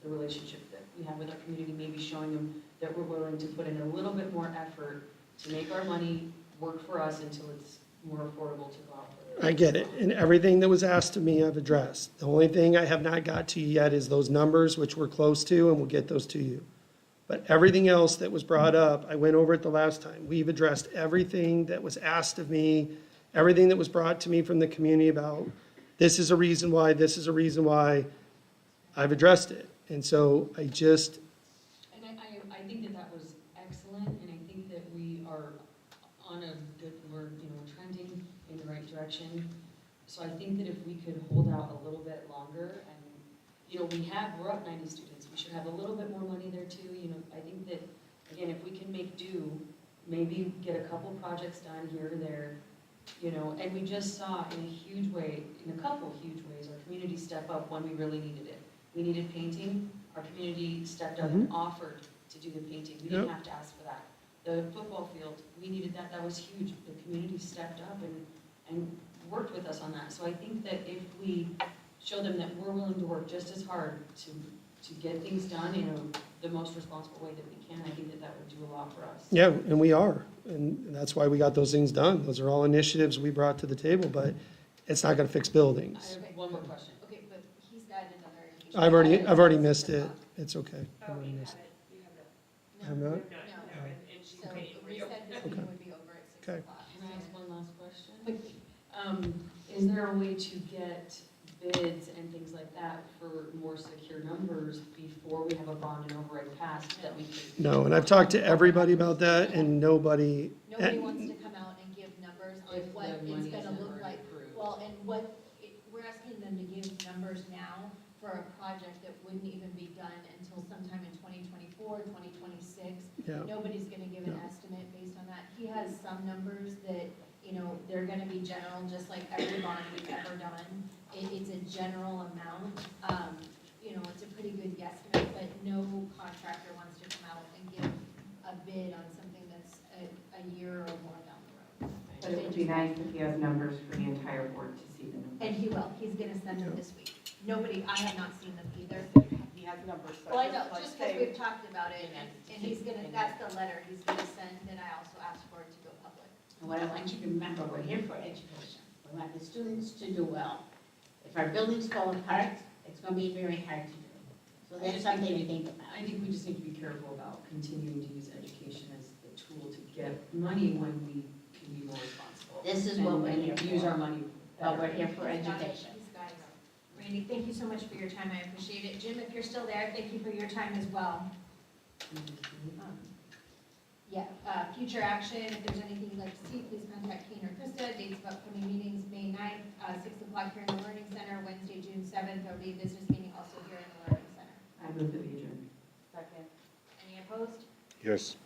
the relationship that we have with our community, maybe showing them that we're willing to put in a little bit more effort to make our money work for us until it's more affordable to go out for. I get it, and everything that was asked of me, I've addressed. The only thing I have not got to you yet is those numbers, which we're close to, and we'll get those to you. But everything else that was brought up, I went over it the last time. We've addressed everything that was asked of me, everything that was brought to me from the community about, this is a reason why, this is a reason why. I've addressed it. And so I just, And I think that that was excellent, and I think that we are on a good, we're trending in the right direction. So I think that if we could hold out a little bit longer, and, we're up 90 students, we should have a little bit more money there too, I think that, again, if we can make do, maybe get a couple projects done here or there, and we just saw in a huge way, in a couple huge ways, our community step up when we really needed it. We needed painting, our community stepped up and offered to do the painting, we didn't have to ask for that. The football field, we needed that, that was huge, the community stepped up and worked with us on that. So I think that if we show them that we're willing to work just as hard to get things done in the most responsible way that we can, I think that that would do a lot for us. yeah, and we are. And that's why we got those things done. Those are all initiatives we brought to the table, but it's not gonna fix I buildings. have one more question. Okay, but he's got another engagement. I've already missed it. It's okay. I've Oh, already you missed have it. it, you have it. I have not? No, No. and she's So waiting for we you. said this meeting would be over at 6 Okay. o'clock. Can I ask one last question? Is there a way to get bids and things like that for more secure numbers before we have a bond and override passed that we could? No, and I've talked to everybody about that, and nobody, Nobody wants to come out and give numbers on If what the it's money gonna isn't look already like. approved. Well, and we're asking them to give numbers now for a project that wouldn't even be done until sometime in 2024, 2026. yeah. Nobody's gonna give an No. estimate based on that. He has some numbers that, they're gonna be general, just like every bond we've ever done. It's a general amount. It's a pretty good guesstimate, but no contractor wants to come out and give a bid on something that's a year or more down the road. But it would be nice if he has numbers for the entire board to see the numbers. And he will, he's gonna send them this week. I have not seen them either. He has numbers, so Well, I know, let's just because say- we've talked about it, and he's gonna, that's the letter he's gonna send, and I also asked for it to go public. And what I want you to remember, we're here for education. We want the students to do well. If our buildings fall apart, it's gonna be very hard to do. So that's something to think about. I think we just need to be careful about continuing to use education as the tool to get money when we can be more responsible. This is what we're here And use for. our money But better. we're here for He's got it. education. He's got it. Randy, thank you so much for your time, I appreciate it. Jim, if you're still there, thank you for your time as well. Future action, if there's anything you'd like to see, please contact Kane or Krista. Dates of upcoming meetings, May 9th, 6 o'clock here in the Learning Center, Wednesday, June 7th, there'll be a business meeting also here in the Learning Center. I move that we adjourn. Second. Any opposed? Yes.